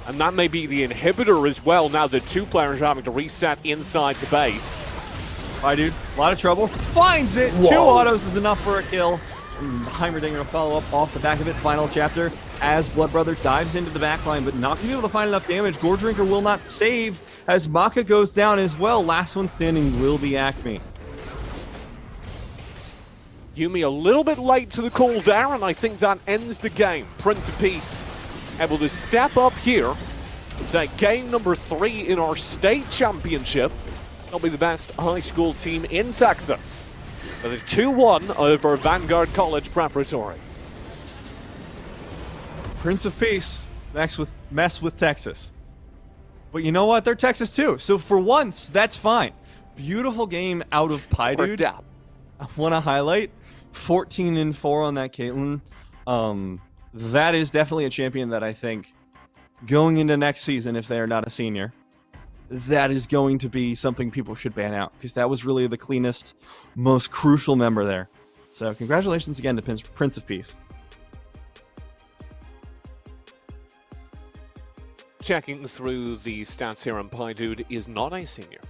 And that may be the inhibitor as well, now the 2 players are having to reset inside the base. Dude, a lot of trouble. Finds it! Whoa. 2 autos is enough for a kill. And Heimerdinger will follow up off the back of it. Final chapter as Blood Brother dives into the backline, but not going to be able to find enough damage. Gore Drinker will not save as Maka goes down as well. Last one standing will be Acme. Yumi a little bit late to the call there, and I think that ends the game. Prince of Peace able to step up here and take game number 3 in our state championship. They'll be the best high school team in Texas. With a 2-1 over Vanguard College Preparatory. Prince of Peace mess with Texas. But you know what? They're Texas too. So for once, that's fine. Beautiful game out of Dude. I want to highlight 14-4 on that Caitlyn. That is definitely a champion that I think going into next season, if they are not a senior, that is going to be something people should ban out, because that was really the cleanest, most crucial member there. So congratulations again to Prince of Peace. Checking through the stats here, and Dude is not a senior.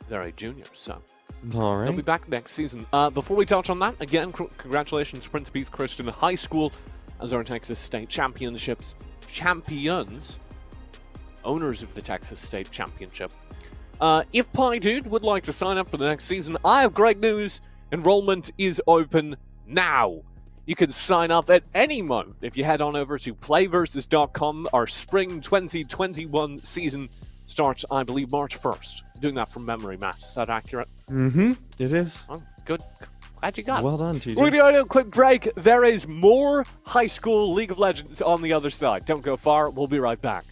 They're a junior, so all right. they'll be back next season. Before we touch on that, again, congratulations to Prince of Peace Christian High School as our Texas State Championships champions. Owners of the Texas State Championship. If Dude would like to sign up for the next season, I have great news. Enrollment is open now. You can sign up at any moment if you head on over to playversus.com. Our spring 2021 season starts, I believe, March 1st. Doing that from memory, Matt. Is that accurate? Mm-hmm. It is. Oh, good. Glad you got it. Well done, TJ. We're going to do a quick break. There is more high school League of Legends on the other side. Don't go far. We'll be right back.